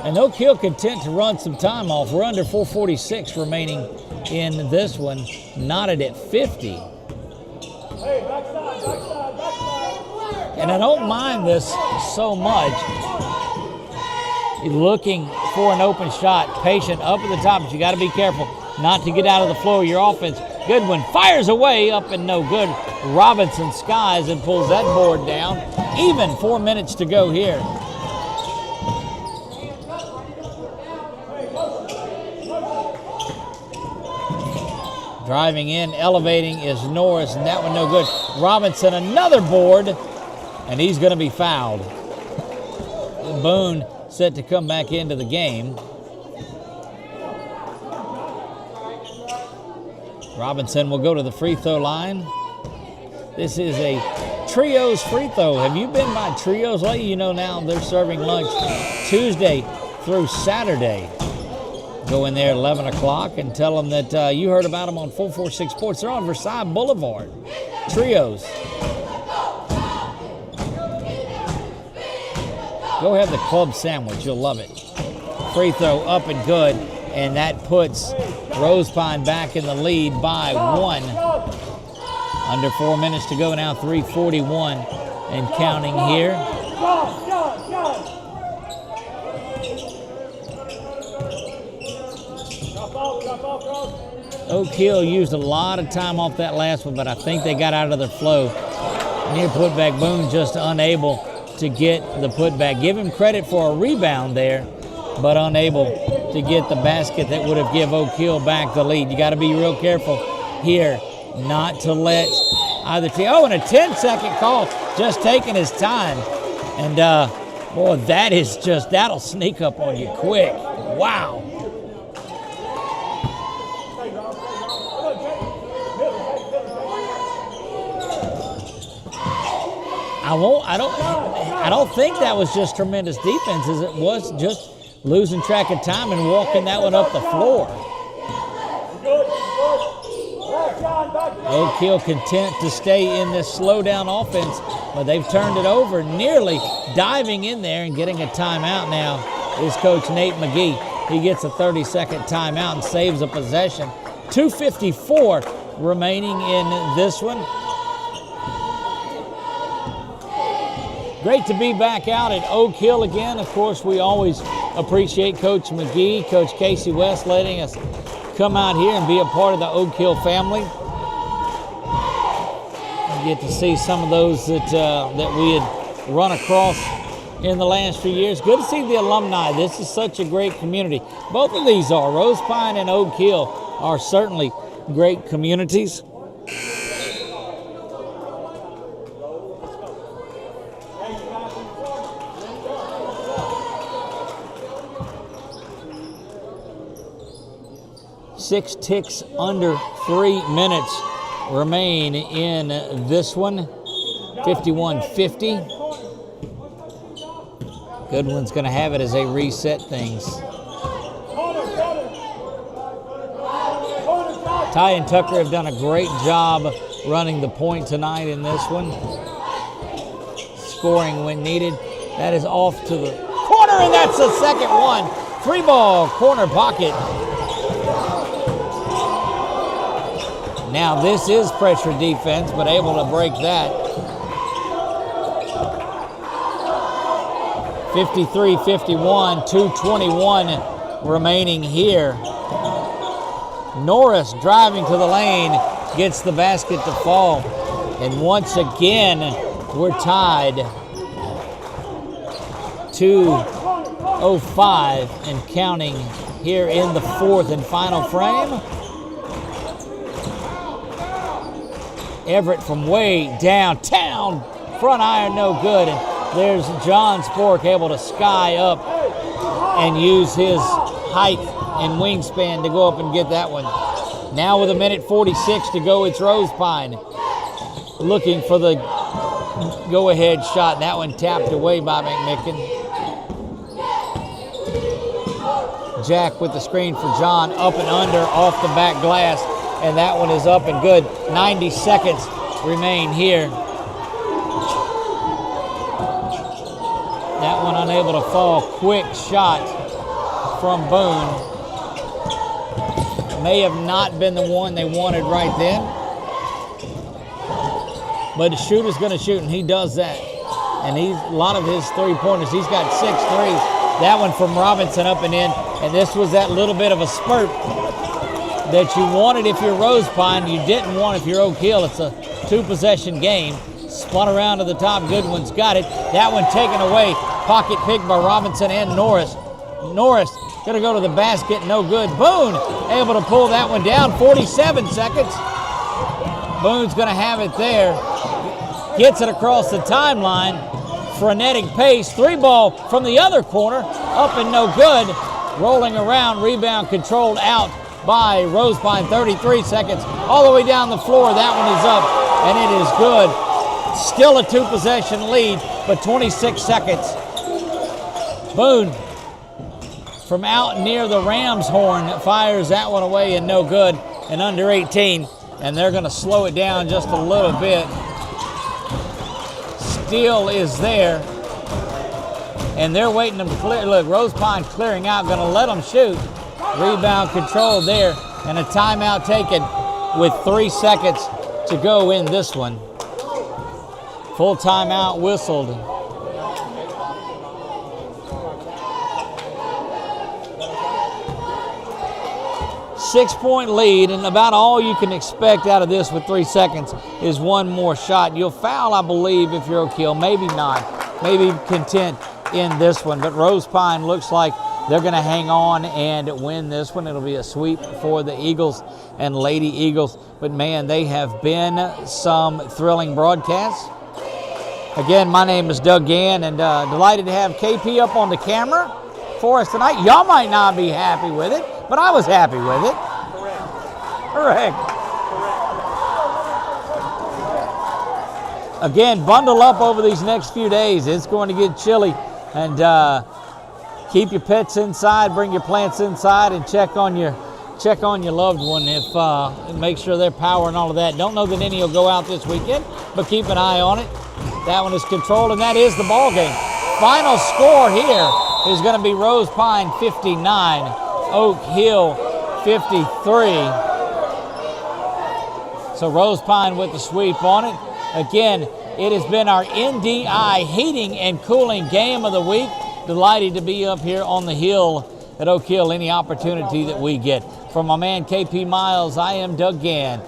And Oak Hill content to run some time off. We're under 4:46 remaining in this one, knotted at 50. Hey, backside, backside, backside. And I don't mind this so much. Looking for an open shot, patient up at the top, but you got to be careful not to get out of the flow of your offense. Goodwin fires away, up and no good. Robinson skies and pulls that board down. Even 4 minutes to go here. Driving in, elevating is Norris, and that one no good. Robinson, another board, and he's going to be fouled. Boone set to come back into the game. Robinson will go to the free throw line. This is a Trios free throw. Have you been by Trios lately? You know now they're serving lunch Tuesday through Saturday. Go in there at 11 o'clock and tell them that you heard about them on 446 Sports. They're on Versailles Boulevard. Trios. Go have the club sandwich. You'll love it. Free throw up and good. And that puts Rosepine back in the lead by 1. Under 4 minutes to go now, 3:41 and counting here. Oak Hill used a lot of time off that last one, but I think they got out of their flow. Near putback, Boone just unable to get the putback. Give him credit for a rebound there, but unable to get the basket that would have give Oak Hill back the lead. You got to be real careful here not to let either team. Oh, and a 10-second call, just taking his time. And, boy, that is just, that'll sneak up on you quick. Wow. I don't think that was just tremendous defense, as it was just losing track of time and walking that one up the floor. Oak Hill content to stay in this slow-down offense, but they've turned it over, nearly diving in there and getting a timeout now is Coach Nate McGee. He gets a 30-second timeout and saves a possession. 2:54 remaining in this one. Great to be back out at Oak Hill again. Of course, we always appreciate Coach McGee, Coach Casey West letting us come out here and be a part of the Oak Hill family. We get to see some of those that we had run across in the last few years. Good to see the alumni. This is such a great community. Both of these are. Rosepine and Oak Hill are certainly great communities. 6 ticks under 3 minutes remain in this one. 51-50. Goodwin's going to have it as they reset things. Ty and Tucker have done a great job running the point tonight in this one. Scoring when needed. That is off to the corner, and that's the second one. 3-ball corner pocket. Now this is pressure defense, but able to break that. 53-51, 2:21 remaining here. Norris driving to the lane, gets the basket to fall. And once again, we're tied. 2:05 and counting here in the fourth and final frame. Everett from way downtown. Front iron no good. And there's John Spork able to sky up and use his height and wingspan to go up and get that one. Now with 1:46 to go, it's Rosepine looking for the go-ahead shot. That one tapped away by McMicken. Jack with the screen for John, up and under, off the back glass, and that one is up and good. 90 seconds remain here. That one unable to fall. Quick shot from Boone. May have not been the one they wanted right then. But the shooter's going to shoot, and he does that. And a lot of his three-pointers, he's got 6 threes. That one from Robinson up and in. And this was that little bit of a spurt that you wanted if you're Rosepine, you didn't want if you're Oak Hill. It's a 2-possession game. Spun around to the top. Goodwin's got it. That one taken away. Pocket picked by Robinson and Norris. Norris going to go to the basket. No good. Boone able to pull that one down. 47 seconds. Boone's going to have it there. Gets it across the timeline. Frenetic pace. 3-ball from the other corner. Up and no good. Rolling around. Rebound controlled out by Rosepine. 33 seconds. All the way down the floor. That one is up. And it is good. Still a 2-possession lead, but 26 seconds. Boone from out near the Rams horn fires that one away and no good. And under 18. And they're going to slow it down just a little bit. Steele is there. And they're waiting to clear. Look, Rosepine clearing out, going to let them shoot. Rebound control there. And a timeout taken with 3 seconds to go in this one. Full timeout whistled. Six-point lead, and about all you can expect out of this with 3 seconds is one more shot. You'll foul, I believe, if you're Oak Hill. Maybe not. Maybe content in this one. But Rosepine looks like they're going to hang on and win this one. It'll be a sweep for the Eagles and Lady Eagles. But, man, they have been some thrilling broadcasts. Again, my name is Doug Gann, and delighted to have KP up on the camera for us tonight. Y'all might not be happy with it, but I was happy with it. Correct. Again, bundle up over these next few days. It's going to get chilly, and keep your pets inside, bring your plants inside, and check on your loved one if make sure their power and all of that. Don't know that any will go out this weekend, but keep an eye on it. That one is controlled, and that is the ball game. Final score here is going to be Rosepine 59, Oak Hill 53. So Rosepine with the sweep on it. Again, it has been our NDI heating and cooling game of the week. Delighted to be up here on the hill at Oak Hill any opportunity that we get. From my man KP Miles, I am Doug Gann.